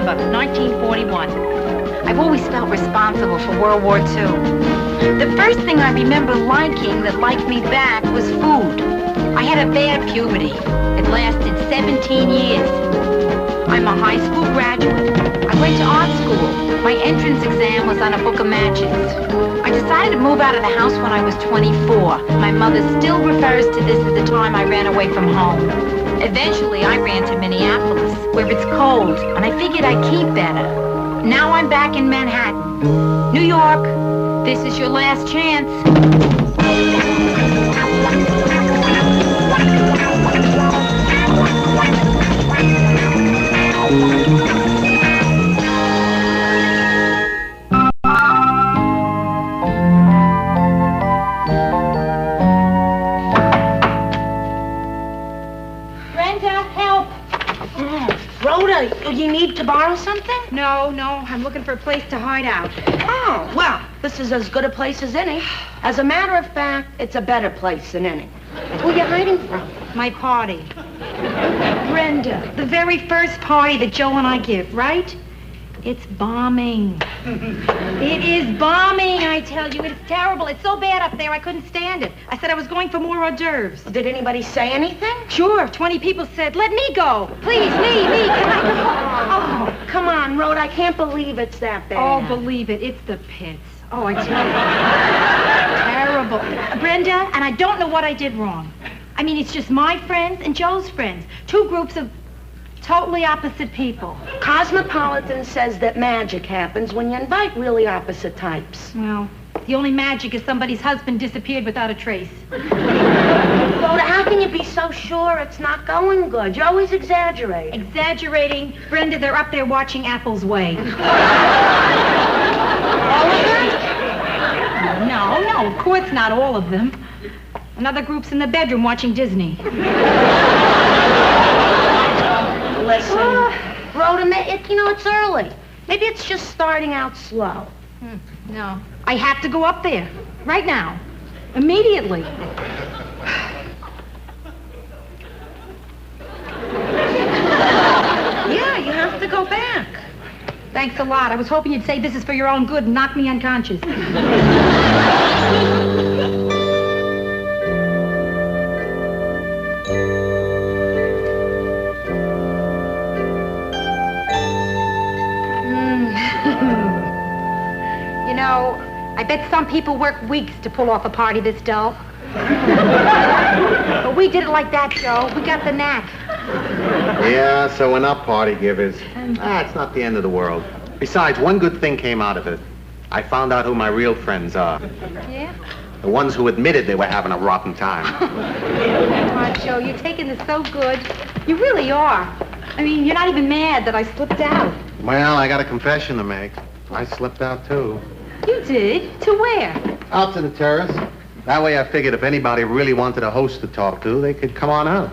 September 1941. I've always felt responsible for World War II. The first thing I remember liking that liked me back was food. I had a bad puberty. It lasted 17 years. I'm a high school graduate. I went to art school. My entrance exam was on a book of matches. I decided to move out of the house when I was 24. My mother still refers to this as the time I ran away from home. Eventually, I ran to Minneapolis, where it's cold, and I figured I'd keep better. Now I'm back in Manhattan. New York, this is your last chance. Rhoda, you need to borrow something? No, I'm looking for a place to hide out. Oh, well, this is as good a place as any. As a matter of fact, it's a better place than any. Who are you hiding from? My party. Brenda, the very first party that Joe and I give, right? It's bombing. It is bombing, I tell you. It's terrible. It's so bad up there, I couldn't stand it. I said I was going for more hors d'oeuvres. Did anybody say anything? Sure. 20 people said, let me go. Please, me, can I go? Oh, come on, Rhoda. I can't believe it's that bad. Oh, believe it. It's the pits. Oh, I tell you. Terrible. Brenda, and I don't know what I did wrong. I mean, it's just my friends and Joe's friends. Two groups of totally opposite people. Cosmopolitan says that magic happens when you invite really opposite types. Well, the only magic is somebody's husband disappeared without a trace. Rhoda, how can you be so sure it's not going good? You always exaggerate. Exaggerating? Brenda, they're up there watching Apple's Way. All of them? No, of course not all of them. Another group's in the bedroom watching Disney. Listen, Rhoda, it's early. Maybe it's just starting out slow. No. I have to go up there. Right now. Immediately. Yeah, you have to go back. Thanks a lot. I was hoping you'd say this is for your own good and knock me unconscious. I bet some people work weeks to pull off a party this dull. But we did it like that, Joe. We got the knack. Yeah, so we're not party givers. It's not the end of the world. Besides, one good thing came out of it. I found out who my real friends are. Yeah? The ones who admitted they were having a rotten time. Come on, Joe, you're taking this so good. You really are. I mean, you're not even mad that I slipped out. Well, I got a confession to make. I slipped out, too. You did? To where? Out to the terrace. That way I figured if anybody really wanted a host to talk to, they could come on out.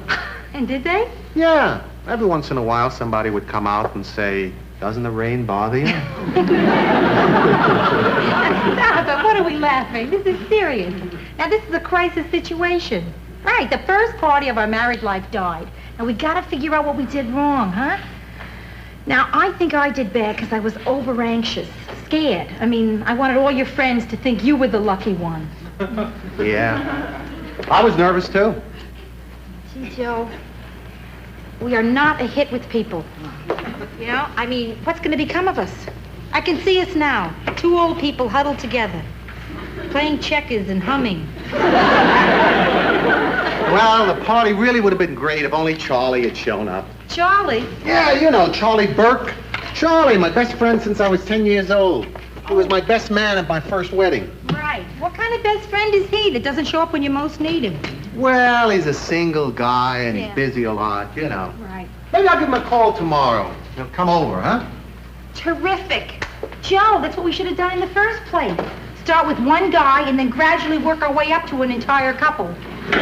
And did they? Yeah. Every once in a while, somebody would come out and say, doesn't the rain bother you? Stop it. What are we laughing? This is serious. Now, this is a crisis situation. Right, the first party of our married life died. And we got to figure out what we did wrong, huh? Now, I think I did bad because I was over-anxious, scared. I mean, I wanted all your friends to think you were the lucky one. Yeah. I was nervous, too. Gee, Joe, we are not a hit with people. You know, I mean, what's going to become of us? I can see us now, two old people huddled together, playing checkers and humming. Well, the party really would have been great if only Charlie had shown up. Charlie? Yeah, you know, Charlie Burke. Charlie, my best friend since I was 10 years old. He was my best man at my first wedding. Right. What kind of best friend is he that doesn't show up when you most need him? Well, he's a single guy and he's busy a lot, you know. Right. Maybe I'll give him a call tomorrow. He'll come over, huh? Terrific. Joe, that's what we should have done in the first place. Start with one guy and then gradually work our way up to an entire couple. You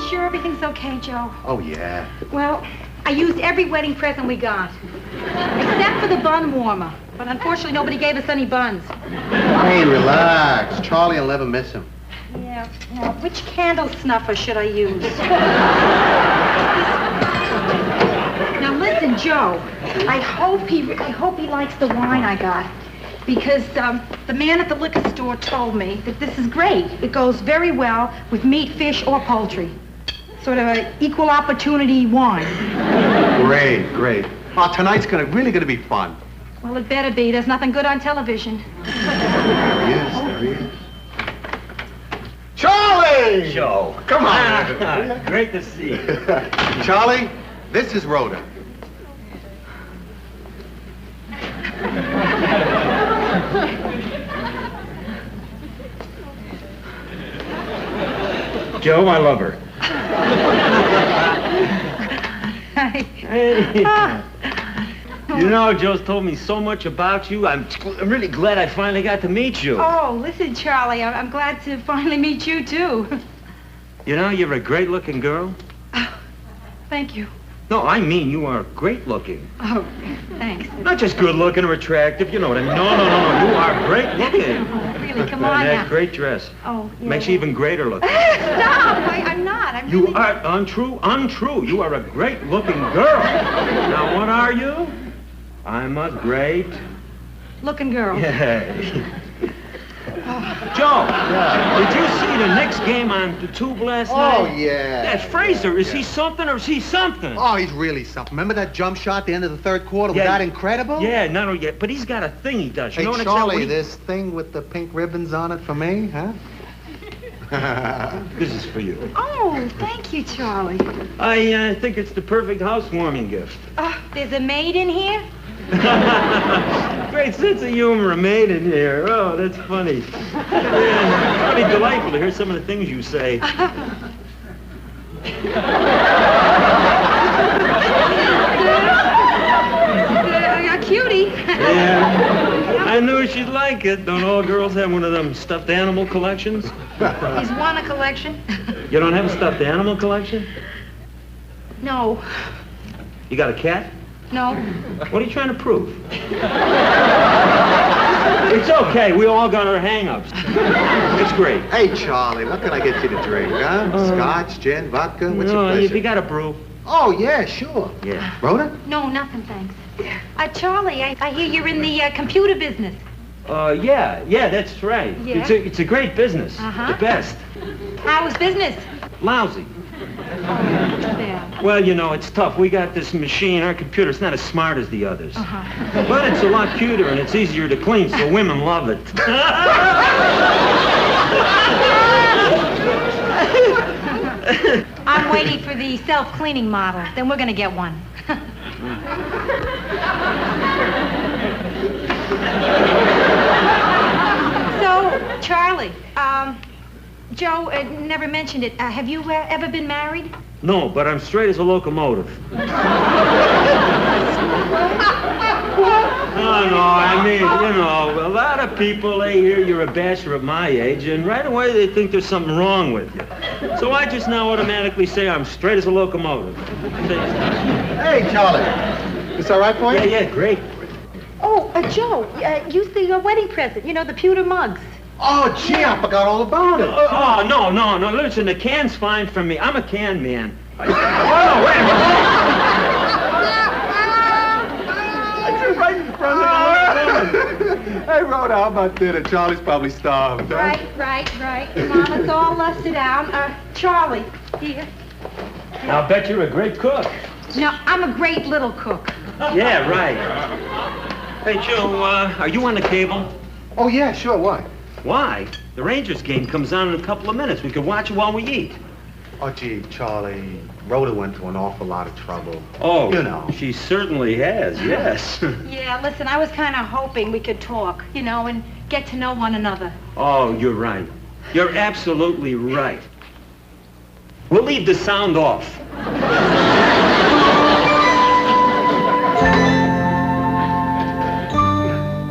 sure everything's okay, Joe? Oh, yeah. Well, I used every wedding present we got. Except for the bun warmer. But unfortunately, nobody gave us any buns. Hey, relax. Charlie will never miss him. Yeah. Now, which candle snuffer should I use? Joe, I hope he likes the wine I got. Because the man at the liquor store told me that this is great. It goes very well with meat, fish, or poultry. Sort of an equal opportunity wine. Great. Oh, tonight's really gonna be fun. Well, it better be. There's nothing good on television. There he is. Charlie! Joe. Come on. Great to see you. Charlie, this is Rhoda. Joe, I love her. Hey. You know, Joe's told me so much about you. I'm really glad I finally got to meet you. Oh, listen, Charlie, I'm glad to finally meet you, too. You know, you're a great-looking girl. Thank you. No, I mean you are great-looking. Oh, thanks. Not just good-looking or attractive, you know what I mean. No. You are great-looking. Oh, really? Come on That now. great dress. Oh, yeah. Makes you even greater looking. Stop! I'm not. I'm You really... are untrue. You are a great-looking girl. Now, what are you? I'm a great... Looking girl. Yeah. Joe, did you see the Knicks game on the tube last night? Oh, yeah. That Fraser, is he something or is he something? Oh, he's really something. Remember that jump shot at the end of the third quarter? Yeah. Was that incredible? Yeah, not only yet, but he's got a thing he does. You Hey, know what Charlie, this thing with the pink ribbons on it for me, huh? This is for you. Oh, thank you, Charlie. I think it's the perfect housewarming gift. There's a maid in here? Great sense of humor, a maid in here. Oh, that's funny. Yeah, it's really delightful to hear some of the things you say. A cutie. Yeah, I knew she'd like it. Don't all girls have one of them stuffed animal collections? He's won a collection. You don't have a stuffed animal collection? No. You got a cat? No. What are you trying to prove? It's okay. We all got our hang-ups. It's great. Hey, Charlie, what can I get you to drink, huh? Scotch, gin, vodka? What's your No, pleasure? you got a brew. Oh, yeah, sure. Yeah. Rhoda? No, nothing, thanks. Charlie, I hear you're in the computer business. Yeah, that's right. Yeah? It's a great business. Uh-huh. The best. How's business? Lousy. There. Well, you know, it's tough. We got this machine, our computer, it's not as smart as the others. Uh-huh. But it's a lot cuter and it's easier to clean, so women love it. I'm waiting for the self-cleaning model. Then we're gonna get one. So, Charlie, Joe never mentioned it. Have you ever been married? No, but I'm straight as a locomotive. No, I mean, you know, a lot of people, they hear you're a bachelor at my age, and right away they think there's something wrong with you. So I just now automatically say I'm straight as a locomotive. Hey, Charlie. This all right for you? Yeah, great. Oh, Joe, use the wedding present. You know, the pewter mugs. Oh, gee, I forgot all about it. No, listen, the can's fine for me. I'm a can man. Oh, no, wait a minute. I threw right in front of you. Hey, Rhoda, how about dinner? Charlie's probably starved, huh? Right. Come on, let's all sit down. Charlie, here. I'll bet you're a great cook. No, I'm a great little cook. Yeah, right. Hey, Joe, are you on the cable? Oh, yeah, sure, why? Why? The Rangers game comes on in a couple of minutes. We could watch it while we eat. Oh, gee, Charlie, Rhoda went to an awful lot of trouble. Oh, you know. She certainly has, yes. Yeah, listen, I was kind of hoping we could talk, you know, and get to know one another. Oh, you're right. You're absolutely right. We'll leave the sound off.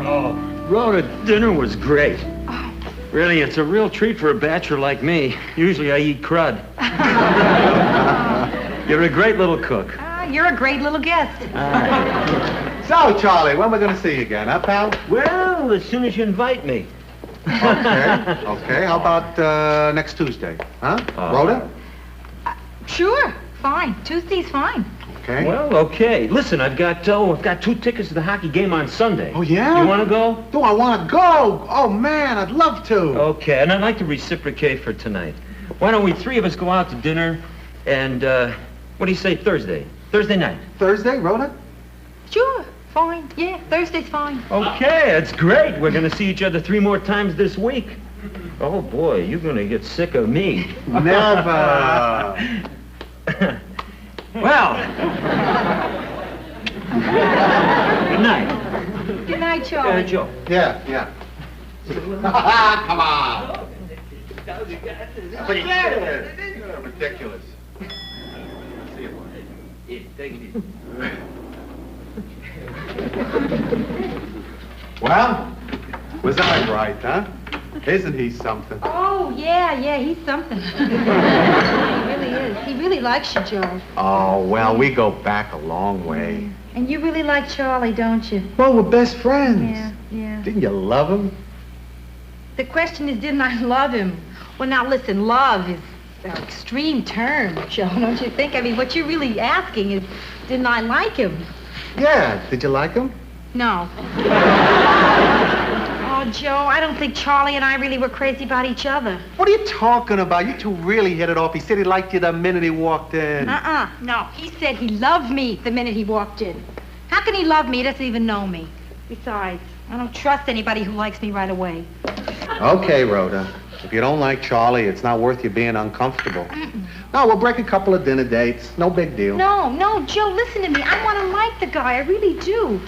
Oh, Rhoda, dinner was great. Really, it's a real treat for a bachelor like me. Usually I eat crud. You're a great little cook. You're a great little guest. So, Charlie, when we're going to see you again, huh, pal? Well, as soon as you invite me. Okay. How about next Tuesday? Huh? Rhoda? Sure. Fine. Tuesday's fine. Okay. Well, okay. Listen, I've got 2 tickets to the hockey game on Sunday. Oh, yeah? You want to go? Do I want to go? Oh, man, I'd love to. Okay, and I'd like to reciprocate for tonight. Why don't we 3 of us go out to dinner and, what do you say, Thursday? Thursday night. Thursday, Rhoda? Sure. Fine. Yeah, Thursday's fine. Okay, that's great. We're going to see each other 3 more times this week. Oh, boy, you're going to get sick of me. Never. Well. Good night. Good night, Charlie. Joe. Yeah. Come on. Forget it. You're ridiculous. See you, boy. Yeah, take it easy. Well, was I right, huh? Isn't he something? Oh, yeah, he's something. He really is. He really likes you, Joe. Oh, well, we go back a long way. And you really like Charlie, don't you? Well, we're best friends. Yeah. Didn't you love him? The question is, didn't I love him? Well, now, listen, love is an extreme term, Joe, don't you think? I mean, what you're really asking is, didn't I like him? Yeah. Did you like him? No. Oh, Joe, I don't think Charlie and I really were crazy about each other. What are you talking about? You two really hit it off. He said he liked you the minute he walked in. No. He said he loved me the minute he walked in. How can he love me? He doesn't even know me. Besides, I don't trust anybody who likes me right away. Okay, Rhoda. If you don't like Charlie, it's not worth you being uncomfortable. No, we'll break a couple of dinner dates. No big deal. No, Joe, listen to me. I want to like the guy. I really do.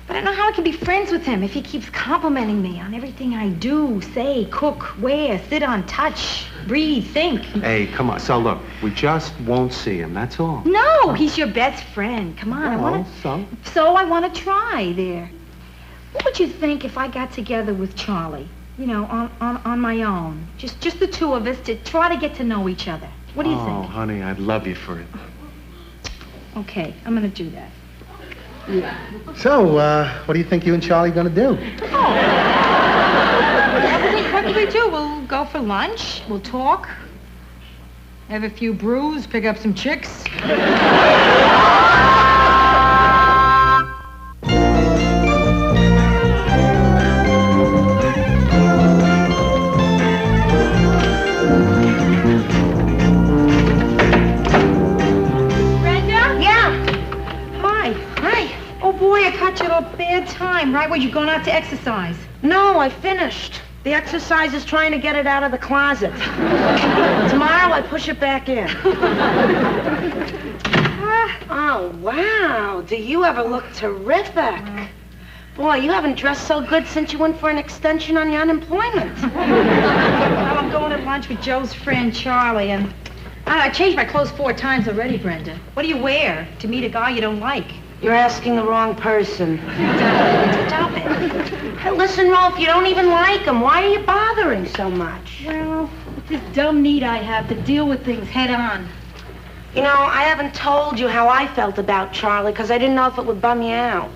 But I don't know how I can be friends with him if he keeps complimenting me on everything I do, say, cook, wear, sit on, touch, breathe, think. Hey, come on. So, look, we just won't see him, that's all. No, he's your best friend. Come on, So I want to try there. What would you think if I got together with Charlie? You know, on my own. Just the 2 of us to try to get to know each other. What do you think? Oh, honey, I'd love you for it. Okay, I'm going to do that. Yeah. So, what do you think you and Charlie are going to do? What do we do? We'll go for lunch. We'll talk. Have a few brews. Pick up some chicks. Boy, I caught you at a bad time, right? Were you going out to exercise? No, I finished. The exercise is trying to get it out of the closet. Tomorrow I push it back in. Oh, wow. Do you ever look terrific? Boy, you haven't dressed so good since you went for an extension on your unemployment. Well, I'm going to lunch with Joe's friend, Charlie, and I changed my clothes 4 times already, Brenda. What do you wear to meet a guy you don't like? You're asking the wrong person. Stop it. Hey, listen, Rolf, you don't even like him. Why are you bothering so much? Well, it's this dumb need I have to deal with things head on. You know, I haven't told you how I felt about Charlie because I didn't know if it would bum you out.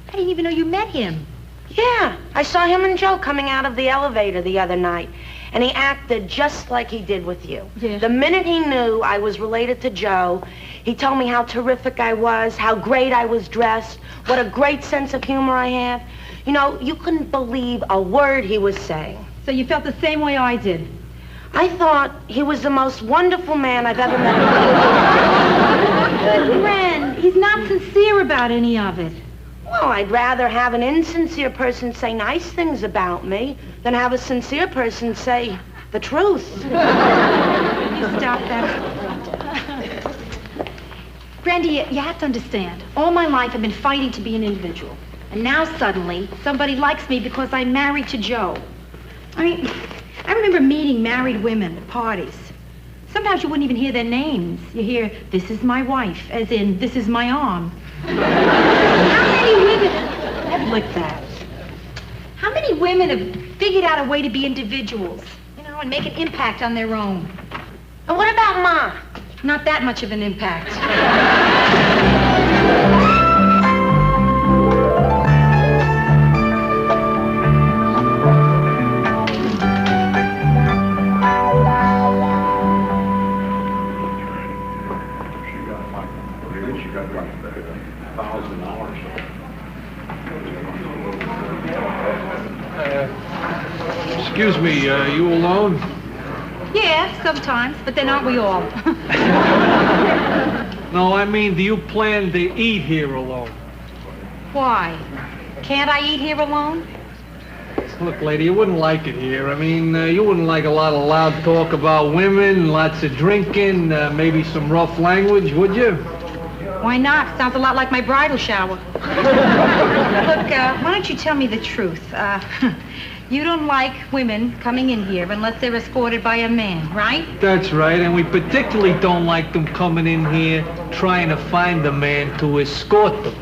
I didn't even know you met him. Yeah, I saw him and Joe coming out of the elevator the other night, and he acted just like he did with you. Yeah. The minute he knew I was related to Joe, he told me how terrific I was, how great I was dressed, what a great sense of humor I had. You know, you couldn't believe a word he was saying. So you felt the same way I did? I thought he was the most wonderful man I've ever met. Good friend, he's not sincere about any of it. Well, I'd rather have an insincere person say nice things about me than have a sincere person say the truth. You stop that. Brenda, you have to understand. All my life I've been fighting to be an individual. And now suddenly somebody likes me because I'm married to Joe. I mean, I remember meeting married women at parties. Sometimes you wouldn't even hear their names. You hear, "This is my wife," as in, "This is my arm." How many women have like that? How many women have figured out a way to be individuals, you know, and make an impact on their own? And what about Ma? Not that much of an impact. Excuse me, you alone? Yeah, sometimes, but then aren't we all? No, I mean, do you plan to eat here alone? Why? Can't I eat here alone? Look, lady, you wouldn't like it here. I mean, you wouldn't like a lot of loud talk about women, lots of drinking, maybe some rough language, would you? Why not? Sounds a lot like my bridal shower. Look, why don't you tell me the truth? You don't like women coming in here unless they're escorted by a man, right? That's right, and we particularly don't like them coming in here trying to find a man to escort them.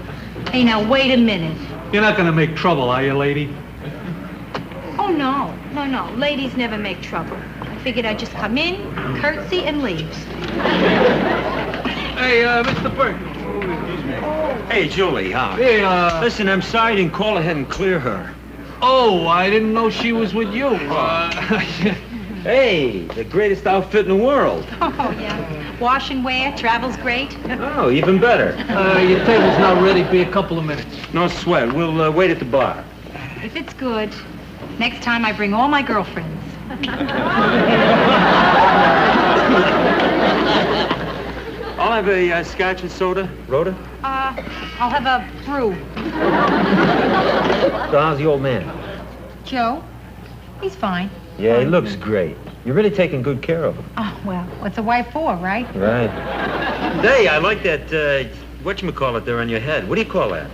Hey, now, wait a minute. You're not going to make trouble, are you, lady? Oh, no. No. Ladies never make trouble. I figured I'd just come in, curtsy, and leave. Hey, Mr. Burke. Hey, Julie, huh? Hey, Listen, I'm sorry I didn't call ahead and clear her. Oh, I didn't know she was with you. Hey, the greatest outfit in the world. Oh, yeah. Wash and wear, travel's great. Oh, even better. Your table's not ready. Be a couple of minutes. No sweat. We'll wait at the bar. If it's good, next time I bring all my girlfriends. I'll have a scotch and soda. Rhoda? I'll have a brew. So how's the old man? Joe? He's fine. Yeah, he looks great. You're really taking good care of him. Oh, well, what's a wife for, right? Right. Hey, I like that, whatchamacallit there on your head. What do you call that?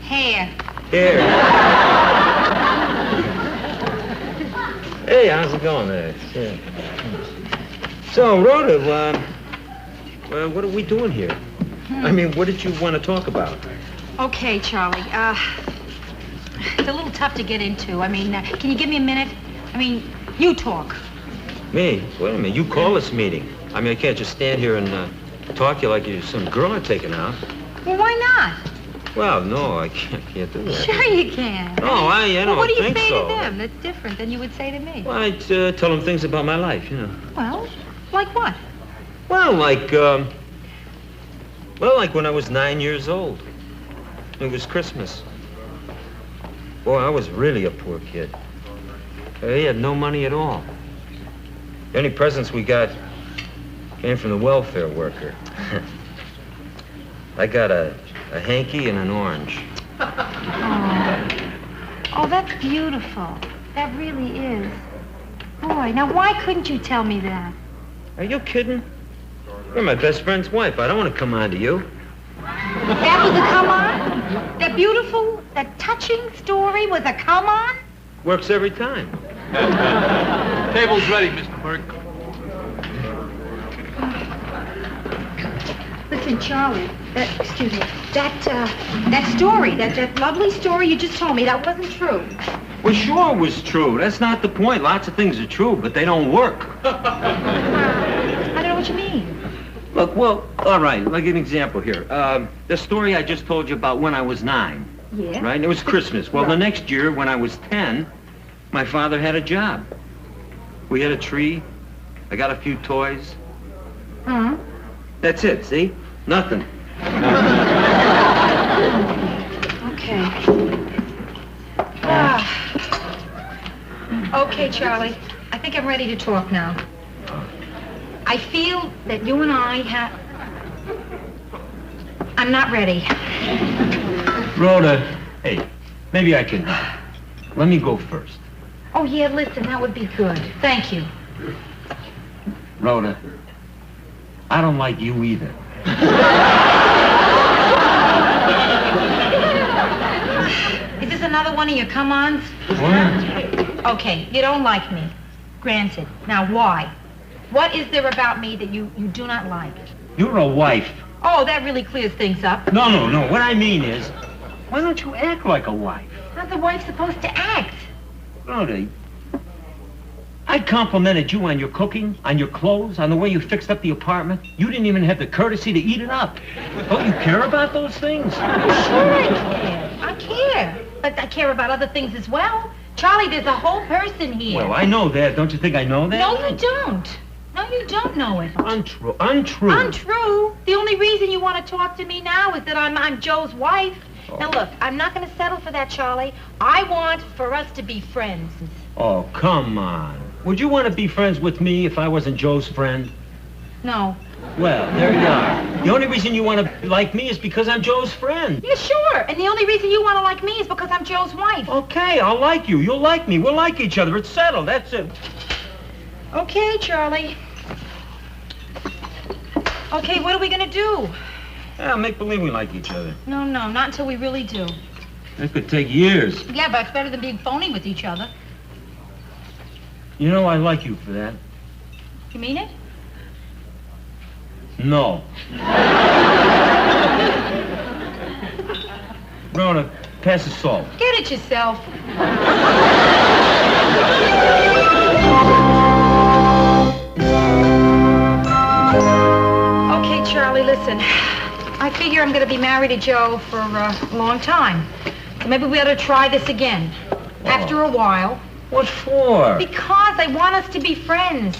Hair. Hair. Hey, how's it going there? Yeah. So, Rhoda, what are we doing here? I mean, what did you want to talk about? Okay, Charlie. It's a little tough to get into. I mean, can you give me a minute? I mean, you talk. Me? Wait a minute. You call this meeting. I mean, I can't just stand here and talk to you like you're some girl I'm taking out. Well, why not? Well, no, I can't do that. Sure you can. No, I don't what do you think say so. to them that's different than you would say to me? Well, I'd tell them things about my life, you know. Well, like what? Well, like when I was 9 years old. It was Christmas. Boy, I was really a poor kid. He had no money at all. The only presents we got came from the welfare worker. I got a hanky and an orange. Oh, that's beautiful. That really is. Boy, now why couldn't you tell me that? Are you kidding? You're my best friend's wife. I don't want to come on to you. That was a come on? That beautiful, that touching story was a come on? Works every time. Table's ready, Mr. Burke. Listen, Charlie, excuse me, that story, that lovely story you just told me, that wasn't true. Well, sure it was true. That's not the point. Lots of things are true, but they don't work. I don't know what you mean. Look, well, all right, like an example here. The story I just told you about when I was 9. Yeah. Right? It was Christmas. Well, the next year, when I was 10, my father had a job. We had a tree. I got a few toys. Uh-huh. That's it, see? Nothing. Okay. Okay, Charlie. I think I'm ready to talk now. I feel that you and I have... I'm not ready. Rhoda, hey, maybe I can... Let me go first. Oh, yeah, listen, that would be good. Thank you. Rhoda, I don't like you either. Is this another one of your come-ons? What? Okay, you don't like me. Granted. Now, why? What is there about me that you do not like? You're a wife. Oh, that really clears things up. No. What I mean is, why don't you act like a wife? How's the wife supposed to act? Rhoda, I complimented you on your cooking, on your clothes, on the way you fixed up the apartment. You didn't even have the courtesy to eat it up. Don't you care about those things? Sure I care. I care. But I care about other things as well. Charlie, there's a whole person here. Well, I know that. Don't you think I know that? No, you don't. No, you don't know it. Untrue. Untrue? The only reason you want want to talk to me now is that I'm Joe's wife. Oh. Now, look, I'm not going to settle for that, Charlie. I want for us to be friends. Oh, come on. Would you want to be friends with me if I wasn't Joe's friend? No. Well, there you are. The only reason you want to like me is because I'm Joe's friend. Yeah, sure. And the only reason you want to like me is because I'm Joe's wife. Okay, I'll like you. You'll like me. We'll like each other. It's settled. That's it. Okay, Charlie. Okay, what are we going to do? Yeah, make believe we like each other. No, not until we really do. That could take years. Yeah, but it's better than being phony with each other. You know, I like you for that. You mean it? No. Rhoda, pass the salt. Get it yourself. Okay, Charlie, listen. I figure I'm going to be married to Joe for a long time. So maybe we ought to try this again. After a while. What for? Because I want us to be friends.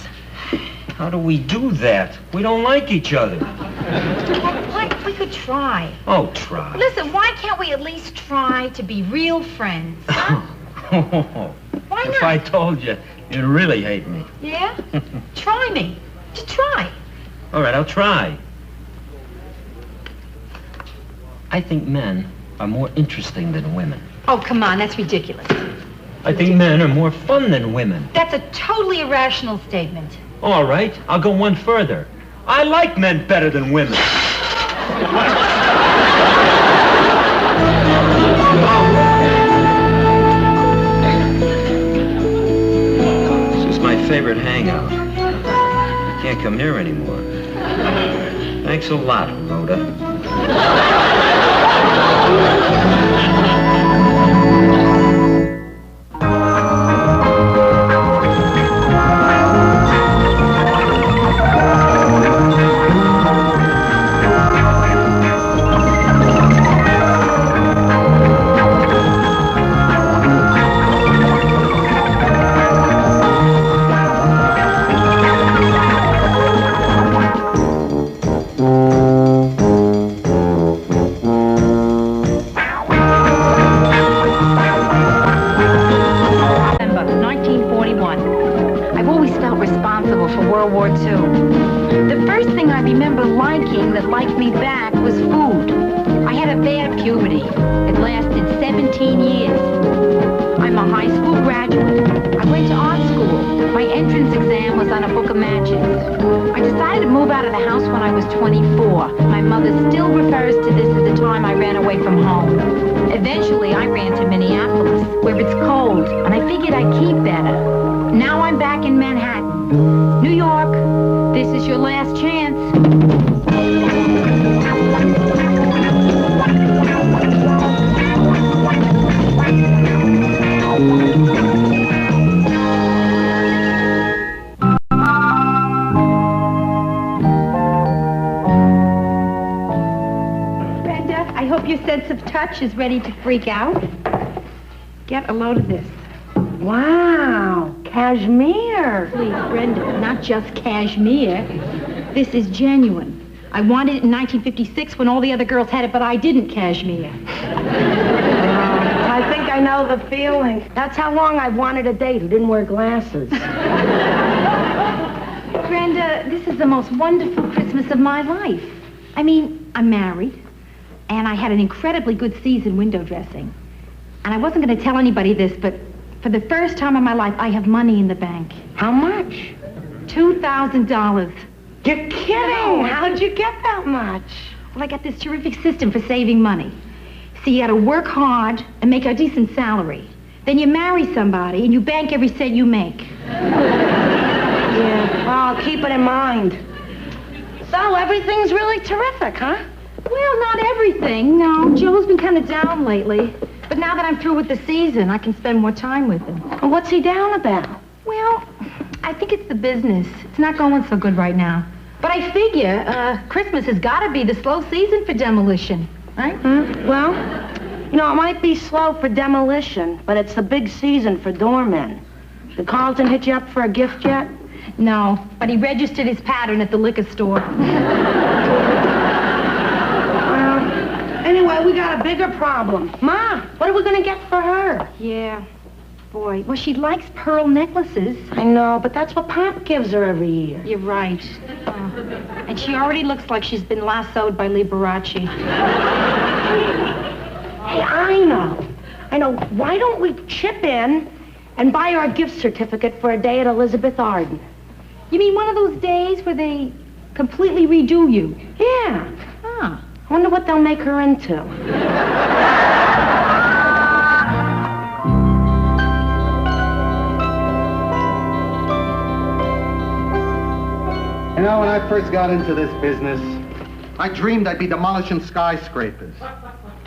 How do we do that? We don't like each other. Well, we could try. Oh, try. Listen, why can't we at least try to be real friends? Huh? Why If not? I told you, you'd really hate me. Yeah? Try me. Just try. All right, I'll try. I think men are more interesting than women. Oh, come on, that's ridiculous. I think men are more fun than women. That's a totally irrational statement. All right, I'll go one further. I like men better than women. This is my favorite hangout. I can't come here anymore. Thanks a lot, Rhoda. Is ready to freak out. Get a load of this. Wow, cashmere. Please, Brenda, not just cashmere. This is genuine. I wanted it in 1956 when all the other girls had it, but I didn't cashmere. I think I know the feeling. That's how long I've wanted a date who didn't wear glasses. Brenda, this is the most wonderful Christmas of my life. I mean, I'm married. And I had an incredibly good season window dressing. And I wasn't going to tell anybody this, but for the first time in my life, I have money in the bank. How much? $2,000. You're kidding. No. How'd you get that much? Well, I got this terrific system for saving money. See, you got to work hard and make a decent salary. Then you marry somebody and you bank every cent you make. Yeah, well, I'll keep it in mind. So everything's really terrific, huh? Well, not everything, no. Joe's been kind of down lately. But now that I'm through with the season, I can spend more time with him. Well, what's he down about? Well, I think it's the business. It's not going so good right now. But I figure Christmas has got to be the slow season for demolition, right? Well, you know, it might be slow for demolition, but it's the big season for doormen. Did Carlton hit you up for a gift yet? No, but he registered his pattern at the liquor store. bigger problem. Ma, what are we going to get for her? Yeah. Boy, well, she likes pearl necklaces. I know, but that's what Pop gives her every year. You're right. And she already looks like she's been lassoed by Liberace. Hey, I know. Why don't we chip in and buy our gift certificate for a day at Elizabeth Arden? You mean one of those days where they completely redo you? Yeah. Huh. I wonder what they'll make her into. You know, when I first got into this business, I dreamed I'd be demolishing skyscrapers.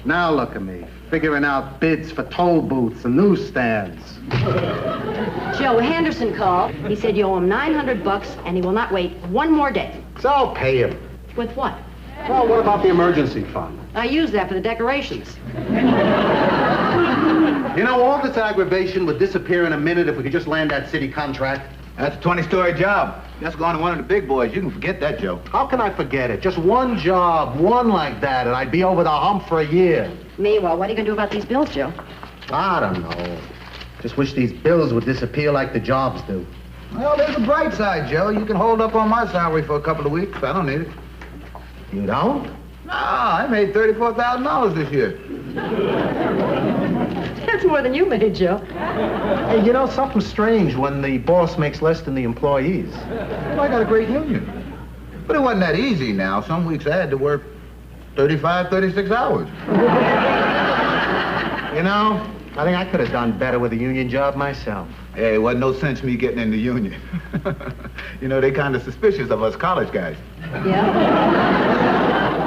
Now look at me, figuring out bids for toll booths and newsstands. Joe Henderson called. He said you owe him $900 and he will not wait one more day. So I'll pay him. With what? Well, what about the emergency fund? I used that for the decorations. You know, all this aggravation would disappear in a minute if we could just land that city contract. That's a 20-story job. That's going to one of the big boys. You can forget that, Joe. How can I forget it? Just one job, one like that, and I'd be over the hump for a year. Meanwhile, what are you going to do about these bills, Joe? I don't know. Just wish these bills would disappear like the jobs do. Well, there's a bright side, Joe. You can hold up on my salary for a couple of weeks. I don't need it. You don't? No, I made $34,000 this year. That's more than you made, Joe. Hey, you know, something's strange when the boss makes less than the employees. Well, I got a great union. But it wasn't that easy now. Some weeks I had to work 35, 36 hours. You know, I think I could have done better with a union job myself. Hey, it wasn't no sense me getting in the union. You know, they kind of suspicious of us college guys. Yeah?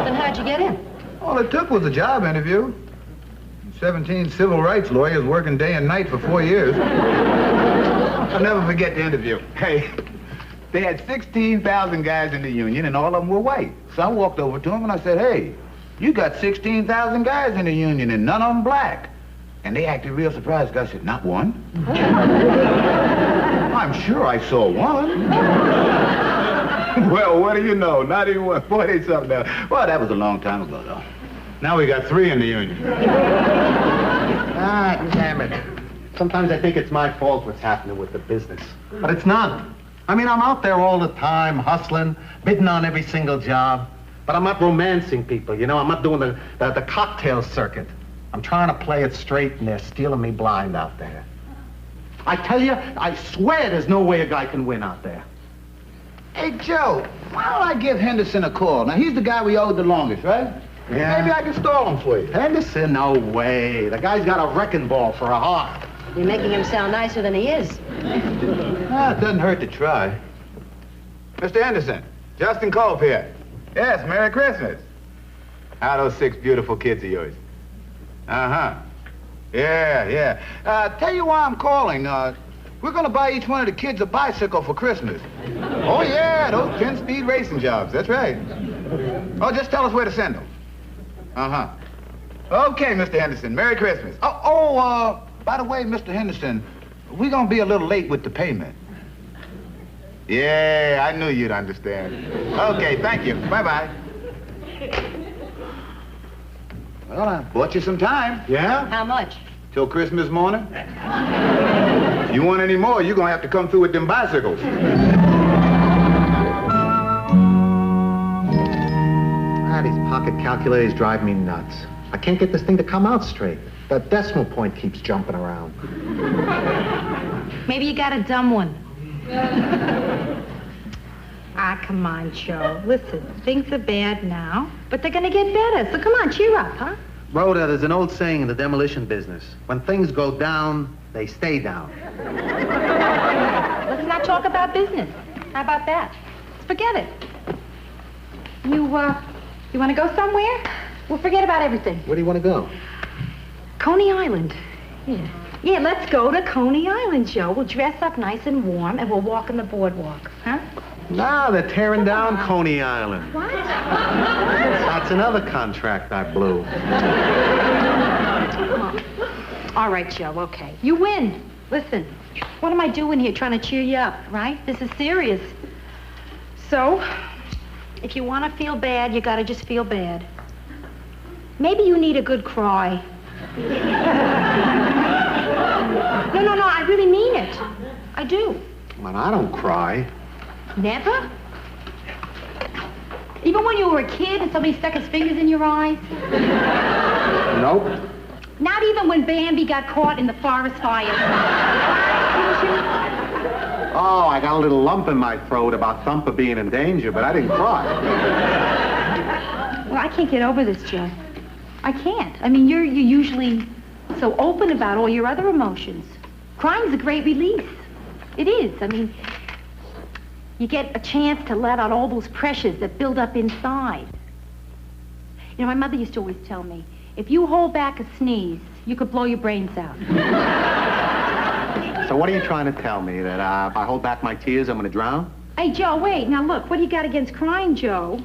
Then how'd you get in? All it took was a job interview. 17 civil rights lawyers working day and night for 4 years. I'll never forget the interview. Hey, they had 16,000 guys in the union, and all of them were white. So I walked over to them and I said, hey, you got 16,000 guys in the union, and none of them black. And they acted real surprised. I said, not one? I'm sure I saw one. Well, what do you know? Not even one. 40-something now. Well, that was a long time ago, though. Now we got 3 in the union. Ah, damn it. Sometimes I think it's my fault what's happening with the business. But it's not. I mean, I'm out there all the time, hustling, bidding on every single job. But I'm not romancing people, you know? I'm not doing the cocktail circuit. I'm trying to play it straight, and they're stealing me blind out there. I tell you, I swear there's no way a guy can win out there. Hey, Joe, why don't I give Henderson a call? Now, he's the guy we owed the longest, right? Yeah. Maybe I can stall him for you. Henderson, no way. The guy's got a wrecking ball for a heart. You're making him sound nicer than he is. Ah, it doesn't hurt to try. Mr. Henderson, Justin Culp here. Yes, Merry Christmas. How are those 6 beautiful kids of yours? Uh-huh. Yeah. Tell you why I'm calling. We're going to buy each one of the kids a bicycle for Christmas. Oh, yeah, those 10-speed racing jobs. That's right. Oh, just tell us where to send them. Uh-huh. Okay, Mr. Henderson. Merry Christmas. By the way, Mr. Henderson, we're going to be a little late with the payment. Yeah, I knew you'd understand. Okay, thank you. Bye-bye. Well, I bought you some time. Yeah? How much? Till Christmas morning. If you want any more, you're going to have to come through with them bicycles. These pocket calculators drive me nuts. I can't get this thing to come out straight. The decimal point keeps jumping around. Maybe you got a dumb one. Come on, Joe. Listen, things are bad now, but they're gonna get better. So come on, cheer up, huh? Rhoda, there's an old saying in the demolition business. When things go down, they stay down. Let's not talk about business. How about that? Let's forget it. You want to go somewhere? We'll forget about everything. Where do you want to go? Coney Island. Yeah, let's go to Coney Island, Joe. We'll dress up nice and warm, and we'll walk on the boardwalk, huh? No, they're tearing down Coney Island. What? That's another contract I blew. All right, Joe, okay. You win. Listen, what am I doing here trying to cheer you up, right? This is serious. So, if you want to feel bad, you got to just feel bad. Maybe you need a good cry. No, I really mean it. I do. Man, I don't cry. Never? Even when you were a kid and somebody stuck his fingers in your eyes? Nope. Not even when Bambi got caught in the forest fire. Didn't you? Oh, I got a little lump in my throat about Thumper being in danger, but I didn't cry. Well, I can't get over this, Joe. I can't. I mean, you're usually so open about all your other emotions. Crying's a great release. It is. I mean, you get a chance to let out all those pressures that build up inside. You know, my mother used to always tell me, if you hold back a sneeze, you could blow your brains out. So what are you trying to tell me? That if I hold back my tears, I'm going to drown? Hey, Joe, wait. Now, look, what do you got against crying, Joe?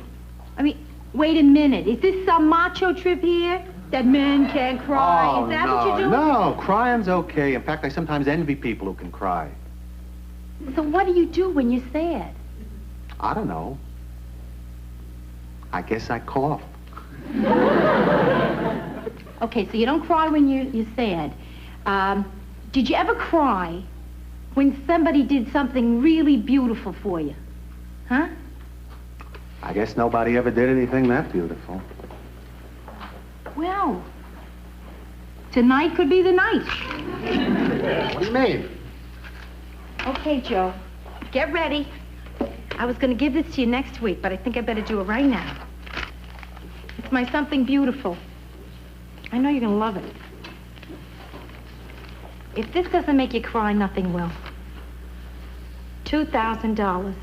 I mean, wait a minute. Is this some macho trip here? That men can't cry? Oh, Is that no, what you're doing? no. Crying's okay. In fact, I sometimes envy people who can cry. So what do you do when you're sad? I don't know. I guess I cough. Okay, so you don't cry when you're sad. Did you ever cry when somebody did something really beautiful for you? Huh? I guess nobody ever did anything that beautiful. Well, tonight could be the night. What do you mean? Okay, Joe, get ready. I was going to give this to you next week, but I think I better do it right now. It's my something beautiful. I know you're going to love it. If this doesn't make you cry, nothing will. $2,000.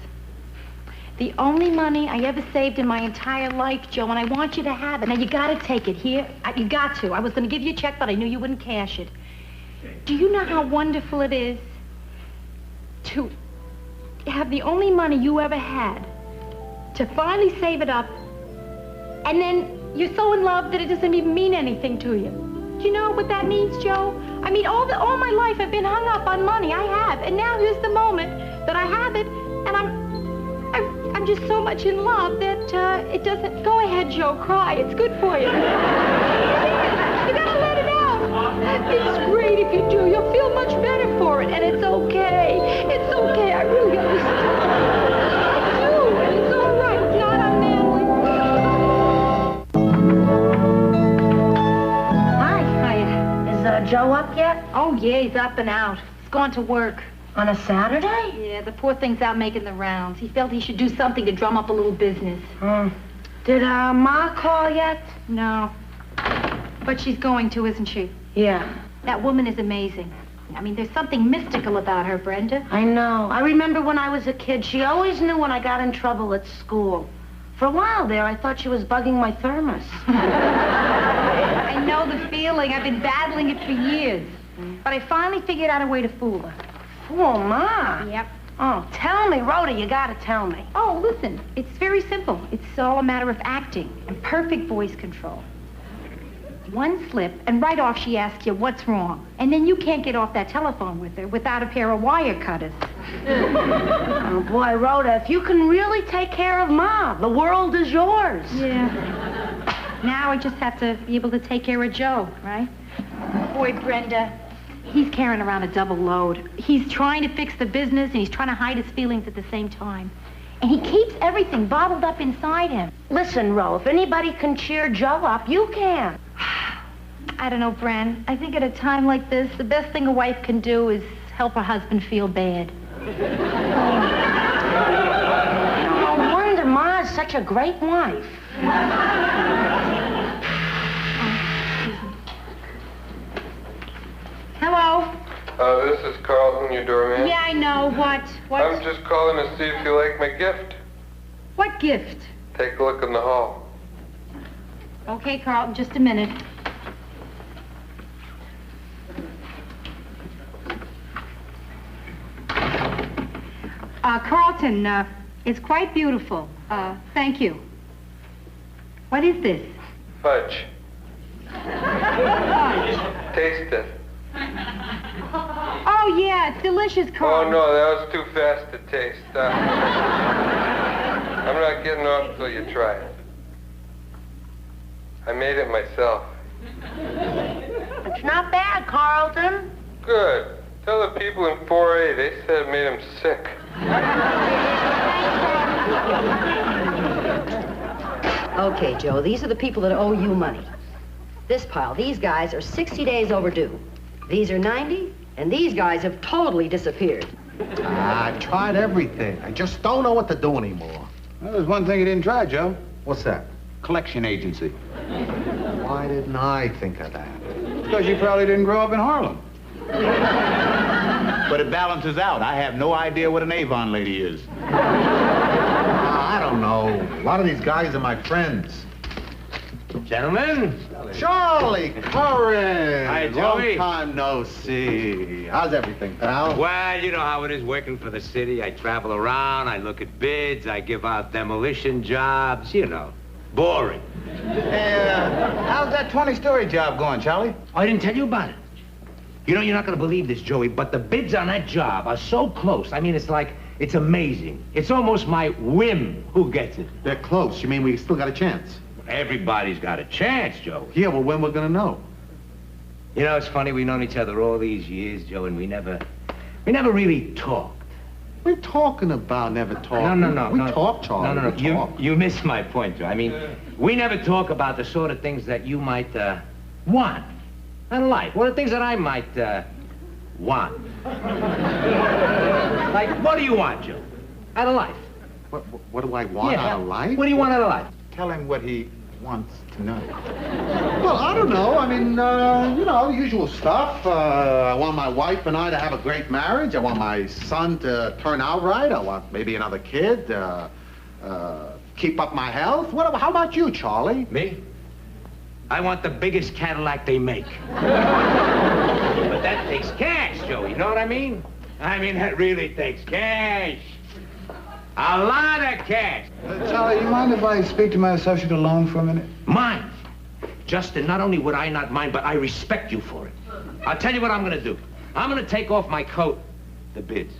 The only money I ever saved in my entire life, Joe, and I want you to have it. Now, you got to take it. Here, you got to. I was going to give you a check, but I knew you wouldn't cash it. Do you know how wonderful it is to have the only money you ever had, to finally save it up, and then you're so in love that it doesn't even mean anything to you? Do you know what that means, Joe? I mean, all my life I've been hung up on money. I have. And now here's the moment that I have it, and I'm just so much in love that it doesn't... Go ahead, Joe, cry. It's good for you. You gotta let it out. It's great if you do. You'll feel much better for it, and it's okay. It's okay. I really understand. I do, and it's all right. It's not unmanly. Is Joe up yet? Oh, yeah, he's up and out. He's gone to work. On a Saturday? Yeah, the poor thing's out making the rounds. He felt he should do something to drum up a little business. Did Ma call yet? No. But she's going to, isn't she? Yeah. That woman is amazing. I mean, there's something mystical about her, Brenda. I know. I remember when I was a kid, she always knew when I got in trouble at school. For a while there, I thought she was bugging my thermos. I know the feeling. I've been battling it for years. But I finally figured out a way to fool her. Fool Ma? Yep. Oh, tell me, Rhoda, you gotta tell me. Oh, listen, it's very simple. It's all a matter of acting and perfect voice control. One slip, and right off she asks you what's wrong. And then you can't get off that telephone with her without a pair of wire cutters. Oh, boy, Rhoda, if you can really take care of Ma, the world is yours. Yeah. Now I just have to be able to take care of Joe, right? Boy, Brenda, he's carrying around a double load. He's trying to fix the business, and he's trying to hide his feelings at the same time. And he keeps everything bottled up inside him. Listen, Ro, if anybody can cheer Joe up, you can. I don't know, Bren. I think at a time like this, the best thing a wife can do is help her husband feel bad. No wonder Ma is such a great wife. Hello? This is Carlton, your doorman. Yeah, I know. What? I'm just calling to see if you like my gift. What gift? Take a look in the hall. Okay, Carlton, just a minute. Carlton, it's quite beautiful. Thank you. What is this? Fudge. Taste it. Oh, yeah, it's delicious, Carlton. Oh, no, that was too fast to taste. I'm not getting off till you try it. I I made it myself. It's not bad, Carlton. Good. Tell the people in 4A they said it made them sick. Okay, Joe, these are the people that owe you money. This pile, these guys are 60 days overdue. These are 90, and these guys have totally disappeared. I've tried everything. I just don't know what to do anymore. Well, there's one thing you didn't try, Joe. What's that? Collection agency. Why didn't I think of that? Because you probably didn't grow up in Harlem. But it balances out. I have no idea what an Avon lady is. I don't know. A lot of these guys are my friends. Gentlemen. Charlie Curran! Hi, Joey. Long time no see. How's everything, pal? Well, you know how it is working for the city. I travel around, I look at bids, I give out demolition jobs, you know. Boring. How's that 20-story job going, Charlie? I didn't tell you about it. You know, you're not going to believe this, Joey, but the bids on that job are so close. I mean, it's amazing. It's almost my whim who gets it. They're close. You mean we still got a chance? Everybody's got a chance, Joe. Yeah, well, when we're gonna know? You know, it's funny, we've known each other all these years, Joe, and we never really talked. What are you talking about, never talk? No. We talk, Charlie. No. We talk. You missed my point, Joe. I mean, we never talk about the sort of things that you might want out of life. What are things that I might want? Like, what do you want, Joe? Out of life. What do I want out of life? What do you want out of life? Tell him what he wants to know. Well, I don't know. I mean, you know, the usual stuff. I want my wife and I to have a great marriage. I want my son to turn out right. I want maybe another kid. Keep up my health. How about you, Charlie? Me? I want the biggest Cadillac they make. But that takes cash, Joe. You know what I mean? I mean, that really takes cash. A lot of cash. Charlie, you mind if I speak to my associate alone for a minute? Mind? Justin, not only would I not mind, but I respect you for it. I'll tell you what I'm going to do. I'm going to take off my coat. The bids.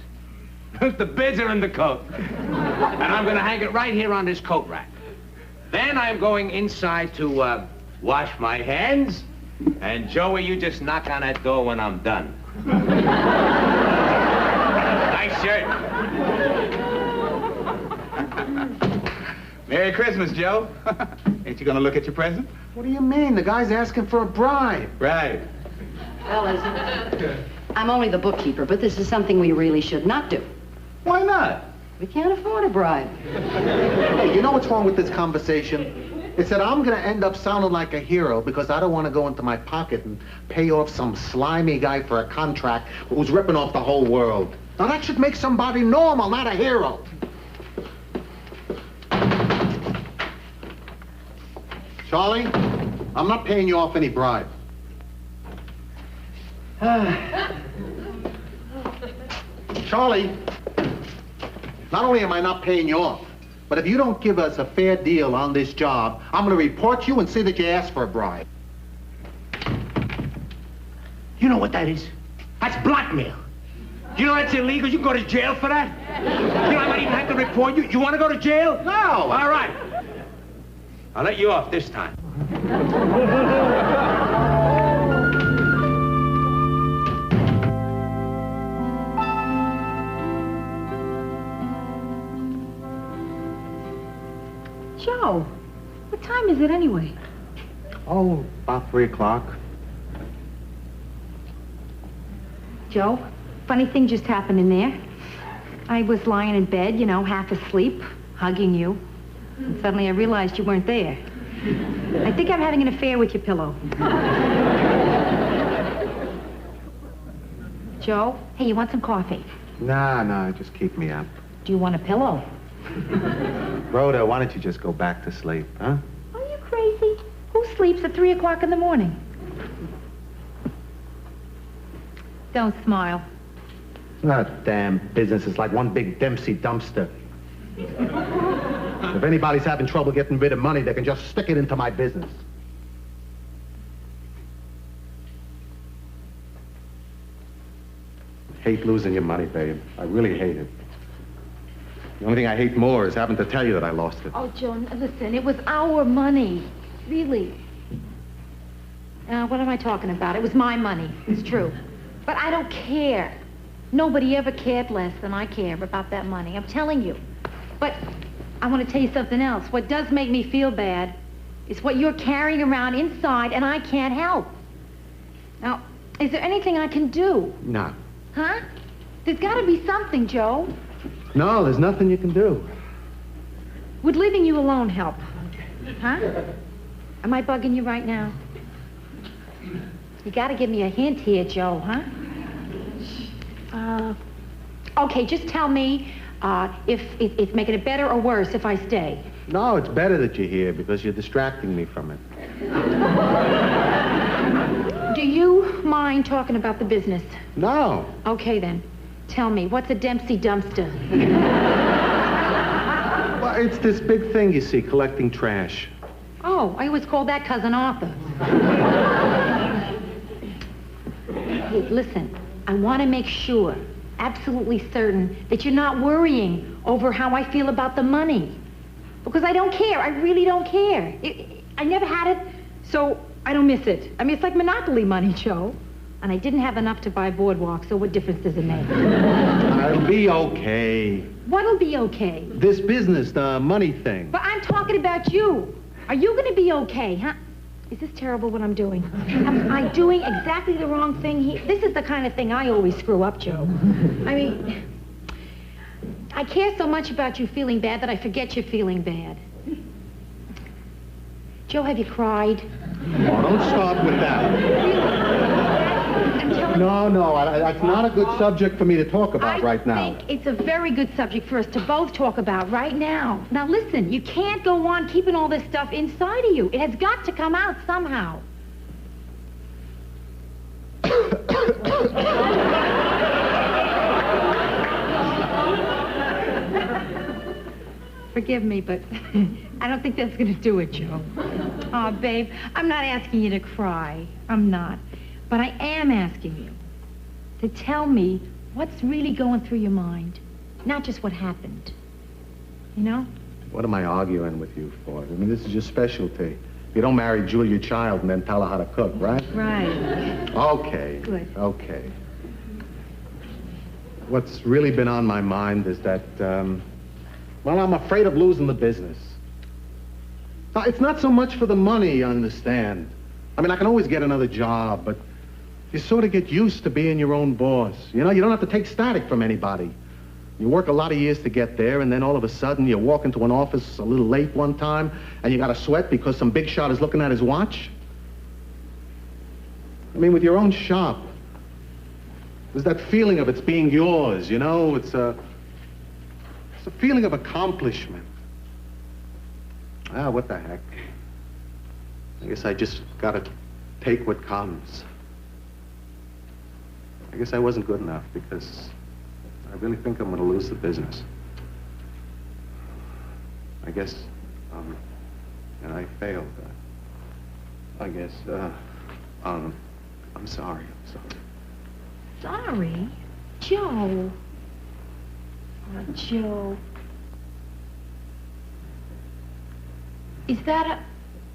The bids are in the coat. And I'm going to hang it right here on this coat rack. Then I'm going inside to wash my hands. And Joey, you just knock on that door when I'm done. Nice shirt. Merry Christmas, Joe. Ain't you gonna look at your present? What do you mean? The guy's asking for a bribe. Right. Fellas, I'm only the bookkeeper, but this is something we really should not do. Why not? We can't afford a bribe. Hey, you know what's wrong with this conversation? It's that I'm gonna end up sounding like a hero because I don't want to go into my pocket and pay off some slimy guy for a contract who's ripping off the whole world. Now that should make somebody normal, not a hero. Charlie, I'm not paying you off any bribe. Charlie, not only am I not paying you off, but if you don't give us a fair deal on this job, I'm going to report you and say that you asked for a bribe. You know what that is? That's blackmail. You know that's illegal? You can go to jail for that. You know, I might even have to report you. You want to go to jail? No. All right. I'll let you off this time. Joe, what time is it anyway? Oh, about 3 o'clock. Joe, funny thing just happened in there. I was lying in bed, you know, half asleep, hugging you. And suddenly I realized you weren't there. I think I'm having an affair with your pillow. Joe, hey, you want some coffee? No, just keep me up. Do you want a pillow? Rhoda, why don't you just go back to sleep, huh? Are you crazy? Who sleeps at 3 o'clock in the morning? Don't smile. That damn business is like one big Dempsey dumpster. If anybody's having trouble getting rid of money, they can just stick it into my business. I hate losing your money, babe. I really hate it. The only thing I hate more is having to tell you that I lost it. Oh, Joe, listen, it was our money. Really. What am I talking about? It was my money. It's true. But I don't care. Nobody ever cared less than I care about that money. I'm telling you. But I want to tell you something else. What does make me feel bad is what you're carrying around inside, and I can't help. Now, is there anything I can do? No. Huh? There's got to be something, Joe. No, there's nothing you can do. Would leaving you alone help? Huh? Am I bugging you right now? You got to give me a hint here, Joe, huh? Okay, just tell me if it's making it better or worse if I stay. No, it's better that you're here because you're distracting me from it. Do you mind talking about the business? No. Okay, then. Tell me, what's a Dempsey dumpster? Well, it's this big thing, you see, collecting trash. Oh, I always called that Cousin Arthur. Hey, listen, I want to make sure, absolutely certain, that you're not worrying over how I feel about the money. Because I don't care. I really don't care. I never had it, so I don't miss it. I mean, it's like Monopoly money, Joe. And I didn't have enough to buy Boardwalk, so what difference does it make? It'll be okay. What'll be okay? This business, the money thing. But I'm talking about you. Are you going to be okay, huh? Is this terrible what I'm doing? Am I doing exactly the wrong thing here? This is the kind of thing I always screw up, Joe. I mean, I care so much about you feeling bad that I forget you're feeling bad. Joe, have you cried? Oh, don't start with that. No, that's not a good subject for me to talk about right now. I think it's a very good subject for us to both talk about right now. Now listen, you can't go on keeping all this stuff inside of you. It has got to come out somehow. Forgive me, but I don't think that's going to do it, Joe. Oh, babe, I'm not asking you to cry. I'm not. But I am asking you to tell me what's really going through your mind, not just what happened. You know? What am I arguing with you for? I mean, this is your specialty. You don't marry Julia Child and then tell her how to cook, right? Right. Okay. Good. Okay. What's really been on my mind is that, well, I'm afraid of losing the business. Now, it's not so much for the money, you understand. I mean, I can always get another job, but you sort of get used to being your own boss. You know, you don't have to take static from anybody. You work a lot of years to get there, and then all of a sudden you walk into an office a little late one time, and you got to sweat because some big shot is looking at his watch. I mean, with your own shop, there's that feeling of it's being yours, you know? It's a feeling of accomplishment. Ah, what the heck. I guess I just gotta take what comes. I guess I wasn't good enough because I really think I'm gonna lose the business. I guess, and I failed. I guess, I'm sorry. Sorry? Joe. Oh, Joe. Is that a...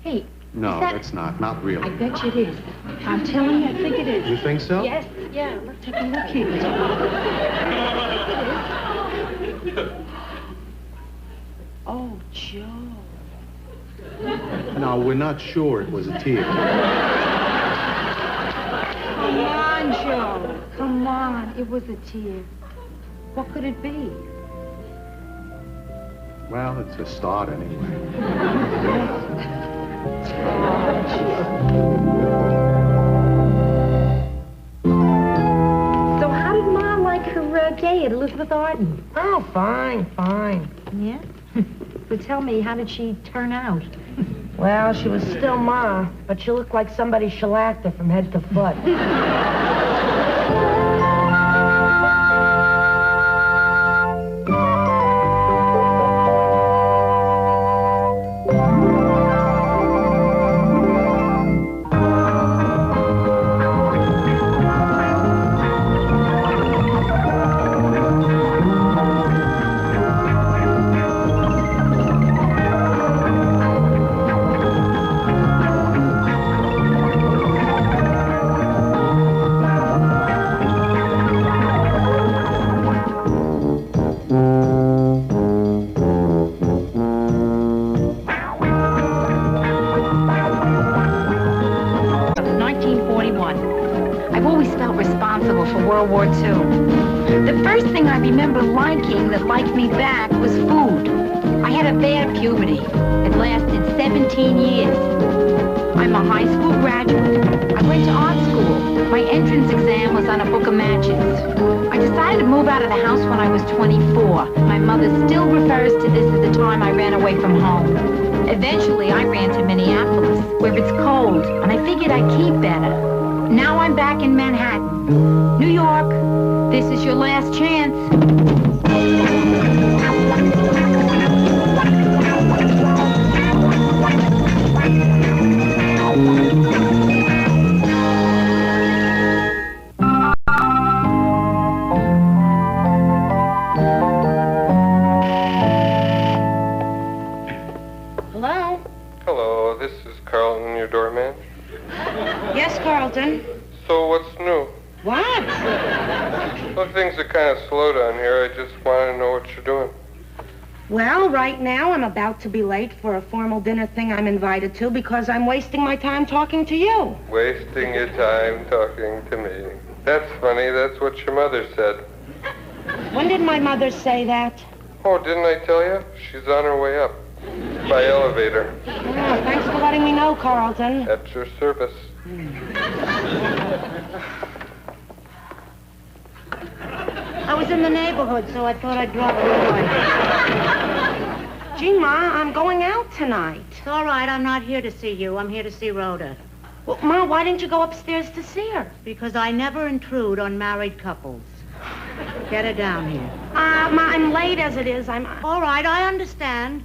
Hey, No, that... that's not really. I bet you it is. I'm telling you, I think it is. You think so? Yes, yeah, let's take a look here. Oh, Joe. No, we're not sure it was a tear. Come on, Joe. Come on. It was a tear. What could it be? Well, it's a start anyway. So how did Ma like her day at Elizabeth Arden? Oh, fine. Yeah? So tell me, how did she turn out? Well, she was still Ma, but she looked like somebody shellacked her from head to foot. responsible for World War II. The first thing I remember liking that liked me back was food. I had a bad puberty. It lasted 17 years. I'm a high school graduate. I went to art school. My entrance exam was on a book of matches. I decided to move out of the house when I was 24. My mother still refers to this as the time I ran away from home. Eventually, I ran to Minneapolis, where it's cold, and I figured I'd keep better. Now I'm back in Manhattan. New York, this is your last chance. Hello? Hello, this is Carlton, your doorman. Yes, Carlton. So what's new? What? Well, things are kind of slow down here. I just want to know what you're doing. Well, right now I'm about to be late for a formal dinner thing I'm invited to because I'm wasting my time talking to you. Wasting your time talking to me. That's funny. That's what your mother said. When did my mother say that? Oh, didn't I tell you? She's on her way up. By elevator. Oh, thanks for letting me know, Carlton. At your service. I was in the neighborhood, so I thought I'd drop by. Gee, Ma, I'm going out tonight. It's all right, I'm not here to see you. I'm here to see Rhoda. Well, Ma, why didn't you go upstairs to see her? Because I never intrude on married couples. Get her down here. Ma, I'm late as it is. All right, I understand.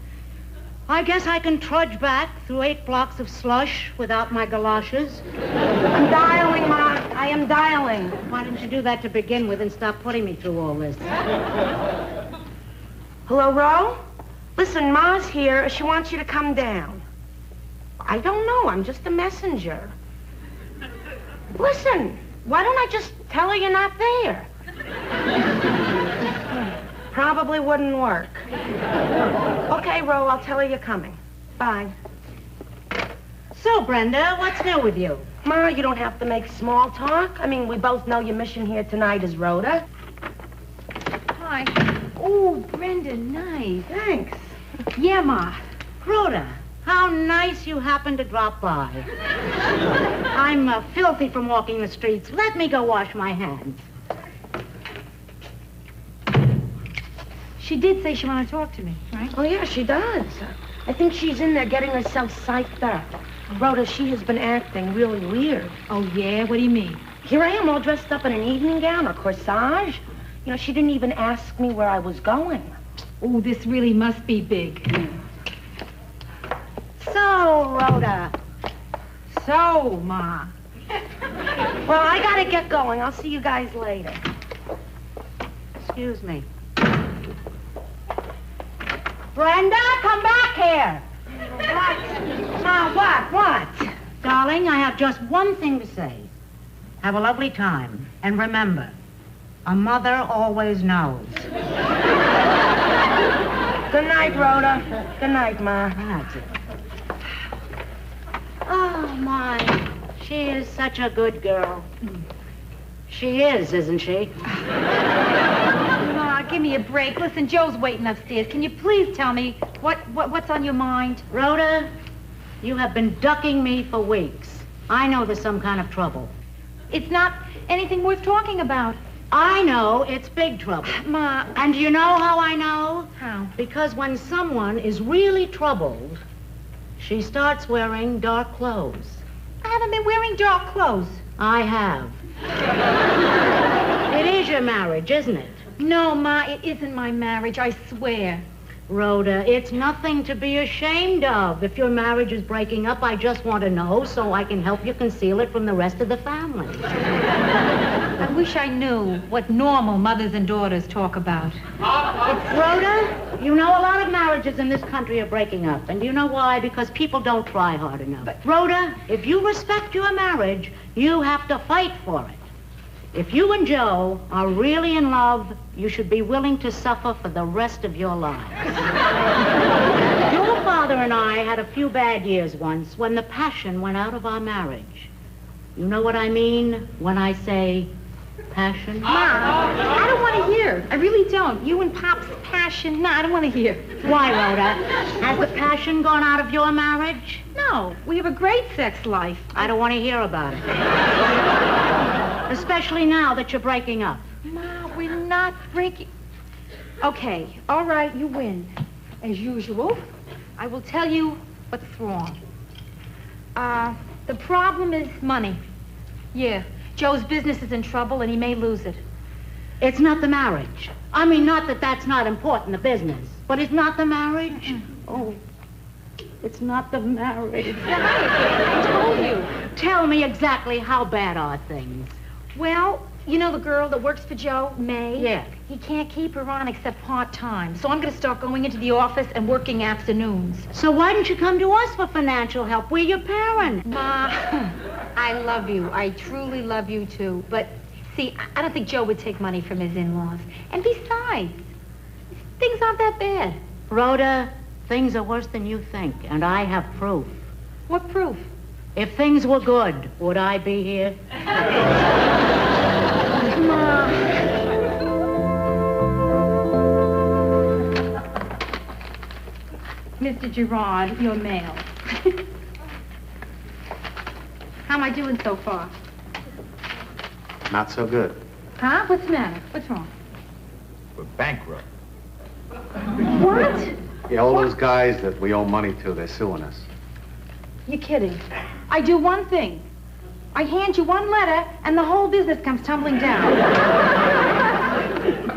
I guess I can trudge back through 8 blocks of slush without my galoshes. I'm dialing, Ma. I am dialing. Why didn't you do that to begin with and stop putting me through all this? Hello, Ro? Listen, Ma's here. She wants you to come down. I don't know. I'm just a messenger. Listen, why don't I just tell her you're not there? Probably wouldn't work. Okay, Ro, I'll tell her you're coming. Bye. So, Brenda, what's new with you? Ma, you don't have to make small talk. I mean, we both know your mission here tonight is Rhoda. Hi. Oh, Brenda, nice. Thanks. Yeah, Ma. Rhoda, how nice you happened to drop by. I'm filthy from walking the streets. Let me go wash my hands. She did say she wanted to talk to me, right? Oh, yeah, she does. I think she's in there getting herself psyched up. Rhoda, she has been acting really weird. Oh, yeah? What do you mean? Here I am all dressed up in an evening gown, a corsage. You know, she didn't even ask me where I was going. Oh, this really must be big. So, Rhoda. So, Ma. Well, I gotta get going. I'll see you guys later. Excuse me. Brenda, come back here. What? Ma, what? Darling, I have just one thing to say. Have a lovely time. And remember, a mother always knows. Good night, Rhoda. Good night, Ma. That's it. Oh, my. She is such a good girl. She is, isn't she? Ma, give me a break. Listen, Joe's waiting upstairs. Can you please tell me what's on your mind? Rhoda, you have been ducking me for weeks. I know there's some kind of trouble. It's not anything worth talking about. I know it's big trouble. Ma. And you know how I know? How? Because when someone is really troubled, she starts wearing dark clothes. I haven't been wearing dark clothes. I have. It is your marriage, isn't it? No, Ma, it isn't my marriage, I swear. Rhoda, it's nothing to be ashamed of. If your marriage is breaking up, I just want to know so I can help you conceal it from the rest of the family. I wish I knew what normal mothers and daughters talk about. Rhoda, you know a lot of marriages in this country are breaking up. And do you know why? Because people don't try hard enough. But Rhoda, if you respect your marriage, you have to fight for it. If you and Joe are really in love, you should be willing to suffer for the rest of your lives. Your father and I had a few bad years once when the passion went out of our marriage. You know what I mean when I say Passion? Ma, I don't want to hear. I really don't. You and Pop's passion. No, I don't want to hear. Why, Rhoda? Has the passion gone out of your marriage? No, we have a great sex life. I don't want to hear about it. Especially now that you're breaking up. Ma, we're not breaking... Okay, all right, you win. As usual. I will tell you what's wrong. The problem is money. Yeah, Joe's business is in trouble and he may lose it. It's not the marriage. I mean, not that that's not important, the business. But it's not the marriage? Oh, it's not the marriage. I told you. Tell me exactly how bad are things? Well, you know the girl that works for Joe, May? Yeah. He can't keep her on except part-time. So I'm going to start going into the office and working afternoons. So why didn't you come to us for financial help? We're your parents. Ma, I love you. I truly love you, too. But, see, I don't think Joe would take money from his in-laws. And besides, things aren't that bad. Rhoda, things are worse than you think, and I have proof. What proof? If things were good, would I be here? Ma. Mr. Gerard, your mail. How am I doing so far? Not so good. Huh? What's the matter? What's wrong? We're bankrupt. What? Yeah, all those guys that we owe money to, they're suing us. You're kidding. I do one thing. I hand you one letter, and the whole business comes tumbling down.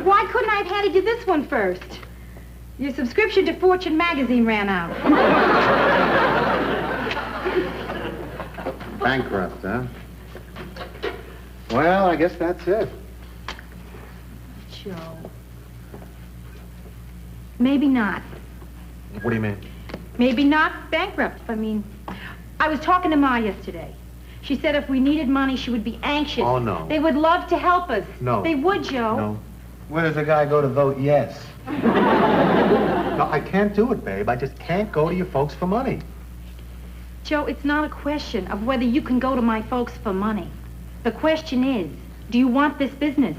Why couldn't I have handed you this one first? Your subscription to Fortune magazine ran out. Bankrupt, huh? Well, I guess that's it. Joe. Maybe not. What do you mean? Maybe not bankrupt. I mean, I was talking to Ma yesterday. She said if we needed money, she would be anxious. Oh, no. They would love to help us. No. They would, Joe. No. Where does a guy go to vote yes? No, I can't do it, babe. I just can't go to your folks for money. Joe, it's not a question of whether you can go to my folks for money. The question is, do you want this business?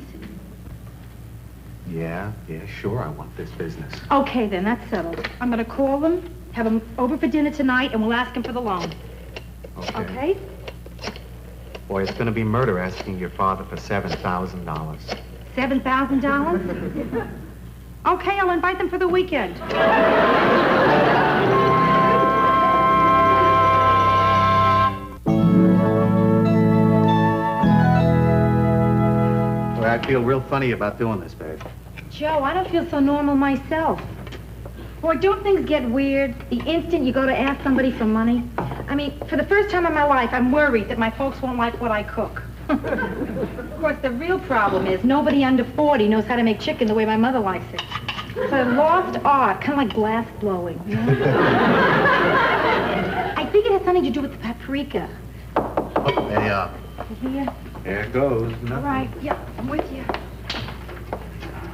Yeah, sure, I want this business. Okay, then, that's settled. I'm going to call them, have them over for dinner tonight, and we'll ask them for the loan. Okay? Boy, it's going to be murder asking your father for $7,000. $7,000? Okay, I'll invite them for the weekend. Boy, I feel real funny about doing this, babe. Joe, I don't feel so normal myself. Boy, don't things get weird the instant you go to ask somebody for money? I mean, for the first time in my life, I'm worried that my folks won't like what I cook. Of course, the real problem is nobody under 40 knows how to make chicken the way my mother likes it. It's a lost art, kind of like glass blowing, you know? I think it has something to do with the paprika. Oh, there you are. Here. There it goes. All right, yep, I'm with you.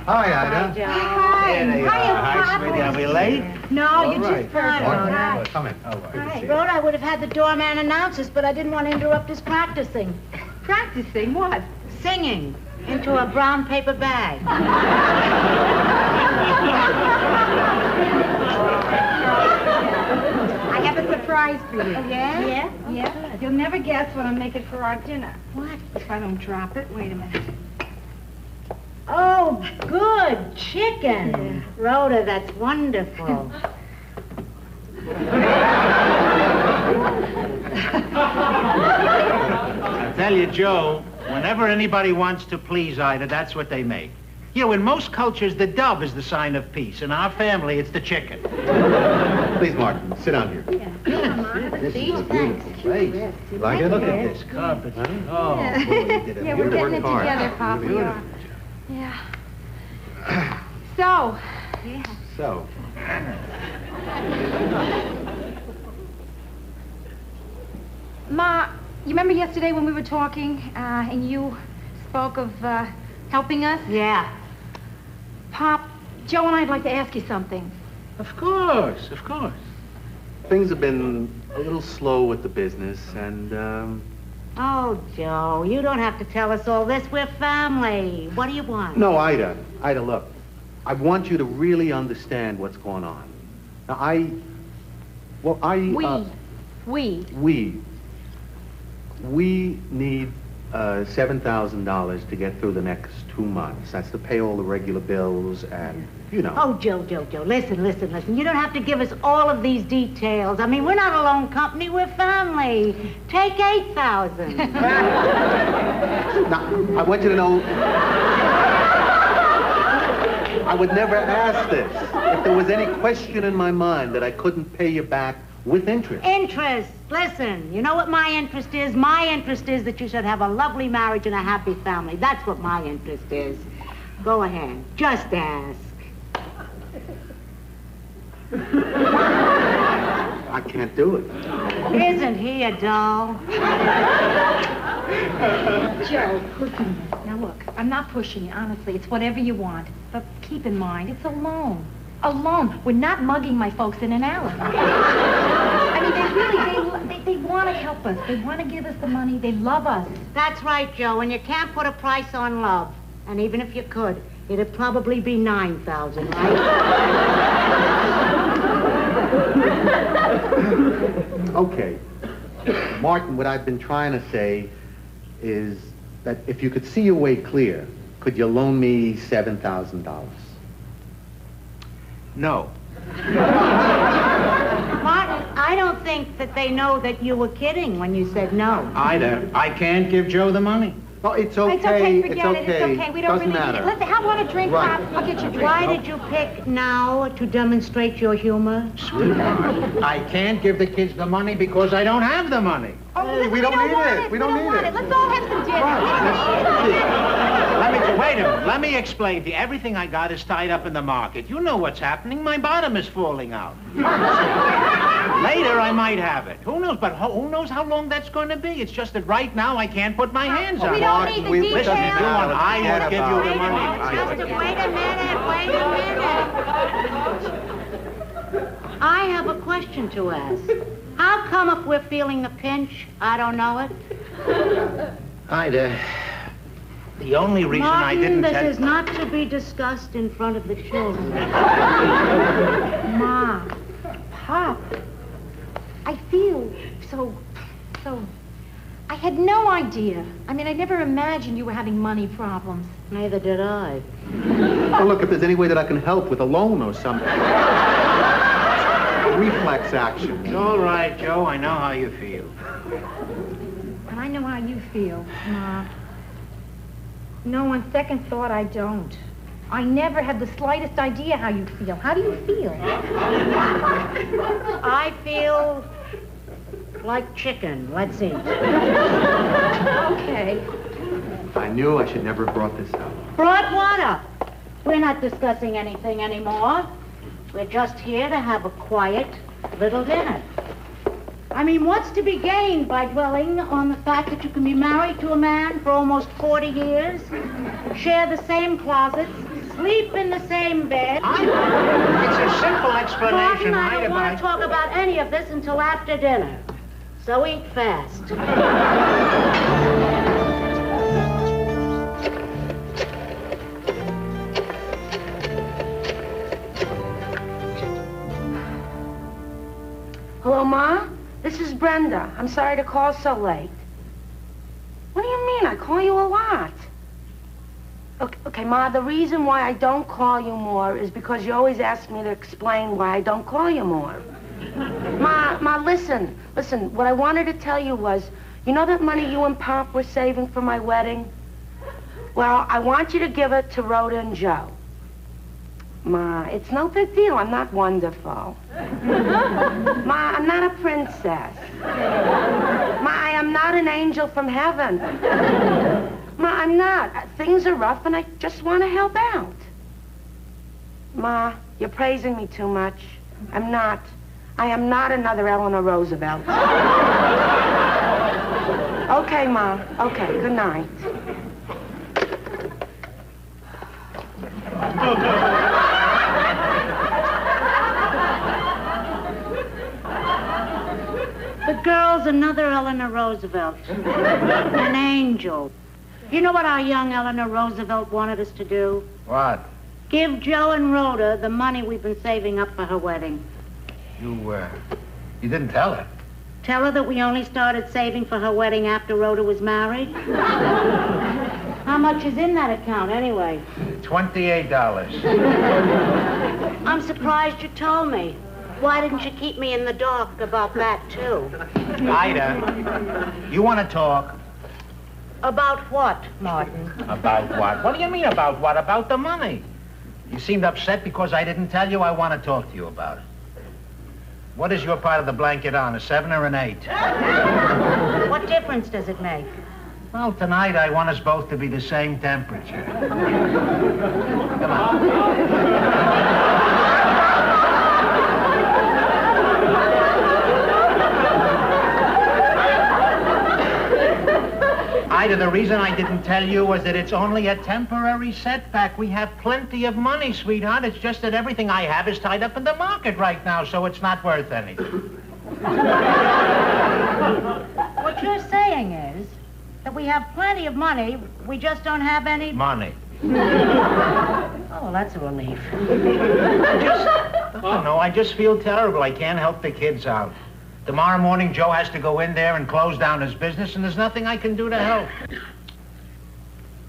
Hi, Ida. Hi, Joe. Hi. There they Hiya, are. Hi, Pop. sweetie. Are we late? No, All you right. just heard. Hi. Come in. Oh, good to Hi, see you. Rhoda, I would have had the doorman announce us, but I didn't want to interrupt his practicing. Practicing what? Singing into a brown paper bag. I have a surprise for you. Yeah? Yeah? Yeah. You'll never guess what I'm making for our dinner. What? If I don't drop it. Wait a minute. Oh, good. Chicken. Rhoda, that's wonderful. I tell you, Joe, whenever anybody wants to please Ida, that's what they make. You know, in most cultures, the dove is the sign of peace. In our family, it's the chicken. Please, Martin, sit down here. This is a beautiful place. You like it? Look at this carpet. Oh, boy, you did a Yeah, we're beautiful getting it hard. together, Pop. We are. Beautiful. Yeah. So. Yeah. So, Ma, you remember yesterday when we were talking, and you spoke of, helping us? Yeah. Pop, Joe and I'd like to ask you something. Of course, of course. things have been a little slow with the business, and, Oh, Joe, you don't have to tell us all this. We're family. What do you want? No, Ida. Ida, look. I want you to really understand what's going on. Now, We need $7,000 to get through the next 2 months. That's to pay all the regular bills and, you know. Oh, Joe, listen. You don't have to give us all of these details. I mean, we're not a loan company, we're family. Take $8,000. Now, I want you to know, I would never ask this if there was any question in my mind that I couldn't pay you back with interest. Interest. Listen, you know what my interest is? My interest is that you should have a lovely marriage and a happy family. That's what my interest is. Go ahead. Just ask. I can't do it. Isn't he a doll? Joe, listen. Now look, I'm not pushing you, honestly. It's whatever you want. But keep in mind, it's a loan. A loan. We're not mugging my folks in an alley. I mean, they want to help us. They want to give us the money. They love us. That's right, Joe, and you can't put a price on love. And even if you could, it'd probably be $9,000, right? Okay. Martin, what I've been trying to say is that if you could see your way clear, could you loan me $7,000? No. Martin, I don't think that they know that you were kidding when you said no. Ida, I can't give Joe the money. Oh, it's okay. It's okay, forget it. It's okay. We don't Doesn't really matter. need it. Let's have one a drink, Right. Pop. I'll get you a drink. Why did you pick now to demonstrate your humor? Sweetheart, I can't give the kids the money because I don't have the money. Oh, listen, we don't need want it. We don't need want it. Let's all have some dinner. Wait a minute. Let me explain to you. Everything I got is tied up in the market. You know what's happening. My bottom is falling out. Later, I might have it. Who knows? But who knows how long that's going to be? It's just that right now, I can't put my hands on it. We don't need the details. Listen, if you want, I will give you the money. Wait a minute. I have a question to ask. How come if we're feeling the pinch, I don't know it? Ida, the only reason Martin, I didn't this tell... is not to be discussed in front of the children. Ma, Pop, I feel so... I had no idea. I mean, I never imagined you were having money problems. Neither did I. Well, look, if there's any way that I can help with a loan or something. Reflex action. It's all right, Joe. I know how you feel. And I know how you feel, Ma. No, on second thought, I don't. I never had the slightest idea how you feel. How do you feel? I feel like chicken. Let's eat. Okay. I knew I should never have brought this up. Brought what up? We're not discussing anything anymore. We're just here to have a quiet little dinner. I mean, what's to be gained by dwelling on the fact that you can be married to a man for almost 40 years, share the same closets, sleep in the same bed? It's a simple explanation. Martin, I don't want to talk about any of this until after dinner. So eat fast. Hello, Ma? This is Brenda. I'm sorry to call so late. What do you mean? I call you a lot. Okay, Ma, the reason why I don't call you more is because you always ask me to explain why I don't call you more. Ma, listen. What I wanted to tell you was, you know that money you and Pop were saving for my wedding? Well, I want you to give it to Rhoda and Joe. Ma, it's no big deal. I'm not wonderful. Ma, I'm not a princess. Ma, I am not an angel from heaven. Ma, I'm not. Things are rough and I just want to help out. Ma, you're praising me too much. I'm not. I am not another Eleanor Roosevelt. Okay, Ma. Okay, good night. The girl's another Eleanor Roosevelt. An angel. You know what our young Eleanor Roosevelt wanted us to do? What? Give Joe and Rhoda the money we've been saving up for her wedding. You didn't tell her. Tell her that we only started saving for her wedding after Rhoda was married. How much is in that account, anyway? $28. I'm surprised you told me. Why didn't you keep me in the dark about that, too? Ida, you want to talk? About what, Martin? About what? What do you mean about what? About the money. You seemed upset because I didn't tell you. I want to talk to you about it. What is your part of the blanket on, a 7 or an 8? What difference does it make? Well, tonight I want us both to be the same temperature. Come on. Ida, the reason I didn't tell you was that it's only a temporary setback. We have plenty of money, sweetheart. It's just that everything I have is tied up in the market right now, so it's not worth anything. What you're saying is that we have plenty of money, we just don't have any... Money. Oh, well, that's a relief. I just feel terrible. I can't help the kids out. Tomorrow morning, Joe has to go in there and close down his business, and there's nothing I can do to help.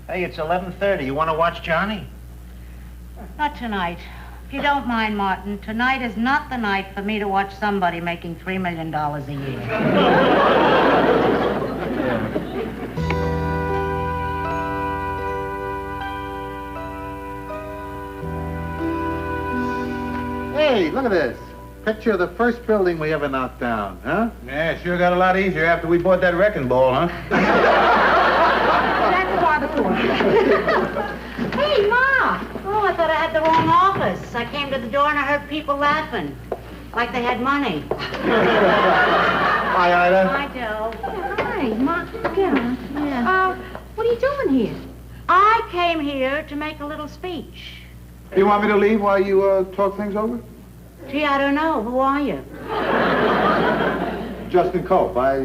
Hey, it's 11:30. You want to watch Johnny? Not tonight. If you don't mind, Martin, tonight is not the night for me to watch somebody making $3 million a year. Hey, look at this. Picture of the first building we ever knocked down, huh? Yeah, sure got a lot easier after we bought that wrecking ball, huh? That's Father Court. Hey, Ma! Oh, I thought I had the wrong office. I came to the door and I heard people laughing. Like they had money. Hi, Ida. Hi, Joe. Hi, Ma. Get on. Yeah. What are you doing here? I came here to make a little speech. You want me to leave while you talk things over? Gee, I don't know. Who are you? Justin Cope. I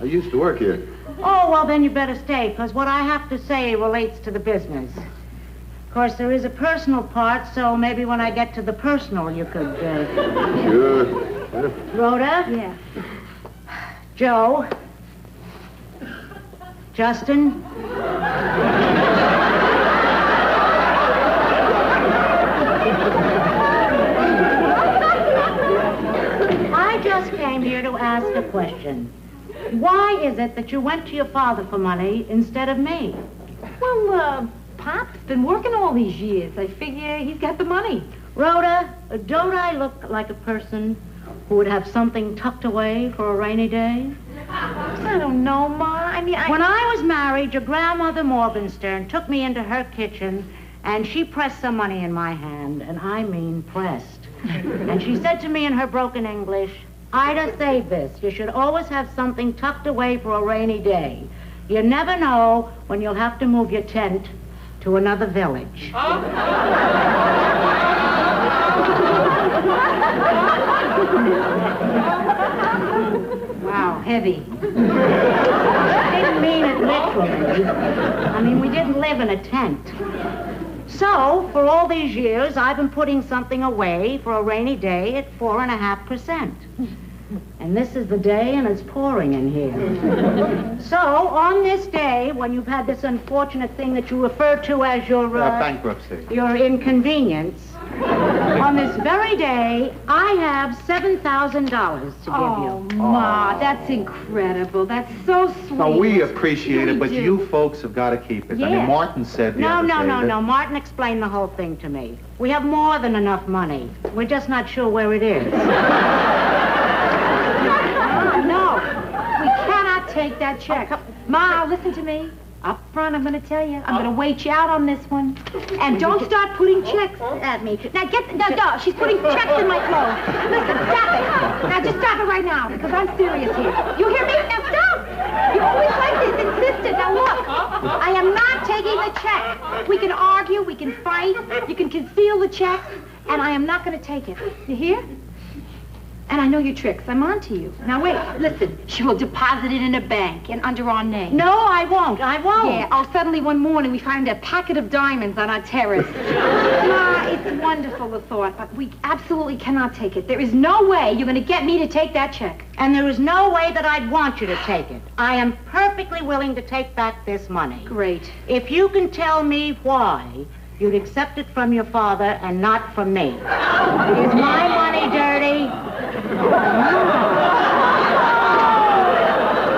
used to work here. Oh, well, then you better stay, because what I have to say relates to the business. Of course, there is a personal part, so maybe when I get to the personal, you could, Sure. Rhoda? Yeah. Joe? Justin? I just came here to ask a question. Why is it that you went to your father for money instead of me? Well, Pop's been working all these years. I figure he's got the money. Rhoda, don't I look like a person who would have something tucked away for a rainy day? I don't know, Ma. When I was married, your grandmother Morgenstern took me into her kitchen and she pressed some money in my hand, and I mean pressed. And she said to me in her broken English, Ida, save this. You should always have something tucked away for a rainy day. You never know when you'll have to move your tent to another village. Wow, heavy. I didn't mean it literally. I mean, we didn't live in a tent. So, for all these years, I've been putting something away for a rainy day at 4.5%. And this is the day, and it's pouring in here. So, on this day, when you've had this unfortunate thing that you refer to as your... bankruptcy. Your inconvenience, on this very day, I have $7,000 to give you. Oh, Ma, that's incredible. That's so sweet. No, we appreciate it, but do. you folks have got to keep it. I mean, Yes. Martin said the No. other day that- Martin explained the whole thing to me. We have more than enough money. We're just not sure where it is. No, we cannot take that check. Ma, listen to me. Up front, I'm going to tell you. I'm going to wait you out on this one. And don't start putting checks at me. Now, no, she's putting checks in my clothes. Listen, stop it. Now, just stop it right now, because I'm serious here. You hear me? Now, stop. You always like this, insistent. Now, look, I am not taking the check. We can argue, we can fight, you can conceal the check, and I am not going to take it. You hear? And I know your tricks. I'm on to you. Now, wait, listen. She will deposit it in a bank and under our name. No, I won't. I won't. Yeah, suddenly one morning we find a packet of diamonds on our terrace. Ma, it's wonderful, the thought, but we absolutely cannot take it. There is no way you're going to get me to take that check. And there is no way that I'd want you to take it. I am perfectly willing to take back this money. Great. If you can tell me why you'd accept it from your father and not from me. Is my money dirty?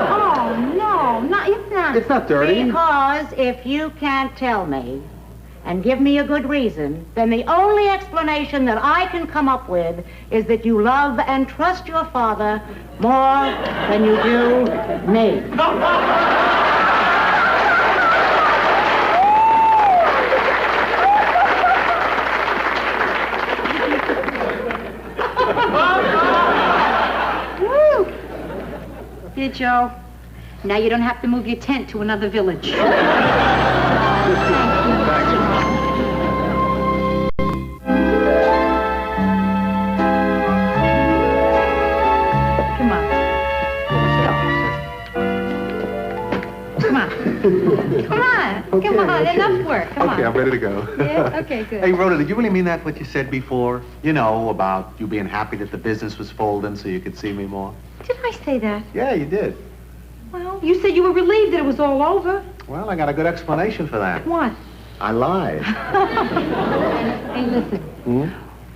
Oh, no, it's not. It's not dirty. Because if you can't tell me and give me a good reason, then the only explanation that I can come up with is that you love and trust your father more than you do me. Here, Joe. Now you don't have to move your tent to another village. Come on. Come on. Come on. Come on. Enough work. Come on. Okay, I'm ready to go. Yeah? Okay, good. Hey, Rhoda, did you really mean that, what you said before? You know, about you being happy that the business was folding so you could see me more? Did I say that? Yeah, you did. Well, you said you were relieved that it was all over. Well, I got a good explanation for that. What? I lied. Hey, listen.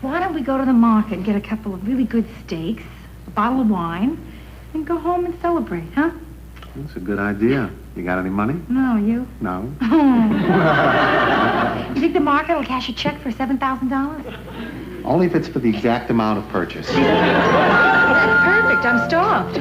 Why don't we go to the market and get a couple of really good steaks, a bottle of wine, and go home and celebrate, huh? That's a good idea. You got any money? No, you? No. You think the market will cash a check for $7,000? Only if it's for the exact amount of purchase. That's perfect. I'm starved.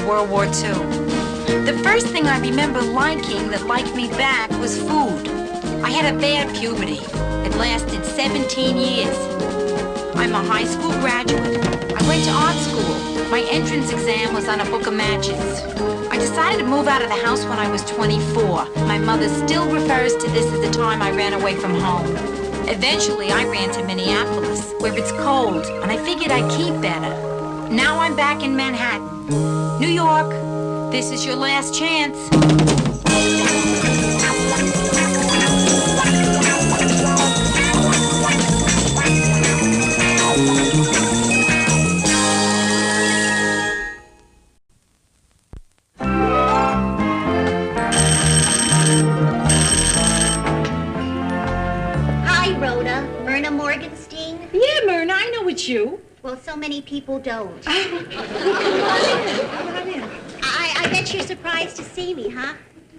World War II. The first thing I remember liking that liked me back was food. I had a bad puberty. It lasted 17 years. I'm a high school graduate. I went to art school. My entrance exam was on a book of matches. I decided to move out of the house when I was 24. My mother still refers to this as the time I ran away from home. Eventually, I ran to Minneapolis, where it's cold, and I figured I'd keep better. Now I'm back in Manhattan. New York, this is your last chance. Hi, Rhoda. Myrna Morgenstein? Yeah, Myrna, I know it's you. Well, so many people don't. Come on in. I bet you're surprised to see me, huh?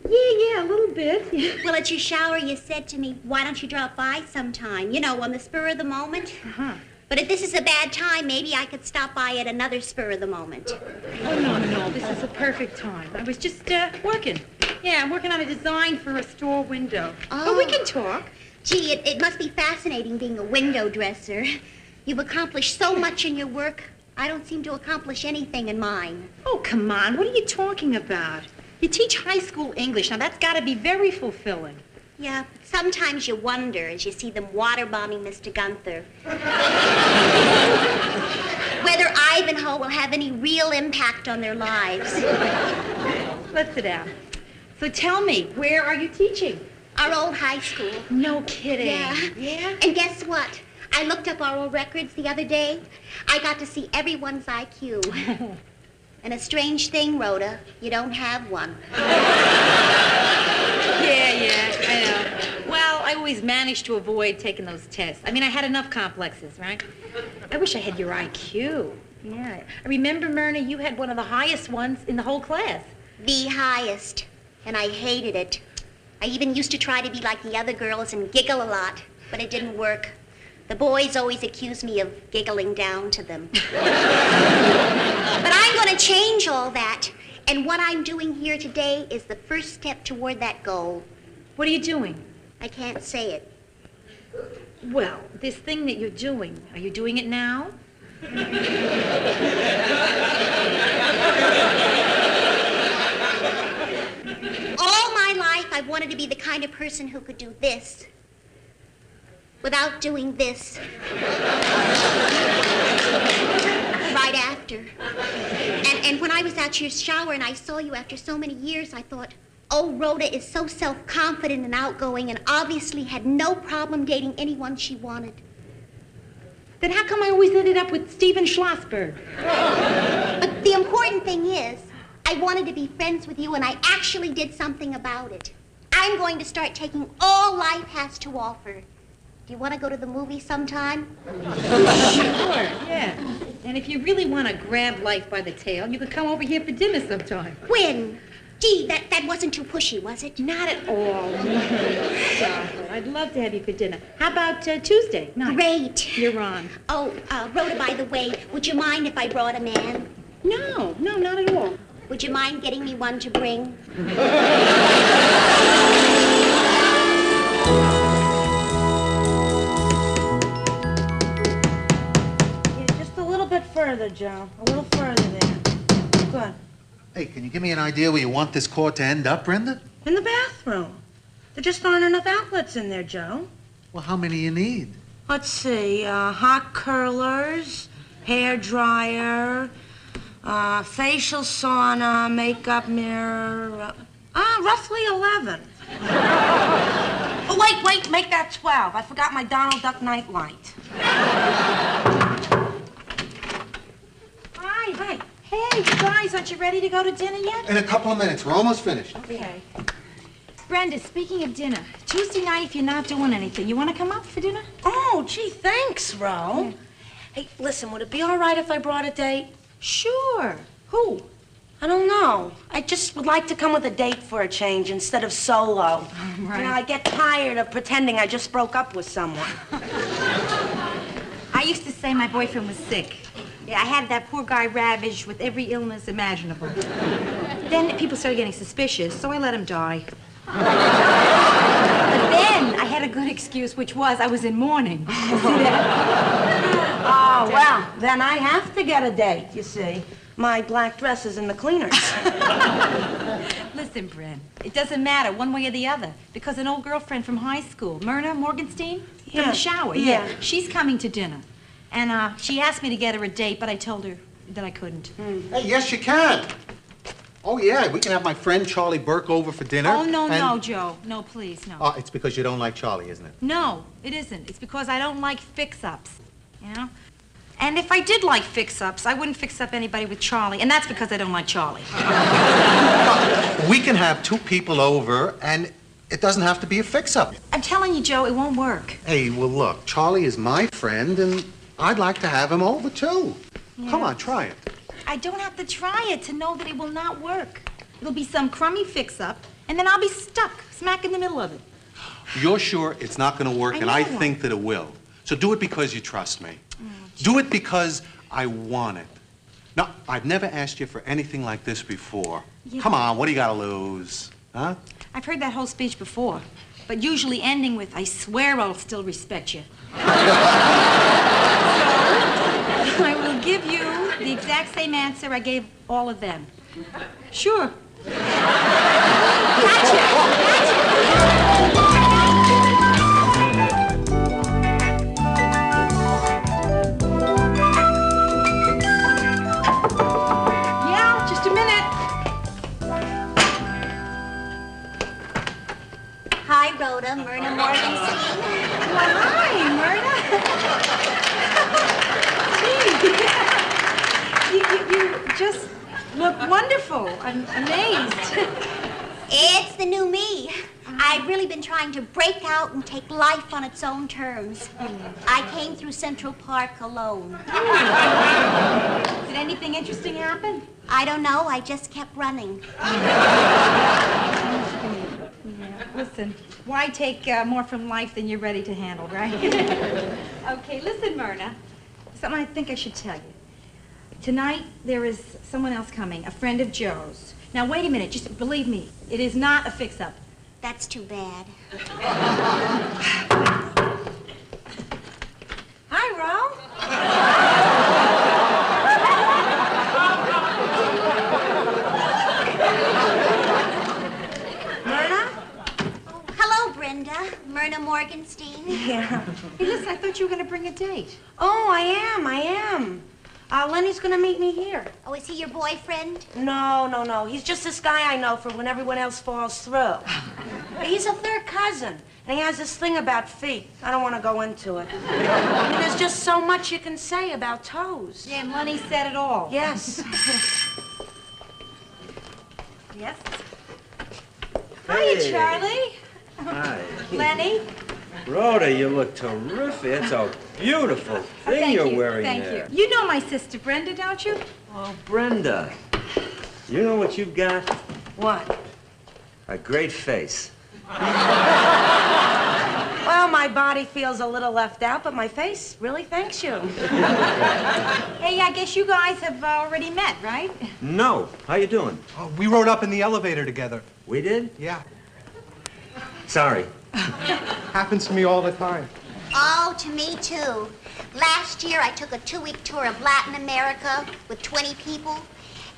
Yeah, a little bit. Well, at your shower, you said to me, why don't you drop by sometime? You know, on the spur of the moment. Uh-huh. But if this is a bad time, maybe I could stop by at another spur of the moment. Oh, no, this is a perfect time. I was just working. Yeah, I'm working on a design for a store window. Oh. But we can talk. Gee, it must be fascinating being a window dresser. You've accomplished so much in your work. I don't seem to accomplish anything in mine. Oh, come on. What are you talking about? You teach high school English. Now, that's got to be very fulfilling. Yeah, but sometimes you wonder as you see them waterbombing Mr. Gunther whether Ivanhoe will have any real impact on their lives. Let's sit down. So tell me, where are you teaching? Our old high school. No kidding. Yeah? And guess what? I looked up our old records the other day. I got to see everyone's IQ. And a strange thing, Rhoda, you don't have one. Yeah, I know. Well, I always managed to avoid taking those tests. I mean, I had enough complexes, right? I wish I had your IQ. Yeah. I remember, Myrna, you had one of the highest ones in the whole class. The highest. And I hated it. I even used to try to be like the other girls and giggle a lot, but it didn't work. The boys always accused me of giggling down to them. But I'm going to change all that. And what I'm doing here today is the first step toward that goal. What are you doing? I can't say it. Well, this thing that you're doing, are you doing it now? All my life, I've wanted to be the kind of person who could do this without doing this. Right after. And when I was at your shower and I saw you after so many years, I thought, oh, Rhoda is so self-confident and outgoing and obviously had no problem dating anyone she wanted. Then how come I always ended up with Steven Schlossberg? But the important thing is, I wanted to be friends with you and I actually did something about it. I'm going to start taking all life has to offer. Do you want to go to the movies sometime? Sure, yeah. And if you really want to grab life by the tail, you could come over here for dinner sometime. When? Gee, that wasn't too pushy, was it? Not at all. Darling, I'd love to have you for dinner. How about Tuesday night? Great. You're on. Oh, Rhoda, by the way, would you mind if I brought a man? No, not at all. Would you mind getting me one to bring? Just a little bit further, Joe. A little further there. Good. Hey, can you give me an idea where you want this court to end up, Brenda? In the bathroom. There just aren't enough outlets in there, Joe. Well, how many you need? Let's see, hot curlers, hair dryer, facial sauna, makeup mirror, roughly 11. Oh, wait, make that 12. I forgot my Donald Duck night light. Hi. Hey, you guys, aren't you ready to go to dinner yet? In a couple of minutes. We're almost finished. Okay. Brenda, speaking of dinner, Tuesday night, if you're not doing anything, you want to come up for dinner? Oh, gee, thanks, Ro. Yeah. Hey, listen, would it be all right if I brought a date? Sure. Who? I don't know. I just would like to come with a date for a change instead of solo. Right. You know, I get tired of pretending I just broke up with someone. I used to say my boyfriend was sick. Yeah, I had that poor guy ravaged with every illness imaginable. Then people started getting suspicious, so I let him die. But then I had a good excuse, which was I was in mourning. See that? Oh, well, then I have to get a date, you see. My black dress is in the cleaners. Listen, Bryn, it doesn't matter one way or the other, because an old girlfriend from high school, Myrna Morgenstein, from the shower, yeah, she's coming to dinner. And she asked me to get her a date, but I told her that I couldn't. Hey, yes, you can. Oh, yeah, we can have my friend Charlie Burke over for dinner. Oh, no, Joe. No, please, no. Oh, it's because you don't like Charlie, isn't it? No, it isn't. It's because I don't like fix-ups, you know? And if I did like fix-ups, I wouldn't fix up anybody with Charlie, and that's because I don't like Charlie. We can have two people over, and it doesn't have to be a fix-up. I'm telling you, Joe, it won't work. Hey, well, look, Charlie is my friend, and I'd like to have him over, too. Yeah. Come on, try it. I don't have to try it to know that it will not work. It'll be some crummy fix-up, and then I'll be stuck, smack in the middle of it. You're sure it's not going to work, and I think that it will. So do it because you trust me. Do it because I want it. Now, I've never asked you for anything like this before. Yeah. Come on, what do you got to lose? Huh? I've heard that whole speech before, but usually ending with, I swear I'll still respect you. So, I will give you the exact same answer I gave all of them. Sure. Gotcha. Hi, Rhoda. Myrna Morgenstein. Well, hi, Myrna. Gee, you just look wonderful. I'm amazed. It's the new me. I've really been trying to break out and take life on its own terms. I came through Central Park alone. Did anything interesting happen? I don't know. I just kept running. Listen, why take more from life than you're ready to handle, right? Okay, listen, Myrna. Something I think I should tell you. Tonight, there is someone else coming, a friend of Joe's. Now, wait a minute. Just believe me. It is not a fix-up. That's too bad. Hi, Ro. Myrna Morgenstein. Yeah. Hey, listen, I thought you were going to bring a date. Oh, I am. Lenny's gonna meet me here. Oh, is he your boyfriend? No. He's just this guy I know from when everyone else falls through. He's a third cousin, and he has this thing about feet. I don't want to go into it. I mean, there's just so much you can say about toes. Yeah, and Lenny said it all. Yes. Yes? Hey. Hiya, Charlie. Hi. Lenny. Rhoda, you look terrific. That's a beautiful thing you're wearing Thank there. you. You know my sister Brenda, don't you? Oh, Brenda. You know what you've got? What? A great face. Well, my body feels a little left out, but my face really thanks you. Hey, I guess you guys have already met, right? No. How you doing? Oh, we rode up in the elevator together. We did? Yeah. Sorry. Happens to me all the time. Oh, to me, too. Last year, I took a 2-week tour of Latin America with 20 people.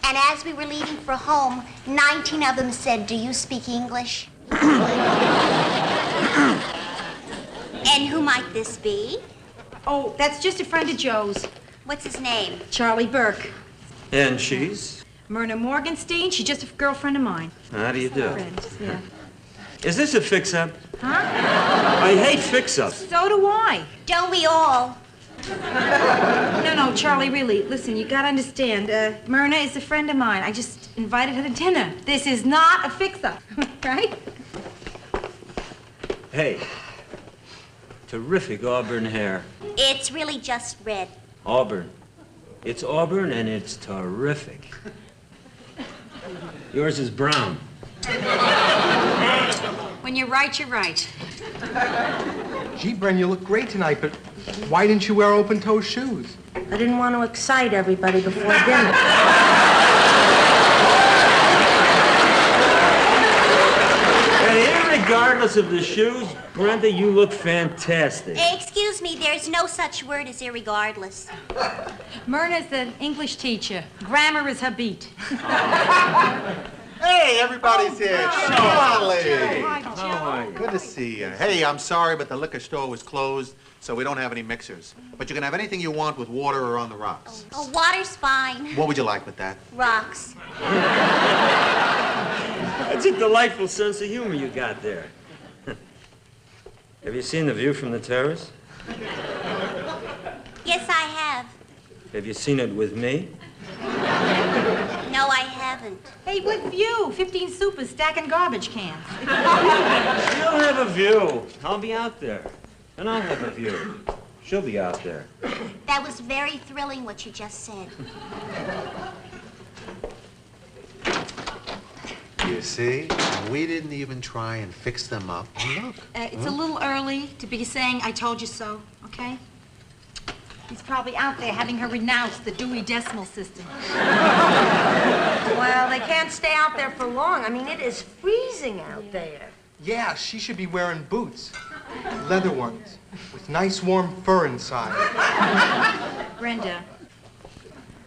And as we were leaving for home, 19 of them said, "Do you speak English?" And who might this be? Oh, that's just a friend of Joe's. What's his name? Charlie Burke. And she's? Myrna Morgenstein. She's just a girlfriend of mine. How do you do? Friend, yeah. Is this a fix-up? Huh? I hate fix-ups. So do I. Don't we all? No, Charlie, really. Listen, you gotta understand. Myrna is a friend of mine. I just invited her to dinner. This is not a fix-up, right? Hey. Terrific auburn hair. It's really just red. Auburn. It's auburn and it's terrific. Yours is brown. When you're right, you're right. Gee, Bren, you look great tonight, but why didn't you wear open-toe shoes? I didn't want to excite everybody before dinner. Hey, irregardless of the shoes, Brenda, you look fantastic. Excuse me, there's no such word as irregardless. Myrna's the English teacher. Grammar is her beat. Hey, everybody's here. Charlie. How are you? Good to see you. Hey, I'm sorry, but the liquor store was closed, so we don't have any mixers. But you can have anything you want with water or on the rocks. Oh, water's fine. What would you like with that? Rocks. That's a delightful sense of humor you got there. Have you seen the view from the terrace? Yes, I have. Have you seen it with me? No, I haven't. Hey, what view? 15 supers stacking garbage cans. You'll have a view. I'll be out there. And I'll have a view. She'll be out there. That was very thrilling what you just said. You see, we didn't even try and fix them up. Look. It's a little early to be saying I told you so, okay? He's probably out there having her renounce the Dewey Decimal System. Well, they can't stay out there for long. I mean, it is freezing out there. Yeah, she should be wearing boots. Leather ones, with nice warm fur inside. Brenda.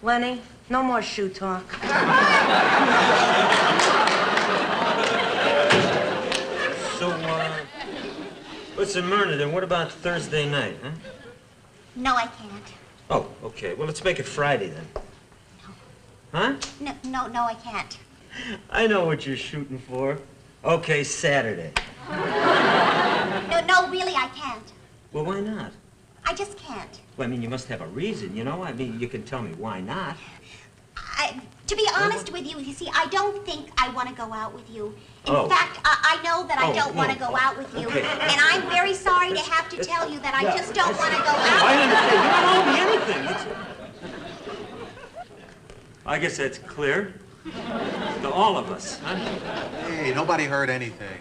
Lenny, no more shoe talk. So, listen, Myrna, then what about Thursday night, huh? No, I can't. Oh, okay. Well, let's make it Friday then. Huh? No, I can't. I know what you're shooting for. Okay, Saturday. No, really, I can't. Well, why not? I just can't. Well, I mean, you must have a reason, you know? I mean, you can tell me why not. To be honest with you, see, I don't think I want to go out with you. In Oh. fact, I know that I don't want to no. go out with you. Okay. And I'm very sorry to have to tell you that I just don't want to go out. I understand. You don't owe me anything. I guess that's clear. To all of us, huh? Hey, nobody heard anything.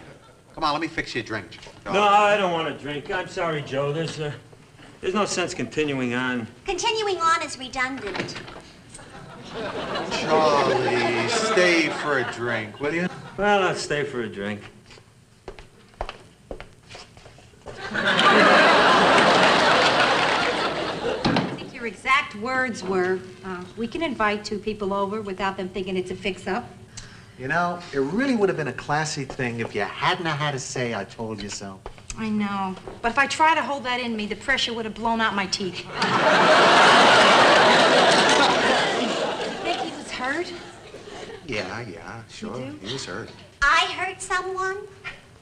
Come on, let me fix you a drink. No, I don't want to drink. I'm sorry, Joe. There's no sense continuing on. Continuing on is redundant. Charlie, stay for a drink, will you? Well, I'll stay for a drink. I think your exact words were, we can invite two people over without them thinking it's a fix-up. You know, it really would have been a classy thing if you hadn't had to say I told you so. I know. But if I tried to hold that in me, the pressure would have blown out my teeth. You think he was hurt? Yeah, sure. You do? He was hurt. I hurt someone?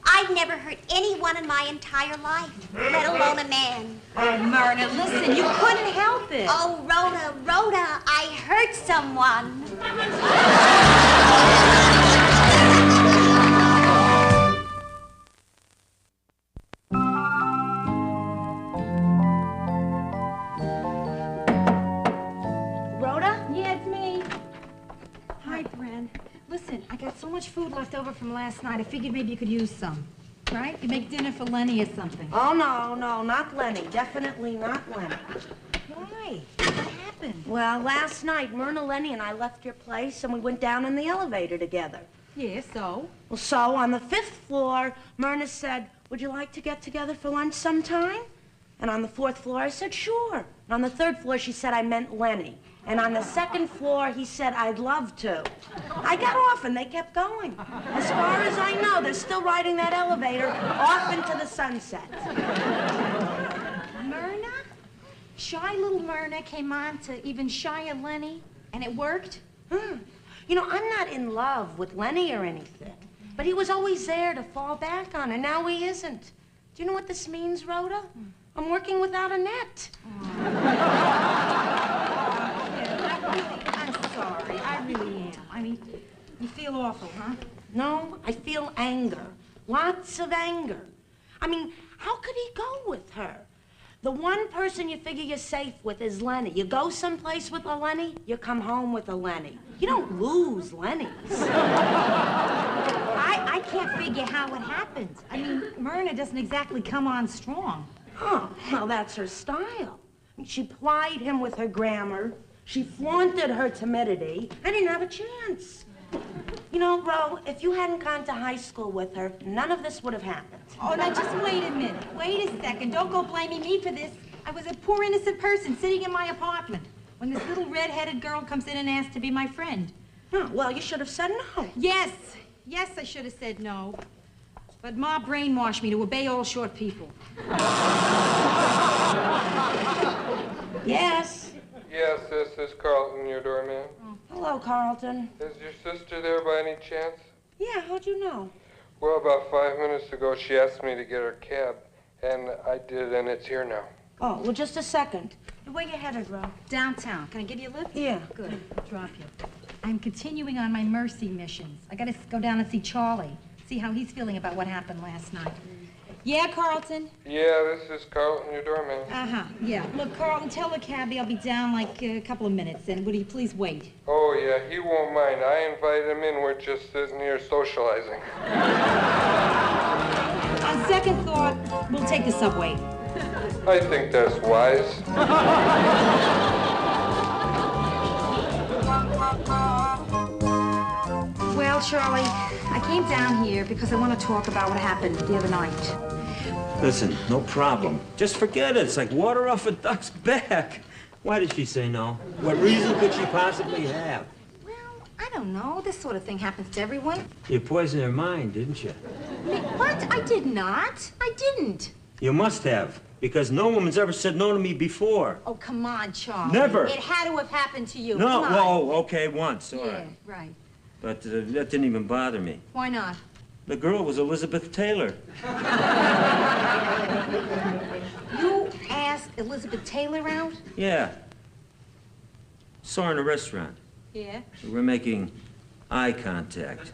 I've never hurt anyone in my entire life, let alone a man. Oh, Myrna, listen, you couldn't help it. Oh, Rhoda, I hurt someone. Rhoda? Yeah, it's me. Hi, Bren. Listen, I got so much food left over from last night, I figured maybe you could use some. Right? You make dinner for Lenny or something. Oh, no, not Lenny. Definitely not Lenny. Why? What happened? Well, last night, Myrna, Lenny, and I left your place, and we went down in the elevator together. Yeah, so? Well, so on the 5th floor, Myrna said, would you like to get together for lunch sometime? And on the 4th floor, I said, sure. And on the 3rd floor, she said I meant Lenny. And on the 2nd floor, he said, I'd love to. I got off, and they kept going. As far as I know, they're still riding that elevator off into the sunset. Myrna? Shy little Myrna came on to even shyer Lenny, and it worked? You know, I'm not in love with Lenny or anything, but he was always there to fall back on, and now he isn't. Do you know what this means, Rhoda? I'm working without a net. I'm sorry. I really am. I mean, you feel awful, huh? No, I feel anger. Lots of anger. I mean, how could he go with her? The one person you figure you're safe with is Lenny. You go someplace with a Lenny, you come home with a Lenny. You don't lose Lennys. I can't figure how it happens. I mean, Myrna doesn't exactly come on strong. Oh, well, that's her style. She plied him with her grammar. She flaunted her timidity. I didn't have a chance. You know, Ro, if you hadn't gone to high school with her, none of this would have happened. Oh, now just wait a minute. Wait a second. Don't go blaming me for this. I was a poor innocent person sitting in my apartment when this little red-headed girl comes in and asks to be my friend. Oh, well, you should have said no. Yes, I should have said no. But Ma brainwashed me to obey all short people. Yes. Yes, this is Carlton, your doorman. Hello, Carlton. Is your sister there by any chance? Yeah, how'd you know? Well, about 5 minutes ago, she asked me to get her cab, and I did, and it's here now. Oh, well, just a second. Where you headed, Ro? Downtown. Can I give you a lift? Yeah. Good. I'll drop you. I'm continuing on my mercy missions. I gotta go down and see Charlie, see how he's feeling about what happened last night. Yeah, Carlton? Yeah, this is Carlton, your doorman. Uh-huh, yeah. Look, Carlton, tell the cabbie I'll be down like a couple of minutes, and would he please wait? Oh, yeah, he won't mind. I invited him in. We're just sitting here socializing. On second thought, we'll take the subway. I think that's wise. Well, Charlie, I came down here because I want to talk about what happened the other night. Listen, no problem. Just forget it. It's like water off a duck's back. Why did she say no? What reason could she possibly have? Well, I don't know. This sort of thing happens to everyone. You poisoned her mind, didn't you? What? I did not. I didn't. You must have, because no woman's ever said no to me before. Oh, come on, Charlie. Never. It had to have happened to you. No, Come on. well, okay, once, all Yeah, right. right. But that didn't even bother me. Why not? The girl was Elizabeth Taylor. You asked Elizabeth Taylor out? Yeah. Saw her in a restaurant. Yeah. We were making eye contact.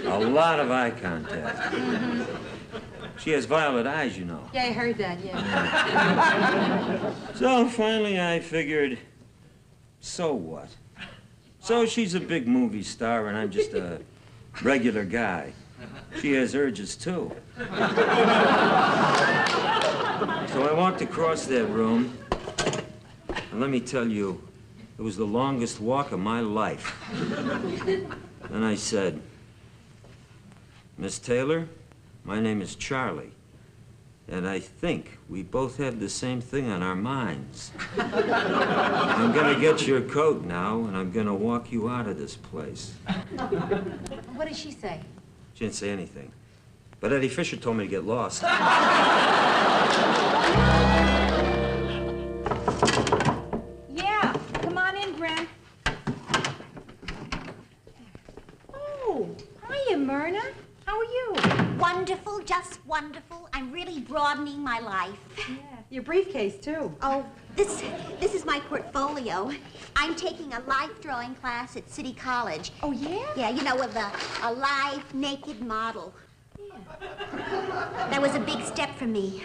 A lot of eye contact. Mm-hmm. She has violet eyes, you know. Yeah, I heard that, yeah. So finally I figured, so what? So she's a big movie star, and I'm just a regular guy. She has urges, too. So I walked across that room, and let me tell you, it was the longest walk of my life. And I said, Miss Taylor, my name is Charlie, and I think we both have the same thing on our minds. I'm gonna get your coat now, and I'm gonna walk you out of this place. What did she say? She didn't say anything. But Eddie Fisher told me to get lost. Yeah, come on in, Gren. Oh, hiya, Myrna. How are you? Wonderful, just wonderful. I'm really broadening my life. Yeah, your briefcase, too. Oh, this is my portfolio. I'm taking a life drawing class at City College. Oh, yeah? Yeah, you know, with a live, naked model. Yeah. That was a big step for me.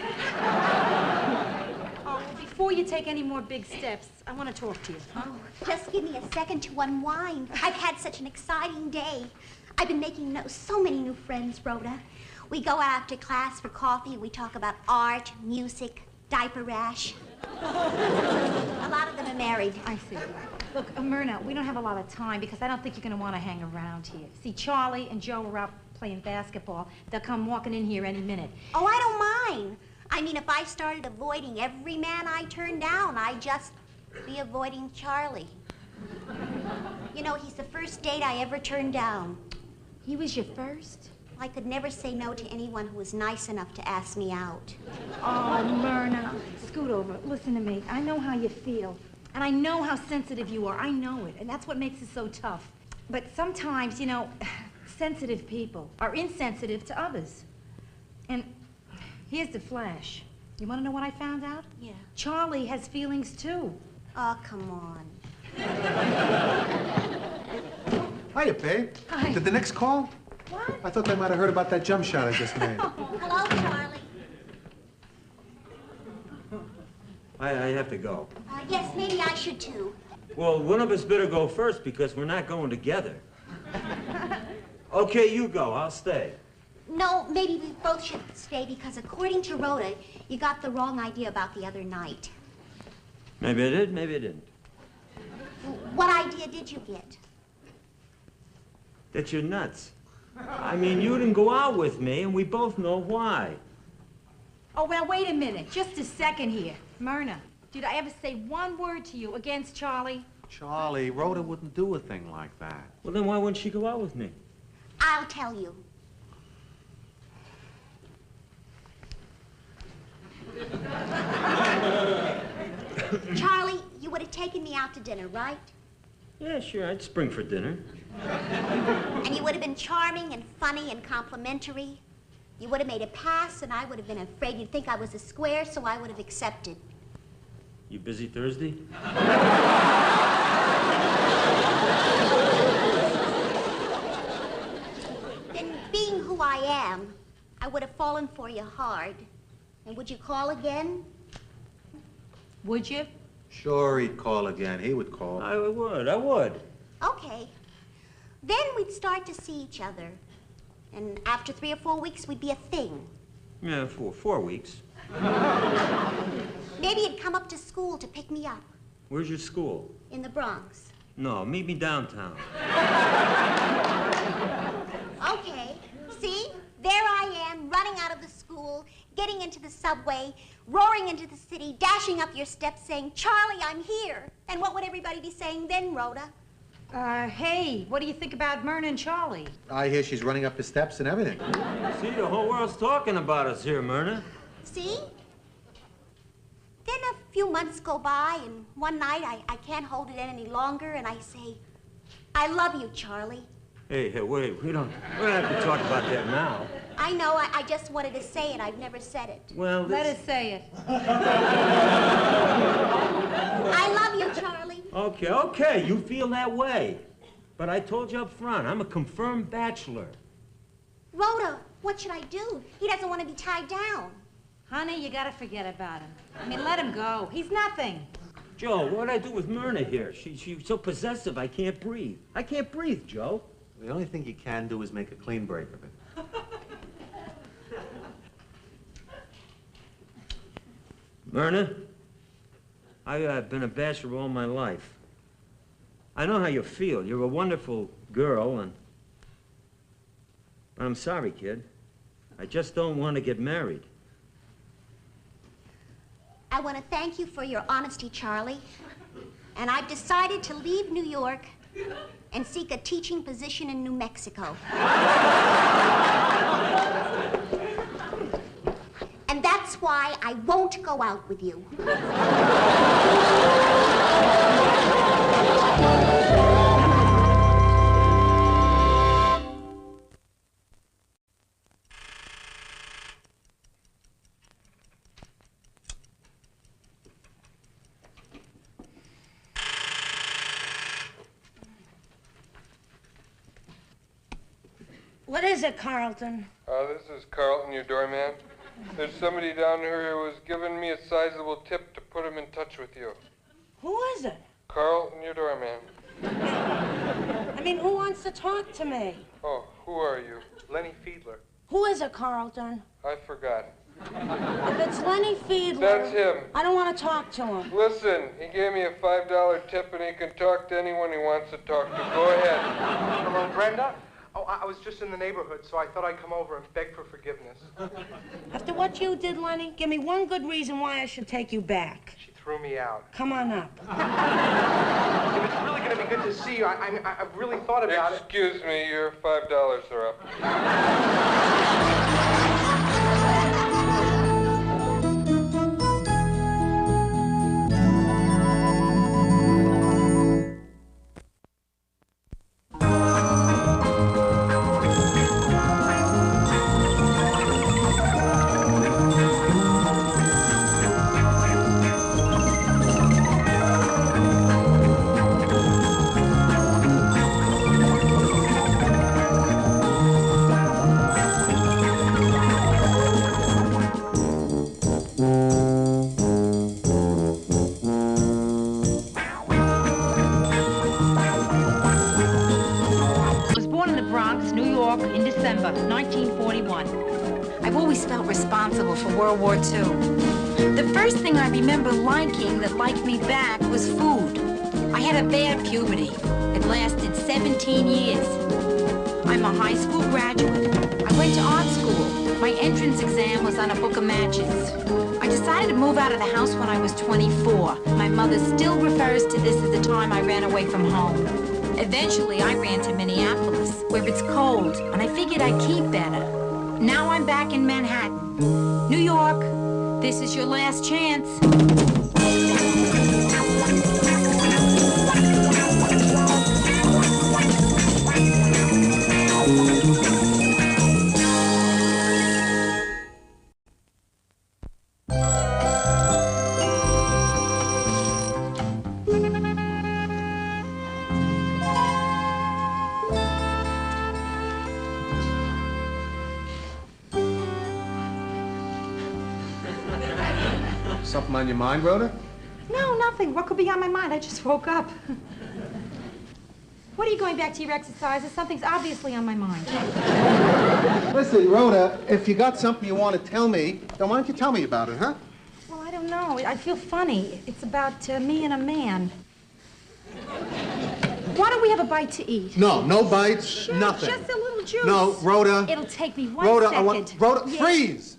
Oh, before you take any more big steps, I want to talk to you. Oh, just give me a second to unwind. I've had such an exciting day. I've been making so many new friends, Rhoda. We go out after class for coffee and we talk about art, music, diaper rash. A lot of them are married. I see. Look, Myrna, we don't have a lot of time because I don't think you're going to want to hang around here. See, Charlie and Joe are out playing basketball. They'll come walking in here any minute. Oh, I don't mind. I mean, if I started avoiding every man I turned down, I'd just be avoiding Charlie. You know, he's the first date I ever turned down. He was your first? I could never say no to anyone who was nice enough to ask me out. Oh, Myrna, scoot over. Listen to me. I know how you feel. And I know how sensitive you are. I know it. And that's what makes it so tough. But sometimes, you know, sensitive people are insensitive to others. And here's the flash. You want to know what I found out? Yeah. Charlie has feelings, too. Oh, come on. Hiya, babe. Hi. Did the Knicks call? What? I thought they might have heard about that jump shot I just made. Hello, Charlie. I have to go. Yes, maybe I should too. Well, one of us better go first because we're not going together. Okay, you go. I'll stay. No, maybe we both should stay because according to Rhoda, you got the wrong idea about the other night. Maybe I did, maybe I didn't. What idea did you get? That you're nuts. I mean, you didn't go out with me, and we both know why. Oh, well, wait a minute. Just a second here. Myrna, did I ever say one word to you against Charlie? Charlie, Rhoda wouldn't do a thing like that. Well, then why wouldn't she go out with me? I'll tell you. Charlie, you would have taken me out to dinner, right? Yeah, sure. I'd spring for dinner. And you would have been charming and funny and complimentary. You would have made a pass, and I would have been afraid you'd think I was a square, so I would have accepted. You busy Thursday? Then, being who I am, I would have fallen for you hard. And would you call again? Would you? Sure, he'd call again. He would call. I would. Okay. Then we'd start to see each other. And after 3 or 4 weeks, we'd be a thing. Yeah, for 4 weeks. Maybe you'd come up to school to pick me up Where's your school? in the Bronx. No, meet me downtown. Okay. See? There I am, running out of the school, getting into the subway, roaring into the city, dashing up your steps, saying, Charlie, I'm here. And what would everybody be saying then, Rhoda? Hey, what do you think about Myrna and Charlie? I hear she's running up the steps and everything. See, the whole world's talking about us here, Myrna. See? Then a few months go by, and one night I can't hold it in any longer, and I say, I love you, Charlie. Hey, wait, we don't have to talk about that now. I know, I just wanted to say it. I've never said it. Well, Let us say it. I love you, Charlie. Okay, you feel that way. But I told you up front, I'm a confirmed bachelor. Rhoda, what should I do? He doesn't want to be tied down. Honey, you gotta forget about him. I mean, let him go. He's nothing. Joe, what'd I do with Myrna here? She's so possessive, I can't breathe. I can't breathe, Joe. The only thing you can do is make a clean break of it. Myrna, I've been a bachelor all my life. I know how you feel. You're a wonderful girl, but I'm sorry, kid. I just don't want to get married. I want to thank you for your honesty, Charlie. And I've decided to leave New York and seek a teaching position in New Mexico. And that's why I won't go out with you. What is it, Carlton? This is Carlton, your doorman. There's somebody down here who was giving me a sizable tip to put him in touch with you. Who is it? Carlton, your doorman. I mean, who wants to talk to me? Oh, who are you? Lenny Fiedler. Who is it, Carlton? I forgot. If it's Lenny Fiedler... That's him. I don't want to talk to him. Listen, he gave me a $5 tip and he can talk to anyone he wants to talk to. Go ahead. Hello, Brenda? Oh, I was just in the neighborhood, so I thought I'd come over and beg for forgiveness. After what you did, Lenny, give me one good reason why I should take you back. She threw me out. Come on up. If it's really going to be good to see you, I've really thought about it. Excuse me, your $5 are up. In December 1941. I've always felt responsible for World War II. The first thing I remember liking that liked me back was food. I had a bad puberty. It lasted 17 years. I'm a high school graduate. I went to art school. My entrance exam was on a book of matches. I decided to move out of the house when I was 24. My mother still refers to this as the time I ran away from home. Eventually, I ran to Minneapolis, where it's cold, and I figured I'd keep better. Now I'm back in Manhattan. New York, this is your last chance. Something on your mind, Rhoda? No, nothing. What could be on my mind? I just woke up. What are you going back to your exercises? Something's obviously on my mind. Listen, Rhoda, if you got something you want to tell me, then why don't you tell me about it, huh? Well, I don't know. I feel funny. It's about me and a man. Why don't we have a bite to eat? No, no bites, Sure, nothing. just a little juice. No, Rhoda. It'll take me one Rhoda, second. Rhoda, Yeah. freeze!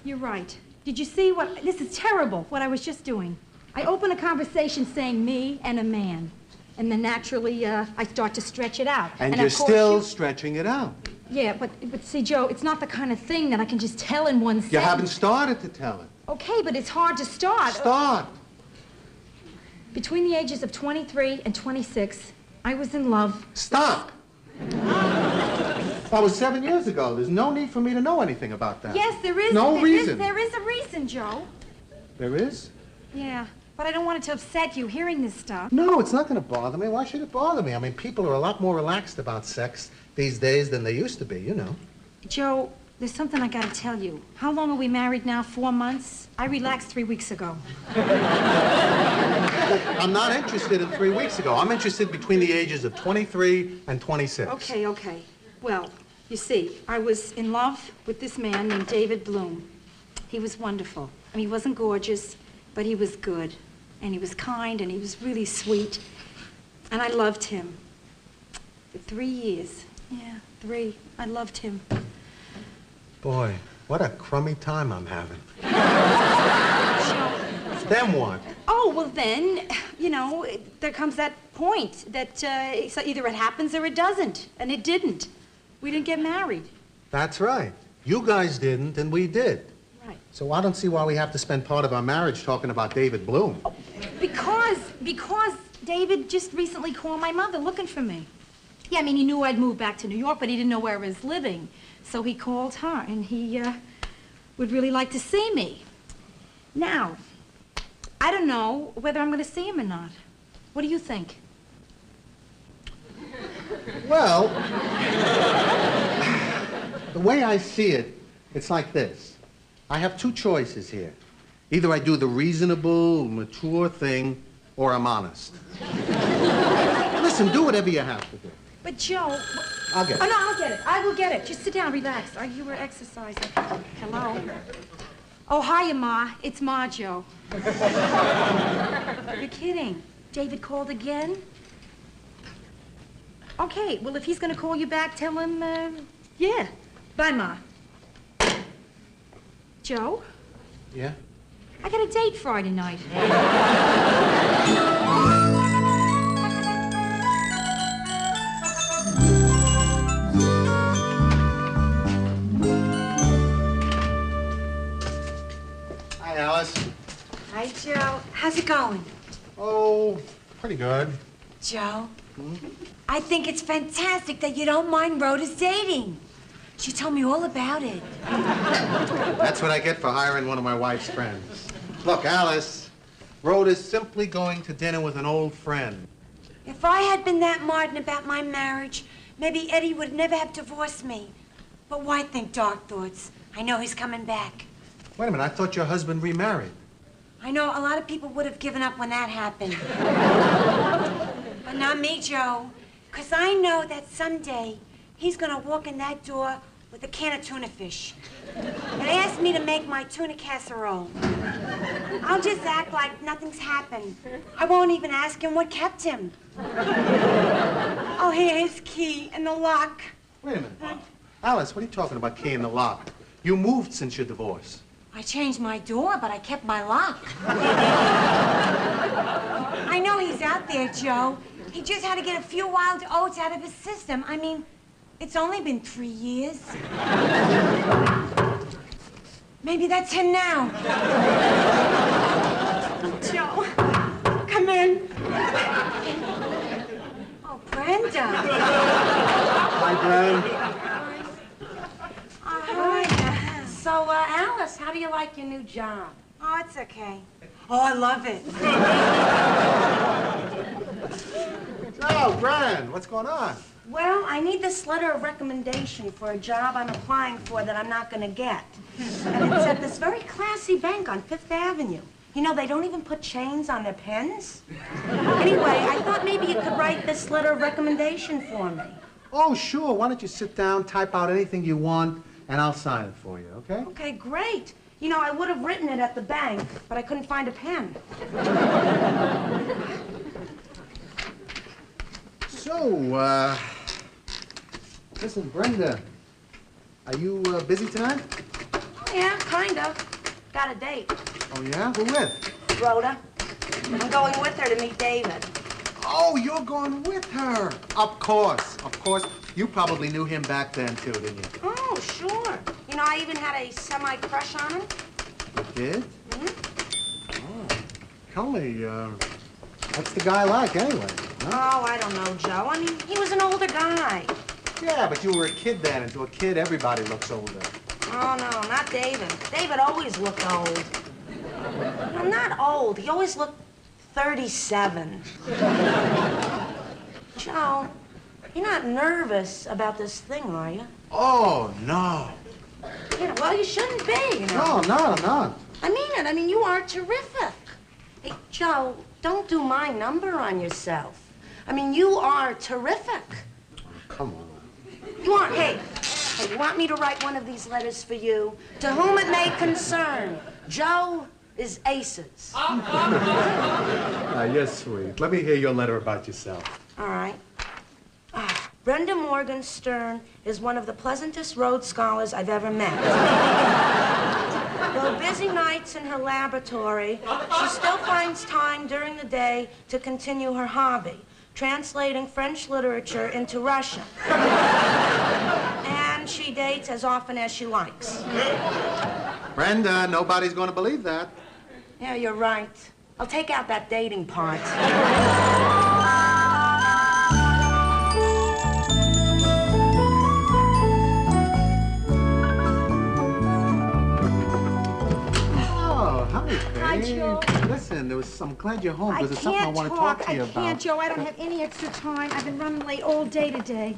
You're right. Did you see what... This is terrible, what I was just doing. I open a conversation saying me and a man. And then naturally, I start to stretch it out. And of you're course still stretching it out. Yeah, but see, Joe, it's not the kind of thing that I can just tell in one sentence. You haven't started to tell it. Okay, but it's hard to start. Start. Between the ages of 23 and 26, I was in love. Stop! That was 7 years ago. There's no need for me to know anything about that. Yes, there is. No reason. There is a reason, Joe. There is? Yeah, but I don't want it to upset you hearing this stuff. No, it's not going to bother me. Why should it bother me? I mean, people are a lot more relaxed about sex these days than they used to be, you know. Joe, there's something I gotta tell you. How long are we married now? 4 months? I relaxed 3 weeks ago. I'm not interested in 3 weeks ago. I'm interested between the ages of 23 and 26. Okay. Well, you see, I was in love with this man named David Bloom. He was wonderful. I mean, he wasn't gorgeous, but he was good. And he was kind, and he was really sweet. And I loved him. For 3 years. Yeah, 3. I loved him. Boy, what a crummy time I'm having. Then what? Oh, well then, you know, there comes that point that so either it happens or it doesn't. And it didn't. We didn't get married. That's right. You guys didn't, and we did. Right. So I don't see why we have to spend part of our marriage talking about David Bloom. Oh, because David just recently called my mother looking for me. Yeah, I mean, he knew I'd moved back to New York, but he didn't know where I was living. So he called her, and he would really like to see me. Now, I don't know whether I'm going to see him or not. What do you think? Well, the way I see it, it's like this. I have 2 choices here. Either I do the reasonable, mature thing, or I'm honest. Listen, do whatever you have to do. But, Joe... I'll get it. Oh, no, I'll get it. I will get it. Just sit down, relax. You were exercising. Hello? Oh, hiya, Ma. It's Ma, Joe. You're kidding. David called again? Okay, well, if he's going to call you back, tell him, yeah. Bye, Ma. Joe? Yeah? I got a date Friday night. Hi, Alice. Hi, Joe. How's it going? Oh, pretty good. Joe, I think it's fantastic that you don't mind Rhoda's dating. She told me all about it. That's what I get for hiring one of my wife's friends. Look, Alice, Rhoda's simply going to dinner with an old friend. If I had been that martin about my marriage, maybe Eddie would never have divorced me. But why think dark thoughts? I know he's coming back. Wait a minute, I thought your husband remarried. I know a lot of people would have given up when that happened. But not me, Joe. Because I know that someday he's going to walk in that door with a can of tuna fish and ask me to make my tuna casserole. I'll just act like nothing's happened. I won't even ask him what kept him. I'll hear his key and the lock. Wait a minute. Alice, what are you talking about, key in the lock? You moved since your divorce. I changed my door, but I kept my lock. I know he's out there, Joe. He just had to get a few wild oats out of his system. I mean, it's only been 3 years. Maybe that's him now. Joe, come in. Oh, Brenda. Hi, Brenda. Hi. So, Alice, how do you like your new job? Oh, it's okay. Oh, I love it. Oh, Brand, what's going on? Well, I need this letter of recommendation for a job I'm applying for that I'm not going to get. And it's at this very classy bank on Fifth Avenue. You know, they don't even put chains on their pens. Anyway, I thought maybe you could write this letter of recommendation for me. Oh, sure. Why don't you sit down, type out anything you want, and I'll sign it for you, okay? Okay, great. You know, I would have written it at the bank, but I couldn't find a pen. So, listen, Brenda, are you busy tonight? Yeah, kind of. Got a date. Oh, yeah? Who with? Rhoda. I'm going with her to meet David. Oh, you're going with her. Of course, of course. You probably knew him back then, too, didn't you? Oh, sure. You know, I even had a semi-crush on him. You did? Mm-hmm. Oh. Tell me, what's the guy like, anyway? Huh? Oh, I don't know, Joe. I mean, he was an older guy. Yeah, but you were a kid then, and to a kid, everybody looks older. Oh, no, not David. David always looked old. No, not old. He always looked 37. Joe, you're not nervous about this thing, are you? Oh, no. Yeah, well, you shouldn't be, you know. No, no. I mean it. I mean, you are terrific. Hey, Joe, don't do my number on yourself. I mean, you are terrific. Come on. Hey, you want me to write one of these letters for you? To whom it may concern, Joe is aces. You're sweet. Let me hear your letter about yourself. All right. Brenda Morgenstern is one of the pleasantest Rhodes scholars I've ever met. Though busy nights in her laboratory, she still finds time during the day to continue her hobby, translating French literature into Russian. And she dates as often as she likes. Brenda, nobody's going to believe that. Yeah, you're right. I'll take out that dating part. Hi, Joe. Listen, I'm glad you're home because there's something I want to talk to you about. I can't, Joe. I don't have any extra time. I've been running late all day today.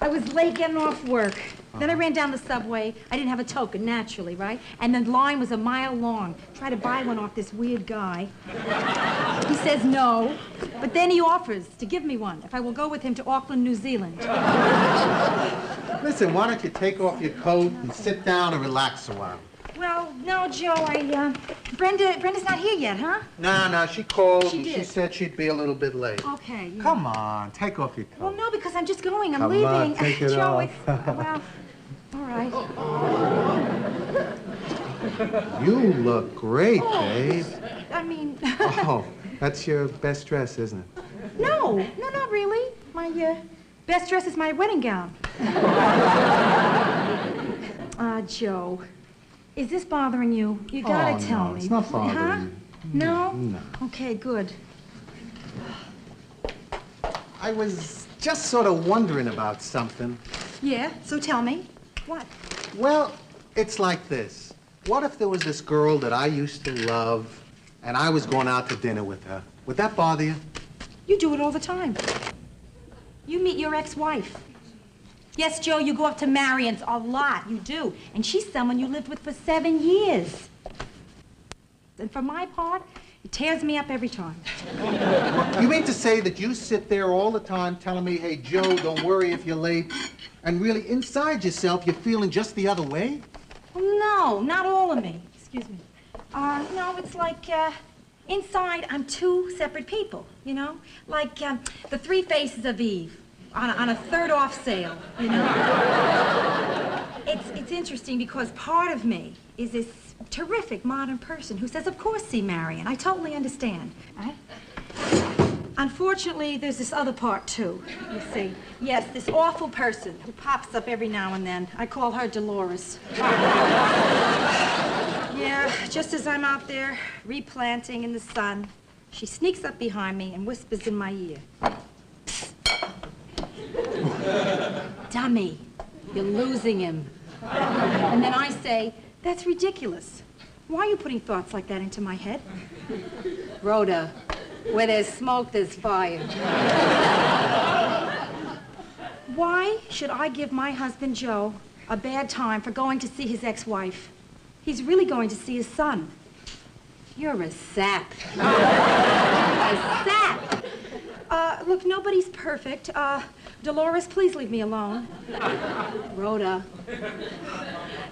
I was late getting off work. Then I ran down the subway. I didn't have a token, naturally, right? And the line was a mile long. Tried to buy one off this weird guy. He says no, but then he offers to give me one if I will go with him to Auckland, New Zealand. Listen, why don't you take off your coat and sit down and relax a while? Well, no, Joe, Brenda's not here yet, huh? No, she called She and did. she said she'd be a little bit late. Okay. Yeah. Come on, take off your coat. Well, no, because I'm just going. I'm Come leaving. on, take it Joe, off. well, all right. You look great, babe. I mean... Oh, that's your best dress, isn't it? No, not really. My best dress is my wedding gown. Joe, is this bothering you? You gotta tell me. It's not bothering huh? you. No? No. Okay, good. I was just sort of wondering about something. Yeah, so tell me. What? Well, it's like this. What if there was this girl that I used to love, and I was going out to dinner with her? Would that bother you? You do it all the time. You meet your ex-wife. Yes, Joe, you go up to Marion's a lot. You do. And she's someone you lived with for 7 years. And for my part, it tears me up every time. You mean to say that you sit there all the time telling me, hey, Joe, don't worry if you're late, and really inside yourself you're feeling just the other way? Well, no, not all of me. Excuse me. No, it's like, inside I'm two separate people, you know? Like, the three faces of Eve on a third off sale, you know? It's interesting because part of me is this terrific modern person who says, of course, see Marion. I totally understand, right? Unfortunately, there's this other part, too, you see. Yes, this awful person who pops up every now and then. I call her Dolores. Yeah, just as I'm out there replanting in the sun, she sneaks up behind me and whispers in my ear. Dummy, you're losing him. And then I say, that's ridiculous. Why are you putting thoughts like that into my head? Rhoda, where there's smoke, there's fire. Why should I give my husband, Joe, a bad time for going to see his ex-wife? He's really going to see his son. You're a sap. A sap. Look, nobody's perfect. Dolores, please leave me alone. Rhoda,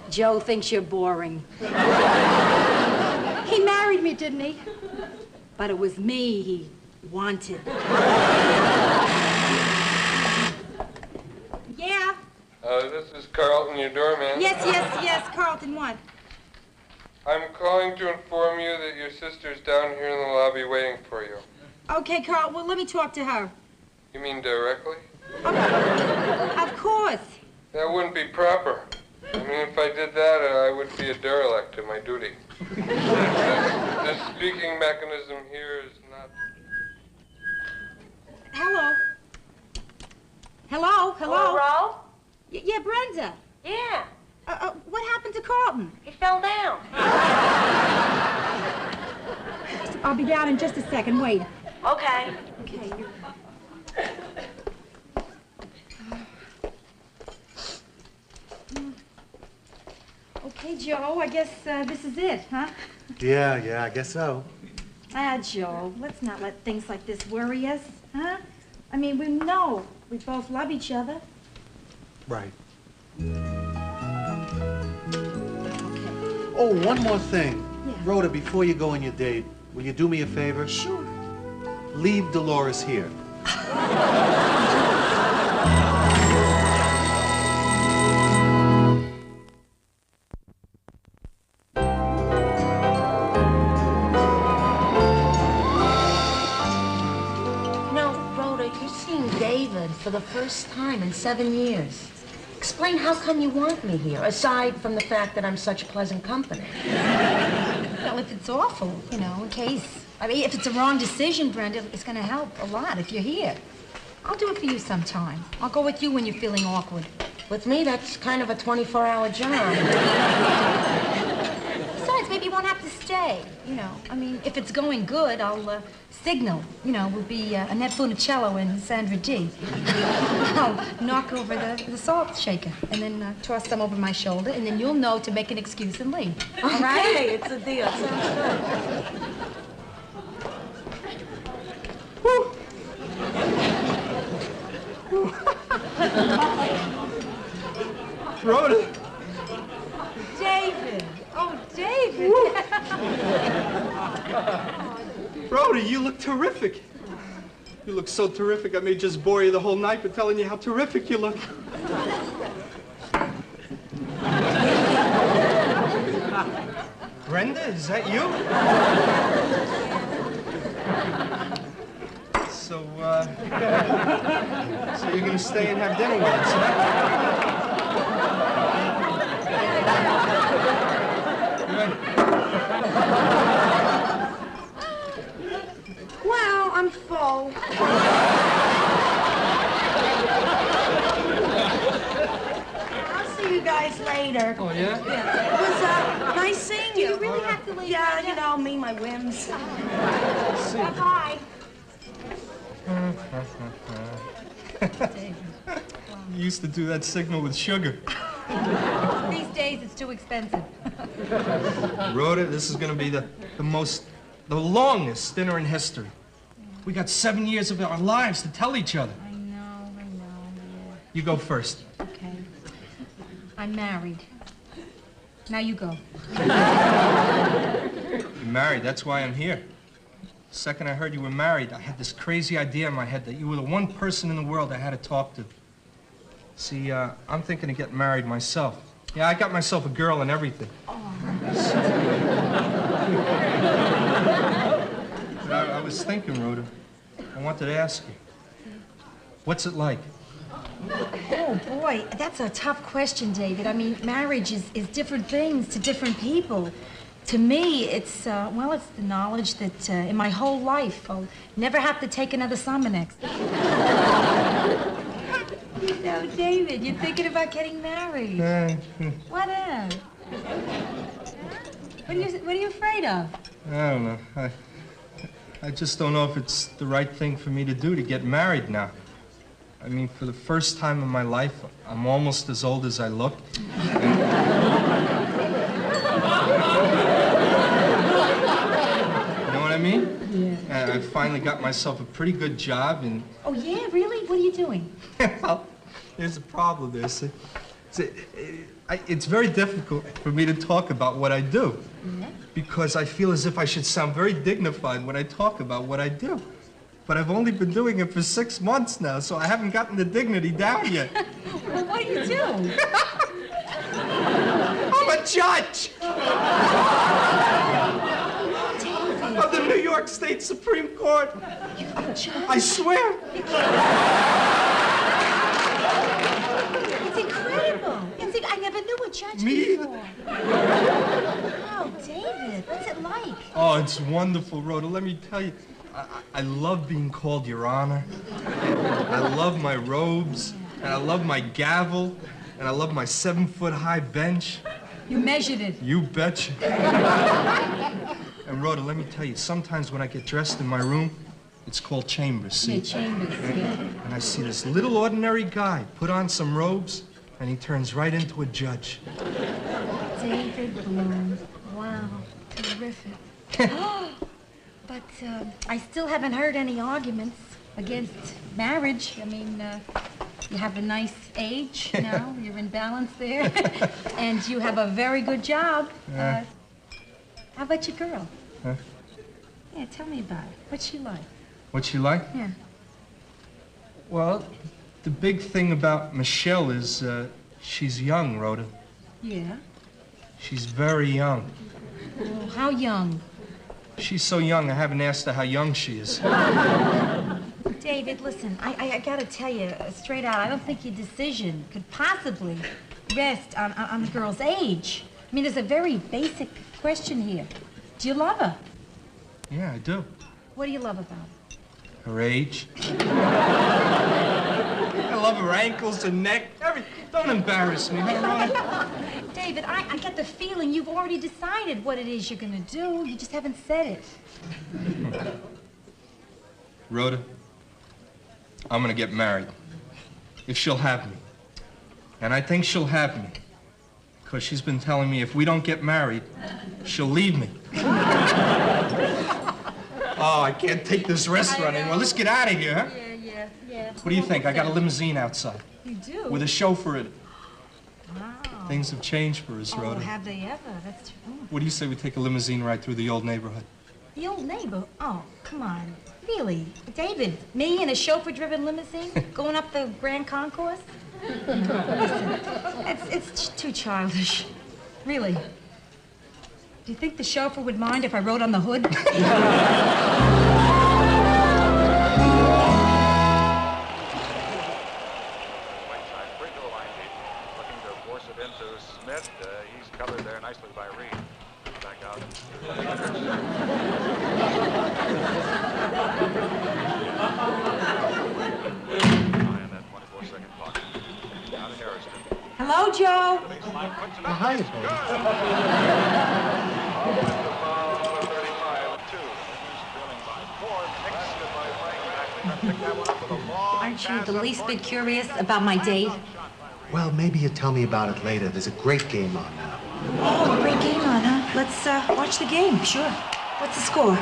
Joe thinks you're boring. He married me, didn't he? But it was me he wanted. Yeah? This is Carlton, your doorman. Yes, Carlton, what? I'm calling to inform you that your sister's down here in the lobby waiting for you. Okay, Carl, well, let me talk to her. You mean directly? Of course. That wouldn't be proper. I mean, if I did that, I would be a derelict to my duty. This speaking mechanism here is not... Hello? Hello? Ro? Yeah, Brenda. Yeah. What happened to Carlton? He fell down. I'll be down in just a second. Wait. Okay. Okay. Hey, Joe, I guess this is it, huh? Yeah, I guess so. Ah, Joe, let's not let things like this worry us, huh? I mean, we know we both love each other. Right. Oh, one more thing. Yeah. Rhoda, before you go on your date, will you do me a favor? Sure. Leave Dolores here. David for the first time in 7 years. Explain how come you want me here, aside from the fact that I'm such pleasant company. Well, if it's awful, you know, in case. I mean, if it's a wrong decision, Brenda, it's going to help a lot if you're here. I'll do it for you sometime. I'll go with you when you're feeling awkward. With me, that's kind of a 24-hour job. Besides, maybe you won't have to stay, you know. I mean, if it's going good, I'll signal. You know, we'll be Annette Funicello and Sandra D. I'll knock over the salt shaker and then toss some over my shoulder, and then you'll know to make an excuse and leave. All right? Okay, it's a deal. Sounds good. Woo! Rhoda! David! Oh, David! Rhoda, you look terrific. You look so terrific, I may just bore you the whole night by telling you how terrific you look. Brenda, is that you? So you're gonna stay and have dinner with us, huh? Well, I'm full. I'll see you guys later. Oh, yeah? It was nice seeing you. Do you really have to leave? Yeah, you know, me, my whims. Bye-bye. You used to do that signal with sugar. These days, it's too expensive. Rhoda, this is gonna be the longest dinner in history. We got 7 years of our lives to tell each other. I know, yeah. You go first. Okay. I'm married. Now you go. You're married, that's why I'm here. The second I heard you were married, I had this crazy idea in my head that you were the one person in the world I had to talk to. See, I'm thinking of getting married myself. Yeah, I got myself a girl and everything. But I was thinking, Rhoda, I wanted to ask you, what's it like? Oh, boy, that's a tough question, David. I mean, marriage is different things to different people. To me, it's, well, it's the knowledge that in my whole life, I'll never have to take another Sominex. No, David, you're thinking about getting married. What else? What are you afraid of? I don't know. I just don't know if it's the right thing for me to do to get married now. I mean, for the first time in my life, I'm almost as old as I look. You know what I mean? Yeah. I finally got myself a pretty good job and... Oh, yeah? Really? What are you doing? Well, there's a problem there. See, it's very difficult for me to talk about what I do. Yeah. Because I feel as if I should sound very dignified when I talk about what I do. But I've only been doing it for 6 months now, so I haven't gotten the dignity down yet. Well, what do you do? I'm a judge! Of the New York State Supreme Court. You're a judge? I swear. It's incredible. I never knew a judge Me before. Oh, David, what's it like? Oh, it's wonderful, Rhoda. Let me tell you, I love being called Your Honor. I love my robes, and I love my gavel, and I love my 7-foot-high bench. You measured it. You betcha. And Rhoda, let me tell you, sometimes when I get dressed in my room, it's called chambers, see? Yeah, chambers, yeah. And I see this little ordinary guy put on some robes, and he turns right into a judge. It's David Bloom. Wow, terrific. But I still haven't heard any arguments against marriage. I mean, you have a nice age now. You're in balance there. And you have a very good job. How about your girl? Huh? Yeah, tell me about it. What's she like? What's she like? Yeah. Well, the big thing about Michelle is she's young, Rhoda. Yeah? She's very young. Oh, how young? She's so young, I haven't asked her how young she is. David, listen, I gotta tell you straight out, I don't think your decision could possibly rest on the girl's age. I mean, there's a very basic question here. Do you love her? Yeah, I do. What do you love about her? Her age. I love her ankles, her neck, everything. Don't embarrass me, huh, Rhoda? David, I get the feeling you've already decided what it is you're gonna do. You just haven't said it. Rhoda, I'm gonna get married. If she'll have me. And I think she'll have me. Because she's been telling me if we don't get married, she'll leave me. Oh, I can't take this restaurant anymore. Let's get out of here, huh? Yeah. What do you think? I got a limousine outside. You do? With a chauffeur in it. Wow. Things have changed for us, Oh, Rhoda. have they ever? That's true. What do you say we take a limousine ride through the old neighborhood? The old neighbor? Oh, come on. Really? David, me in a chauffeur-driven limousine going up the Grand Concourse? Listen, it's too childish. Really. Do you think the chauffeur would mind if I rode on the hood? Looking to force it into Smith. He's covered there nicely by Reed. Back out. And that 24-second clock. Out of Harrison. Hello, Joe. Hi, Aren't you the least bit curious about my date? Well, maybe you tell me about it later. There's a great game on now. Oh, a great game on, huh? Let's watch the game, sure. What's the score?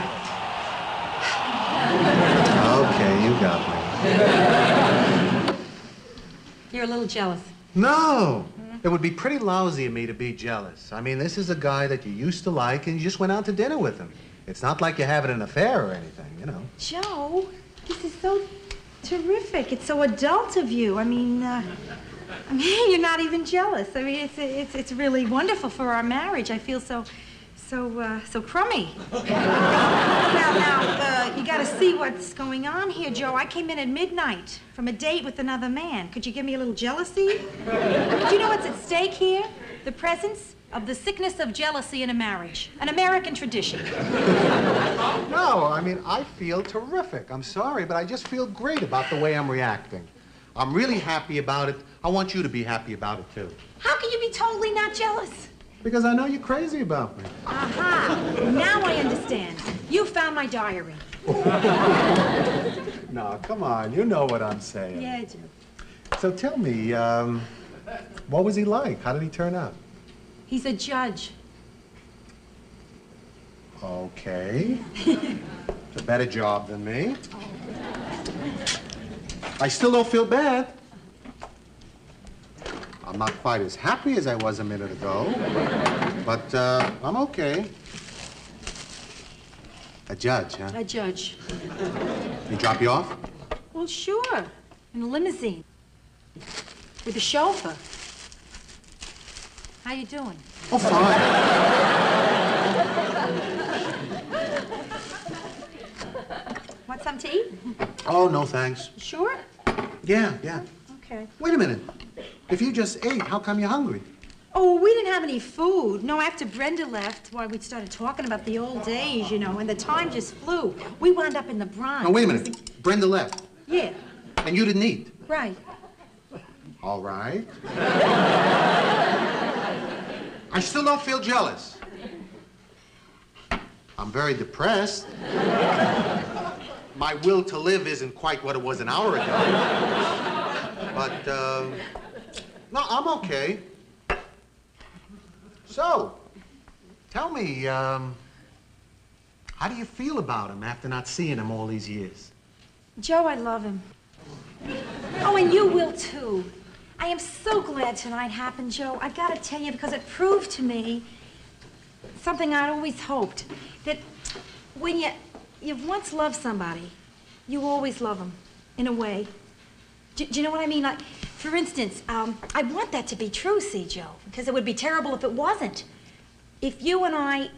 Okay, you got me. You're a little jealous. No! It would be pretty lousy of me to be jealous. I mean, this is a guy that you used to like and you just went out to dinner with him. It's not like you're having an affair or anything, you know. Joe, this is so terrific. It's so adult of you. I mean, you're not even jealous. I mean, it's really wonderful for our marriage. I feel so crummy. Now, you got to see what's going on here, Joe. I came in at midnight from a date with another man. Could you give me a little jealousy? Do you know what's at stake here? The presence of the sickness of jealousy in a marriage, an American tradition. No, I mean, I feel terrific. I'm sorry, but I just feel great about the way I'm reacting. I'm really happy about it. I want you to be happy about it, too. How can you be totally not jealous? Because I know you're crazy about me. Aha! Now I understand. You found my diary. No, come on. You know what I'm saying. Yeah, I do. So tell me, what was he like? How did he turn out? He's a judge. Okay. It's a better job than me. I still don't feel bad. I'm not quite as happy as I was a minute ago, but I'm okay. A judge, huh? A judge. He drop you off? Well, sure. In a limousine. With a chauffeur. How you doing? Oh, fine. Want some to eat? Oh, no, thanks. Sure? Yeah. Okay. Wait a minute. If you just ate, how come you're hungry? Oh, we didn't have any food. No, after Brenda left, why, we started talking about the old days, you know, and the time just flew. We wound up in the Bronx. Now, wait a minute. Brenda left. Yeah, And you didn't eat? right. All right. I still don't feel jealous. I'm very depressed. My will to live isn't quite what it was an hour ago. But, no, I'm okay. So, tell me, how do you feel about him after not seeing him all these years? Joe, I love him. Oh, and you will too. I am so glad tonight happened, Joe. I gotta tell you, because it proved to me something I'd always hoped. That when you've once loved somebody, you always love them, in a way. Do you know what I mean? Like, for instance, I want that to be true, see, Joe, because it would be terrible if it wasn't. If you and I,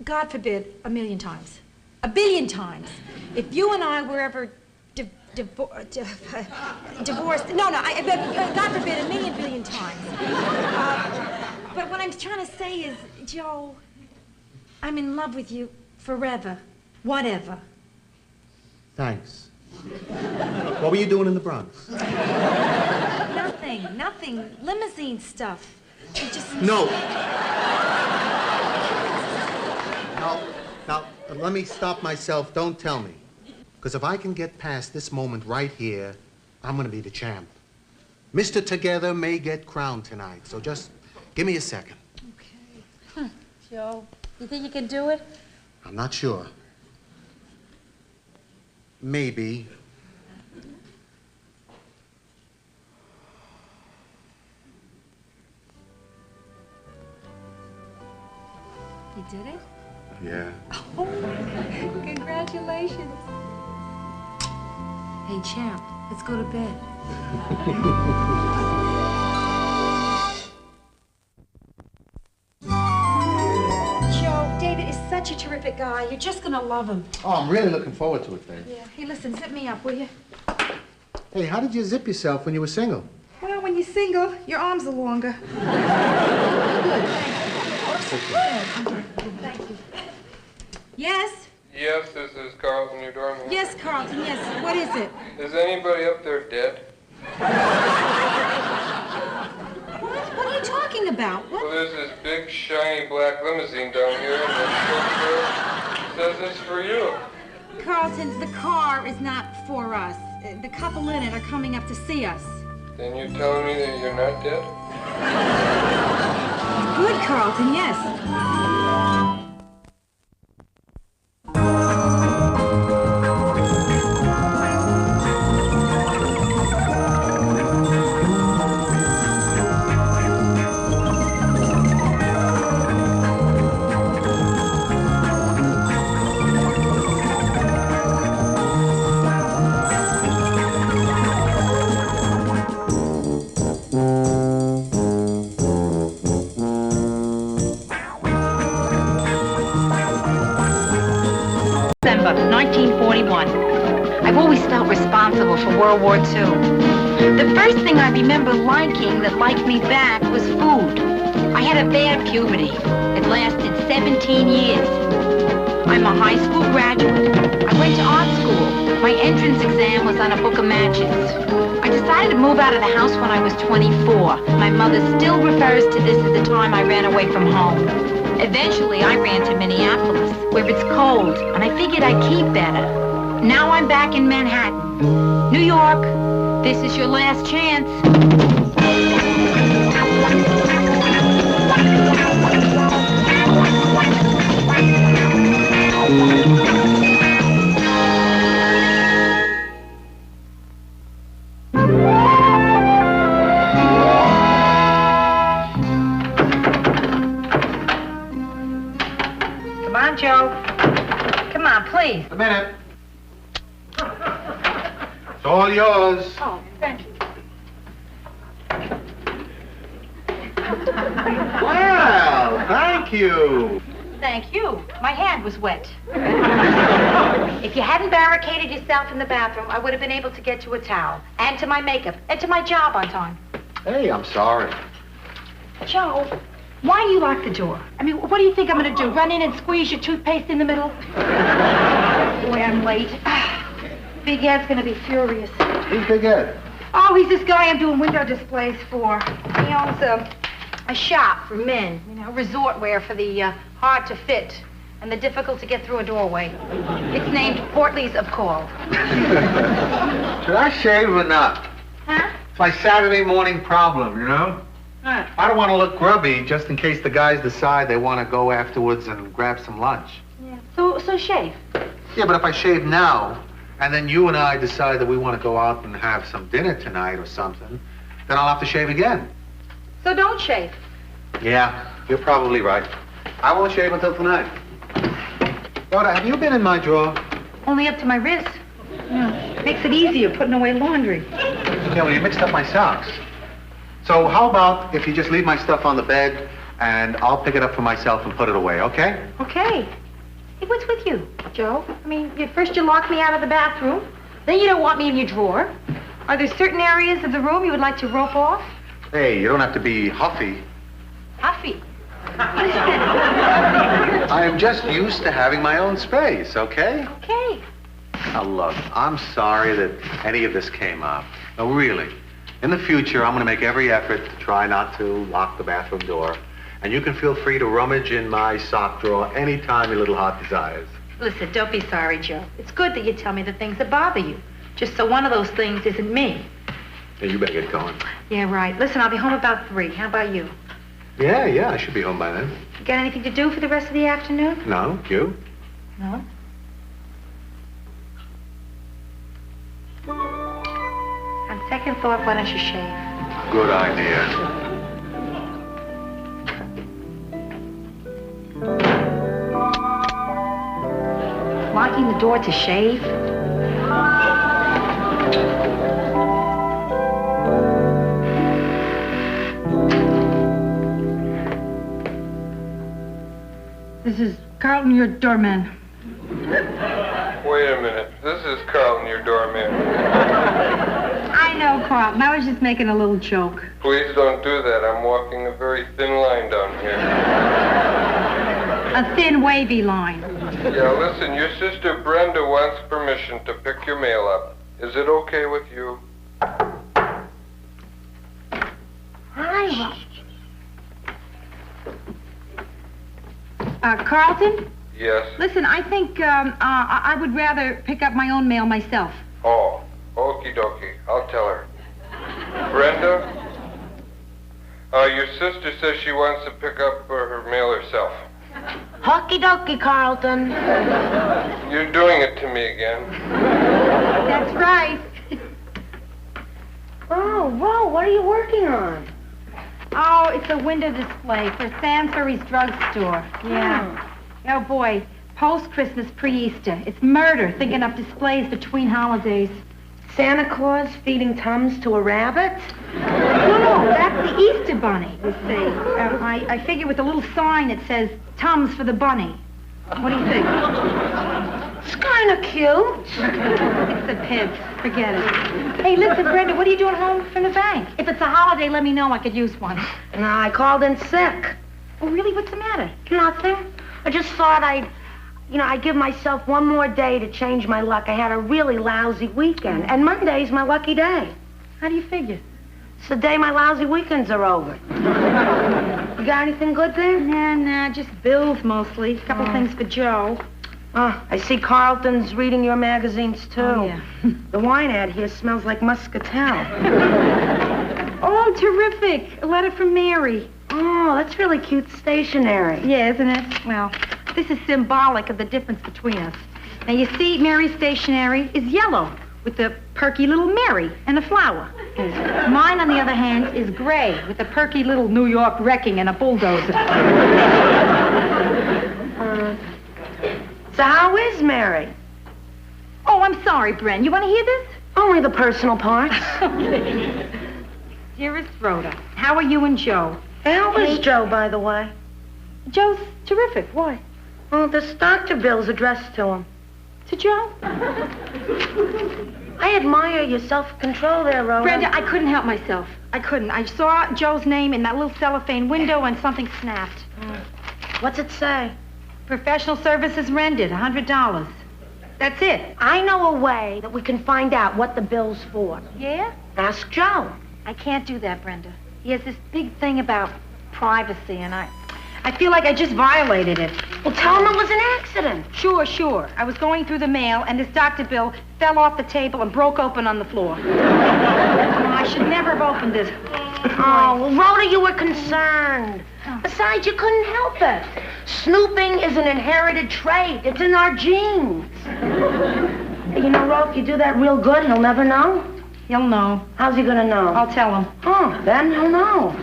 God forbid, a million times, a billion times, if you and I were ever divorced, God forbid, a million billion times. But what I'm trying to say is, Joe, I'm in love with you forever, whatever. Thanks. What were you doing in the Bronx? Nothing. Limousine stuff. No. Now, let me stop myself. Don't tell me. Because if I can get past this moment right here, I'm going to be the champ. Mr. Together may get crowned tonight, so just give me a second. Okay. Joe, you think you can do it? I'm not sure. Maybe. You did it? Yeah. Oh, congratulations. Hey, champ, let's go to bed. Joe, David is such a terrific guy. You're just gonna love him. Oh, I'm really looking forward to it, Dave. Yeah. Hey, listen, zip me up, will you? Hey, how did you zip yourself when you were single? Well, when you're single, your arms are longer. Thank you. Yes? Yes, this is Carlton, your doorman. Yes, Carlton, yes. What is it? Is anybody up there dead? What are you talking about? What? Well, there's this big, shiny black limousine down here, and the chauffeur says it's for you. Carlton, the car is not for us. The couple in it are coming up to see us. Then you're telling me that you're not dead? Good, Carlton, yes. December 1941. I've always felt responsible for World War II. The first thing I remember liking that liked me back was food. I had a bad puberty. It lasted 17 years. I'm a high school graduate. I went to art school. My entrance exam was on a book of matches. I decided to move out of the house when I was 24. My mother still refers to this as the time I ran away from home. Eventually, I ran to Minneapolis, where it's cold, and I figured I'd keep better. Now I'm back in Manhattan. New York, this is your last chance. Come on, Joe. Come on, please. A minute. It's all yours. Oh, thank you. Well, thank you. Thank you. My hand was wet. If you hadn't barricaded yourself in the bathroom, I would have been able to get you a towel, and to my makeup, and to my job on time. Hey, I'm sorry. Joe, why do you lock the door? I mean, what do you think I'm going to do? Run in and squeeze your toothpaste in the middle? Boy, I'm late. Big Ed's going to be furious. Who's Big Ed? Oh, he's this guy I'm doing window displays for. He owns a shop for men, you know, resort wear for the hard to fit and the difficult to get through a doorway. It's named Portleys of Call. Should I shave or not? Huh? It's my Saturday morning problem, you know? I don't want to look grubby just in case the guys decide they want to go afterwards and grab some lunch. Yeah. So shave. Yeah, but if I shave now, and then you and I decide that we want to go out and have some dinner tonight or something, then I'll have to shave again. So don't shave. Yeah, you're probably right. I won't shave until tonight. Rhoda, have you been in my drawer? Only up to my wrist. Yeah. Makes it easier putting away laundry. Yeah, well, you mixed up my socks. So how about if you just leave my stuff on the bed, and I'll pick it up for myself and put it away, okay? Okay. Hey, what's with you, Joe? I mean, first you lock me out of the bathroom, then you don't want me in your drawer. Are there certain areas of the room you would like to rope off? Hey, you don't have to be huffy. Huffy. I am just used to having my own space, okay? Okay. Now, look, I'm sorry that any of this came up. No, really. In the future, I'm going to make every effort to try not to lock the bathroom door. And you can feel free to rummage in my sock drawer anytime your little heart desires. Listen, don't be sorry, Joe. It's good that you tell me the things that bother you. Just so one of those things isn't me. Yeah, you better get going. Yeah, right. Listen, I'll be home about 3. How about you? Yeah, I should be home by then. You got anything to do for the rest of the afternoon? No, you? No. On second thought, why don't you shave? Good idea. Locking the door to shave? This is Carlton, your doorman. Wait a minute. This is Carlton, your doorman. I know, Carlton. I was just making a little joke. Please don't do that. I'm walking a very thin line down here. A thin, wavy line. Yeah, listen, your sister Brenda wants permission to pick your mail up. Is it okay with you? Hi, Carlton? Yes. Listen, I think I would rather pick up my own mail myself. Oh, okie dokie. I'll tell her. Brenda? Your sister says she wants to pick up her mail herself. Hockey dokie, Carlton. You're doing it to me again. That's right. Oh, Ro, what are you working on? Oh, it's a window display for Sainsbury's drugstore. Yeah. Oh, boy. Post-Christmas, pre-Easter. It's murder thinking up displays between holidays. Santa Claus feeding Tums to a rabbit? No, that's the Easter bunny, you see. I figure with a little sign that says, Tums for the bunny. What do you think? It's kind of cute. It's the pits. Forget it. Hey, listen, Brenda, what are you doing home from the bank? If it's a holiday, let me know. I could use one. No, I called in sick. Oh, really? What's the matter? Nothing. I just thought I'd give myself one more day to change my luck. I had a really lousy weekend, and Monday's my lucky day. How do you figure? It's the day my lousy weekends are over. You got anything good there? Nah, just bills mostly. A couple things for Joe. Oh, I see Carlton's reading your magazines, too. Oh, yeah. The wine ad here smells like muscatel. Oh, terrific. A letter from Mary. Oh, that's really cute stationery. Yeah, isn't it? Well, this is symbolic of the difference between us. Now, you see, Mary's stationery is yellow with the perky little Mary and a flower. Mine, on the other hand, is gray with a perky little New York wrecking and a bulldozer. So how is Mary? Oh, I'm sorry, Bren. You want to hear this? Only the personal parts. Okay. Dearest Rhoda, how are you and Joe? How is Joe, by the way? Joe's terrific. Why? Well, this doctor bill's addressed to him. To Joe? I admire your self-control there, Rhoda. Brenda, I couldn't help myself. I couldn't. I saw Joe's name in that little cellophane window and something snapped. What's it say? Professional services rendered, $100. That's it. I know a way that we can find out what the bill's for. Yeah? Ask Joe. I can't do that, Brenda. He has this big thing about privacy, and I feel like I just violated it. Well, tell him it was an accident. Sure. I was going through the mail, and this doctor bill fell off the table and broke open on the floor. I should never have opened it. Oh, well, Rhoda, you were concerned. Besides, you couldn't help it. Snooping is an inherited trait. It's in our genes. You know, Rhoda, if you do that real good, he'll never know. He'll know. How's he gonna know? I'll tell him. Oh, then he'll know.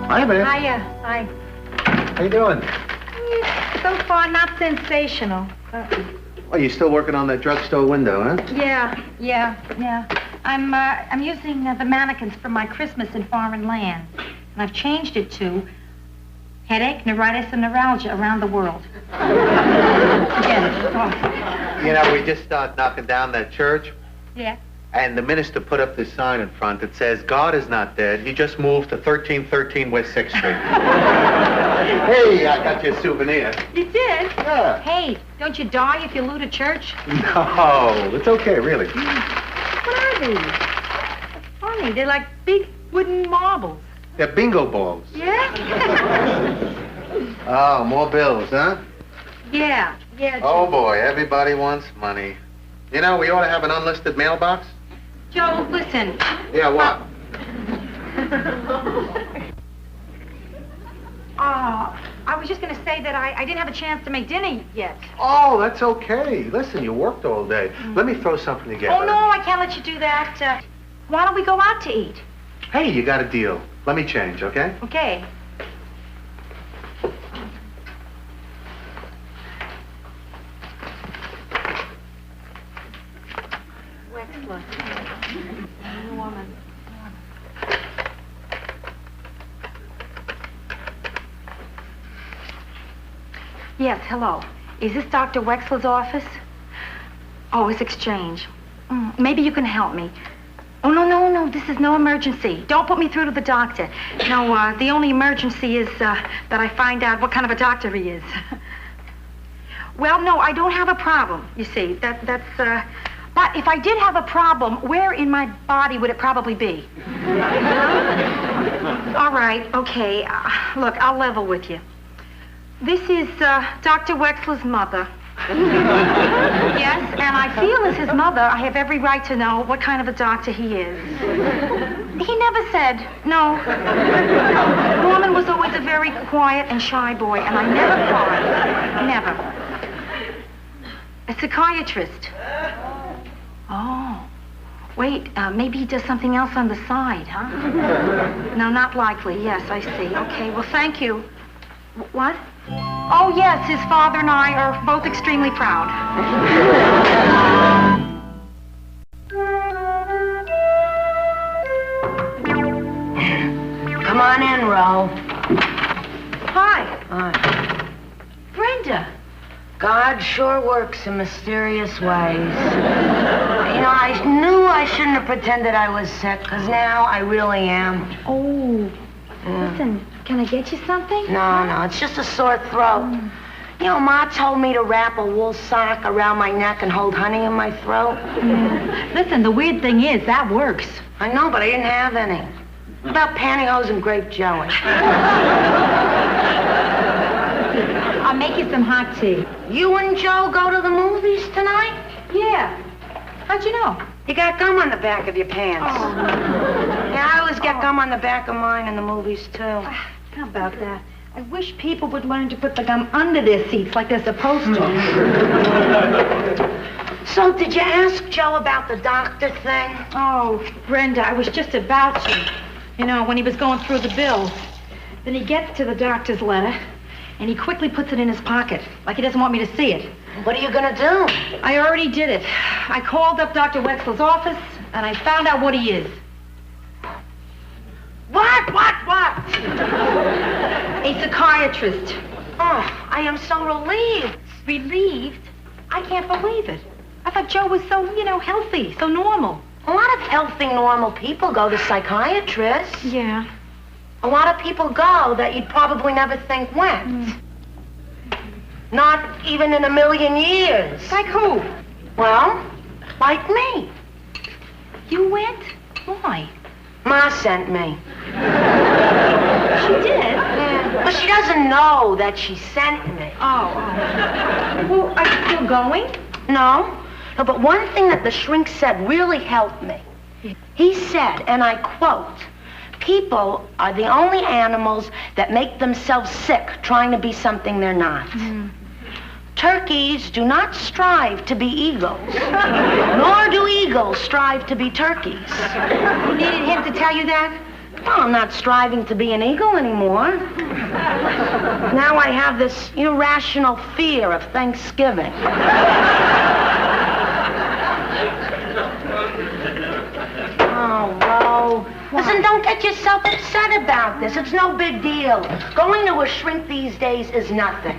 Hi, man. Hiya. Hi. How you doing? So far, not sensational. Oh, you still working on that drugstore window, huh? Yeah. I'm using the mannequins for my Christmas in foreign lands. And I've changed it to headache, neuritis, and neuralgia around the world. Forget it. Oh. You know, we just started knocking down that church, Yeah. and the minister put up this sign in front that says, God is not dead. He just moved to 1313 West 6th Street. Hey, I got you a souvenir. You did? Yeah. Hey, don't you die if you loot a church? No, it's okay, really. What are these? Funny, they're like big wooden marbles. They're bingo balls. Yeah? Oh, more bills, huh? Yeah. Oh, boy, everybody wants money. You know, we ought to have an unlisted mailbox. Joe, listen. Yeah, what? Oh, I was just going to say that I didn't have a chance to make dinner yet. Oh, that's okay. Listen, you worked all day. Let me throw something together. Oh, no, I can't let you do that. Why don't we go out to eat? Hey, you got a deal. Let me change, okay? Okay. Wexler. New woman. Yes, hello. Is this Dr. Wexler's office? Oh, it's Exchange. Maybe you can help me. Oh, no, this is no emergency. Don't put me through to the doctor. No, the only emergency is that I find out what kind of a doctor he is. Well, no, I don't have a problem, you see. But if I did have a problem, where in my body would it probably be? All right, okay. Look, I'll level with you. This is Dr. Wexler's mother. Yes, and I feel as his mother, I have every right to know what kind of a doctor he is. He never said no. Norman was always a very quiet and shy boy, and I never cried. Never. A psychiatrist. Oh. Wait, maybe he does something else on the side, huh? No, not likely. Yes, I see. Okay, well, thank you. What? Oh, yes, his father and I are both extremely proud. Come on in, Ro. Hi. Hi. Brenda. God sure works in mysterious ways. You know, I knew I shouldn't have pretended I was sick, because now I really am. Oh. Listen, can I get you something? No, it's just a sore throat. You know, Ma told me to wrap a wool sock around my neck and hold honey in my throat. Listen, the weird thing is, that works. I know, but I didn't have any. What about pantyhose and grape jelly? I'll make you some hot tea. You and Joe go to the movies tonight? Yeah. How'd you know? You got gum on the back of your pants. Oh. Yeah, I always get gum on the back of mine in the movies, too. How about that? I wish people would learn to put the gum under their seats like they're supposed to. So, did you ask Joe about the doctor thing? Oh, Brenda, I was just about to. You know, when he was going through the bills. Then he gets to the doctor's letter, and he quickly puts it in his pocket, like he doesn't want me to see it. What are you gonna do? I already did it. I called up Dr. Wexler's office, and I found out what he is. What? A psychiatrist. Oh, I am so relieved. Relieved? I can't believe it. I thought Joe was so, healthy, so normal. A lot of healthy, normal people go to psychiatrists. Yeah. A lot of people go that you'd probably never think went. Not even in a million years. Like who? Well, like me. You went? Why? Ma sent me. She did? Yeah. Well, she doesn't know that she sent me. Oh. Well, are you still going? No, but one thing that the shrink said really helped me. He said, and I quote, "People are the only animals that make themselves sick trying to be something they're not. Turkeys do not strive to be eagles, nor do eagles strive to be turkeys." You needed him to tell you that? Well, I'm not striving to be an eagle anymore. Now I have this irrational fear of Thanksgiving. Oh, Ro. Listen, don't get yourself upset about this. It's no big deal. Going to a shrink these days is nothing.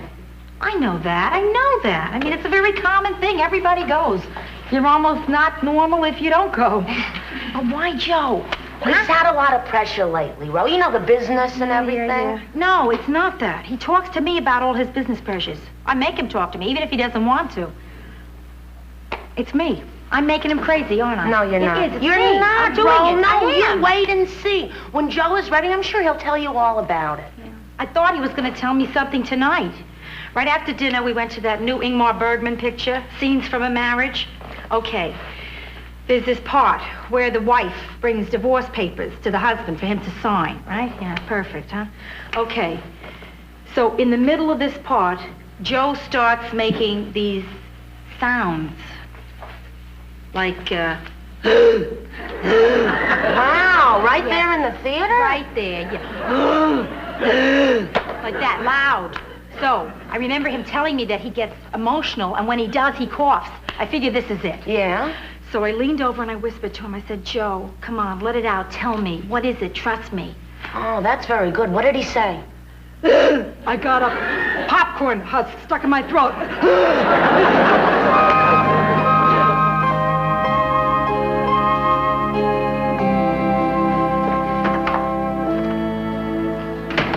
I know that. I know that. I mean, it's a very common thing. Everybody goes. You're almost not normal if you don't go. But why Joe? He's had a lot of pressure lately, Ro. You know, the business and everything. Yeah. No, it's not that. He talks to me about all his business pressures. I make him talk to me, even if he doesn't want to. It's me. I'm making him crazy, aren't I? No, you're not. It is. It's You're me. not, I'm doing Ro. it. No, I am. you wait and see. When Joe is ready, I'm sure he'll tell you all about it. Yeah. I thought he was going to tell me something tonight. Right after dinner, we went to that new Ingmar Bergman picture, Scenes from a Marriage. Okay. There's this part where the wife brings divorce papers to the husband for him to sign, right? Yeah, perfect, huh? Okay. So in the middle of this part, Joe starts making these sounds. Like, Wow, right there in the theater? Right there, yeah. Like that, loud. So, I remember him telling me that he gets emotional, and when he does, he coughs. I figured this is it. Yeah? So I leaned over and I whispered to him. I said, "Joe, come on, let it out. Tell me. What is it? Trust me." Oh, that's very good. What did he say? I got a popcorn husk stuck in my throat.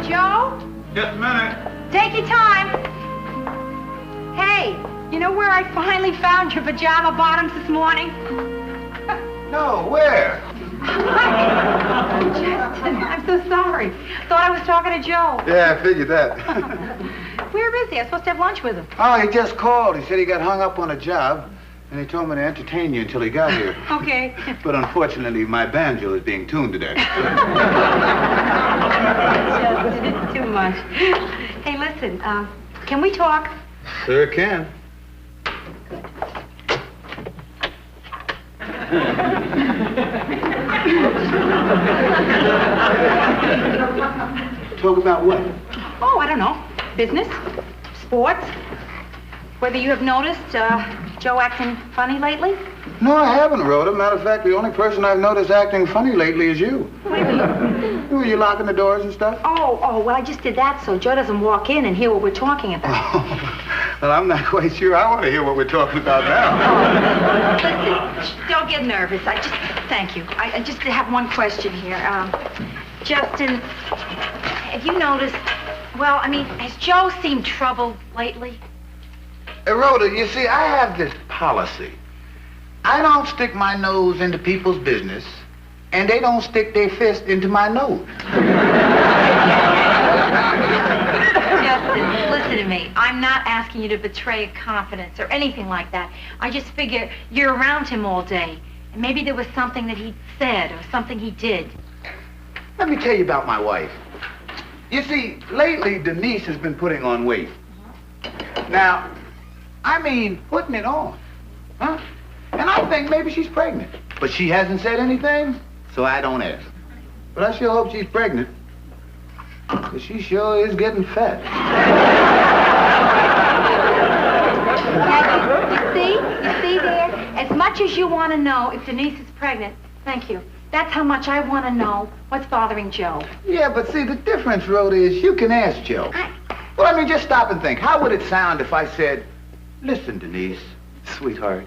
Joe? Just a minute. Take your time. Hey, you know where I finally found your pajama bottoms this morning? No, where? Justin, I'm so sorry. Thought I was talking to Joe. Yeah, I figured that. Where is he? I'm supposed to have lunch with him. Oh, he just called. He said he got hung up on a job, and he told me to entertain you until he got here. Okay. But unfortunately, my banjo is being tuned today. Just too much. Hey, listen, can we talk? Sure can. Talk about what? Oh, I don't know. Business, sports. Whether you have noticed Joe acting funny lately? No, I haven't, Rhoda. Matter of fact, the only person I've noticed acting funny lately is you. What do you mean? Were you locking the doors and stuff? Oh, well, I just did that so Joe doesn't walk in and hear what we're talking about. Well, I'm not quite sure I want to hear what we're talking about now. Listen, don't get nervous. Thank you. I just have one question here. Justin, have you noticed, well, I mean, has Joe seemed troubled lately? Rhoda, you see, I have this policy. I don't stick my nose into people's business, and they don't stick their fist into my nose. Justin, listen to me. I'm not asking you to betray a confidence or anything like that. I just figure you're around him all day, and maybe there was something that he said or something he did. Let me tell you about my wife. You see, lately, Denise has been putting on weight. Now, I mean, putting it on, huh? And I think maybe she's pregnant. But she hasn't said anything, so I don't ask. But I sure hope she's pregnant. Because she sure is getting fat. You see there? As much as you want to know if Denise is pregnant, thank you. That's how much I want to know what's bothering Joe. Yeah, but see, the difference, Rhoda, is you can ask Joe. Well, I mean, just stop and think. How would it sound if I said, "Listen, Denise, sweetheart,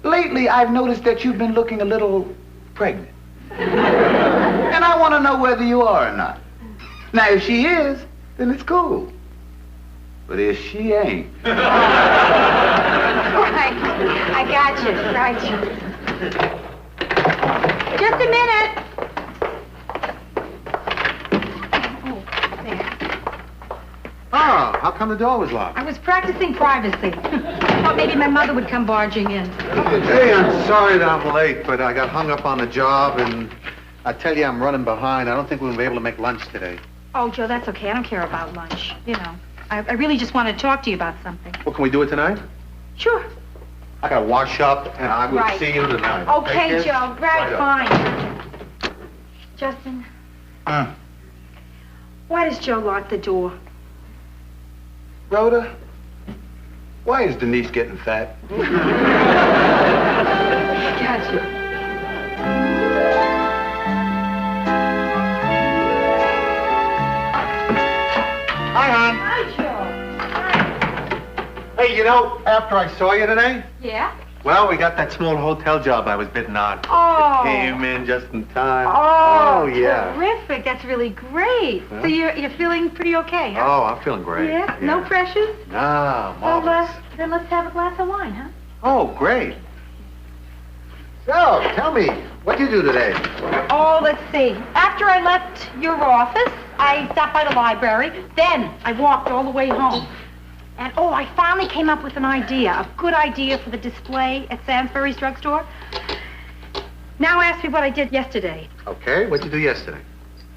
lately I've noticed that you've been looking a little pregnant. And I want to know whether you are or not. Now, if she is, then it's cool. But if she ain't..." Right. I got you. Right. Just a minute. Oh, how come the door was locked? I was practicing privacy. I thought maybe my mother would come barging in. Hey, I'm sorry that I'm late, but I got hung up on the job, and I tell you, I'm running behind. I don't think we're going to be able to make lunch today. Oh, Joe, that's okay. I don't care about lunch. You know, I really just want to talk to you about something. Well, can we do it tonight? Sure. I got to wash up, and I will see you tonight. Okay, kid? Joe. Right, fine. Justin. Why does Joe lock the door? Rhoda, why is Denise getting fat? Gotcha. Hi, hon. Hi, Joe. Hey, you know, after I saw you today, Yeah? well, we got that small hotel job I was bidding on. Oh. Came in just in time. Oh, yeah. Terrific. That's really great. Huh? So you're feeling pretty okay, huh? Oh, I'm feeling great. Yeah? No pressures? No, Well, marvelous. then let's have a glass of wine, huh? Oh, great. So, tell me, what'd you do today? Oh, let's see. After I left your office, I stopped by the library. Then I walked all the way home. And, I finally came up with an idea, a good idea for the display at Sainsbury's drugstore. Now ask me what I did yesterday. Okay, what'd you do yesterday?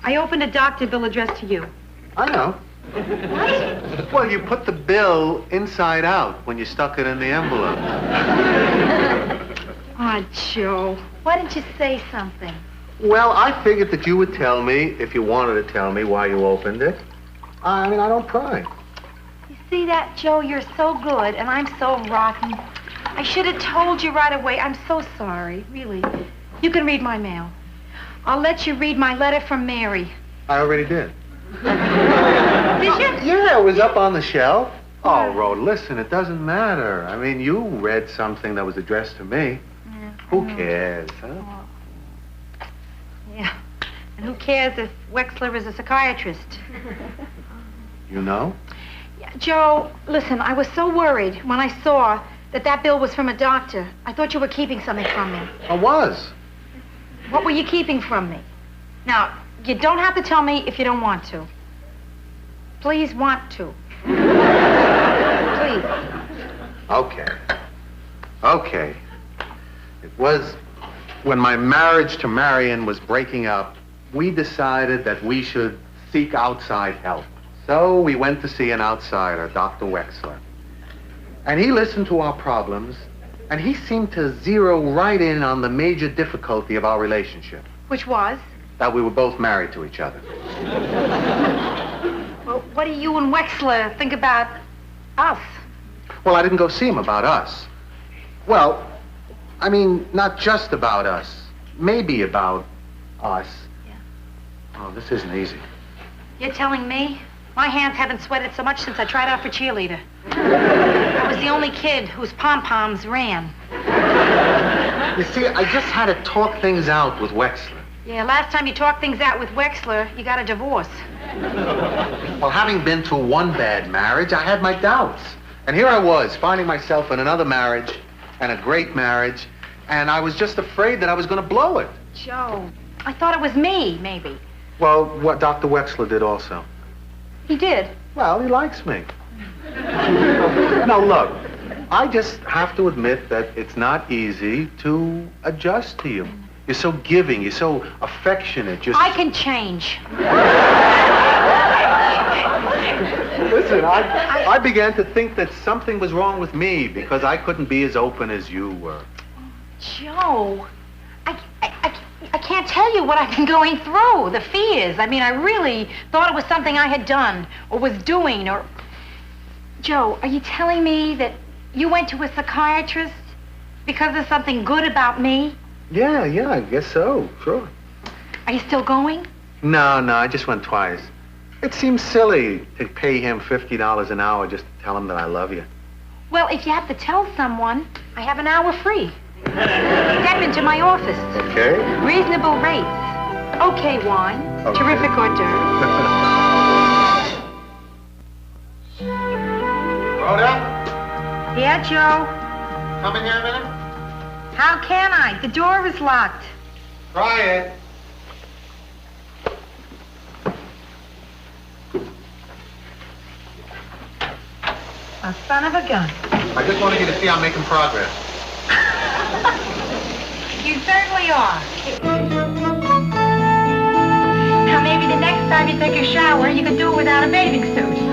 I opened a doctor bill addressed to you. I know. Well, you put the bill inside out when you stuck it in the envelope. Oh, Joe, why didn't you say something? Well, I figured that you would tell me if you wanted to tell me why you opened it. I mean, I don't pry. You see that, Joe? You're so good, and I'm so rotten. I should have told you right away. I'm so sorry, really. You can read my mail. I'll let you read my letter from Mary. I already did. Did you? Yeah, it was up on the shelf. Oh, Rhoda, listen, it doesn't matter. I mean, you read something that was addressed to me. Who cares, huh? Yeah. And who cares if Wexler is a psychiatrist? You know? Yeah, Joe, listen, I was so worried when I saw that bill was from a doctor. I thought you were keeping something from me. I was. What were you keeping from me? Now, you don't have to tell me if you don't want to. Please want to. Please. Okay. Okay. It was when my marriage to Marion was breaking up, we decided that we should seek outside help. So we went to see an outsider, Dr. Wexler. And he listened to our problems, and he seemed to zero right in on the major difficulty of our relationship. Which was? That we were both married to each other. Well, what do you and Wexler think about us? Well, I didn't go see him about us. Well, I mean, not just about us. Maybe about us. Yeah. Oh, this isn't easy. You're telling me? My hands haven't sweated so much since I tried out for cheerleader. I was the only kid whose pom-poms ran. You see, I just had to talk things out with Wexler. Yeah, last time you talked things out with Wexler, you got a divorce. Well, having been through one bad marriage, I had my doubts. And here I was, finding myself in another marriage, and a great marriage, and I was just afraid that I was going to blow it. Joe, I thought it was me, maybe. Well, what Dr. Wexler did also. He did? Well, he likes me. Now, look, I just have to admit that it's not easy to adjust to you. You're so giving, you're so affectionate, I can change. Listen, I began to think that something was wrong with me because I couldn't be as open as you were. Joe, I can't tell you what I've been going through, the fears. I mean, I really thought it was something I had done or was doing or... Joe, are you telling me that you went to a psychiatrist because of something good about me? Yeah, I guess so, sure. Are you still going? No, I just went twice. It seems silly to pay him $50 an hour just to tell him that I love you. Well, if you have to tell someone, I have an hour free. Step into my office. Okay. Reasonable rates. Okay wine. Okay. Terrific hors d'oeuvres. Rhoda? Yeah, Joe? Come in here a minute. How can I? The door is locked. Try it. A son of a gun. I just wanted you to see I'm making progress. You certainly are. Now, maybe the next time you take a shower, you can do it without a bathing suit.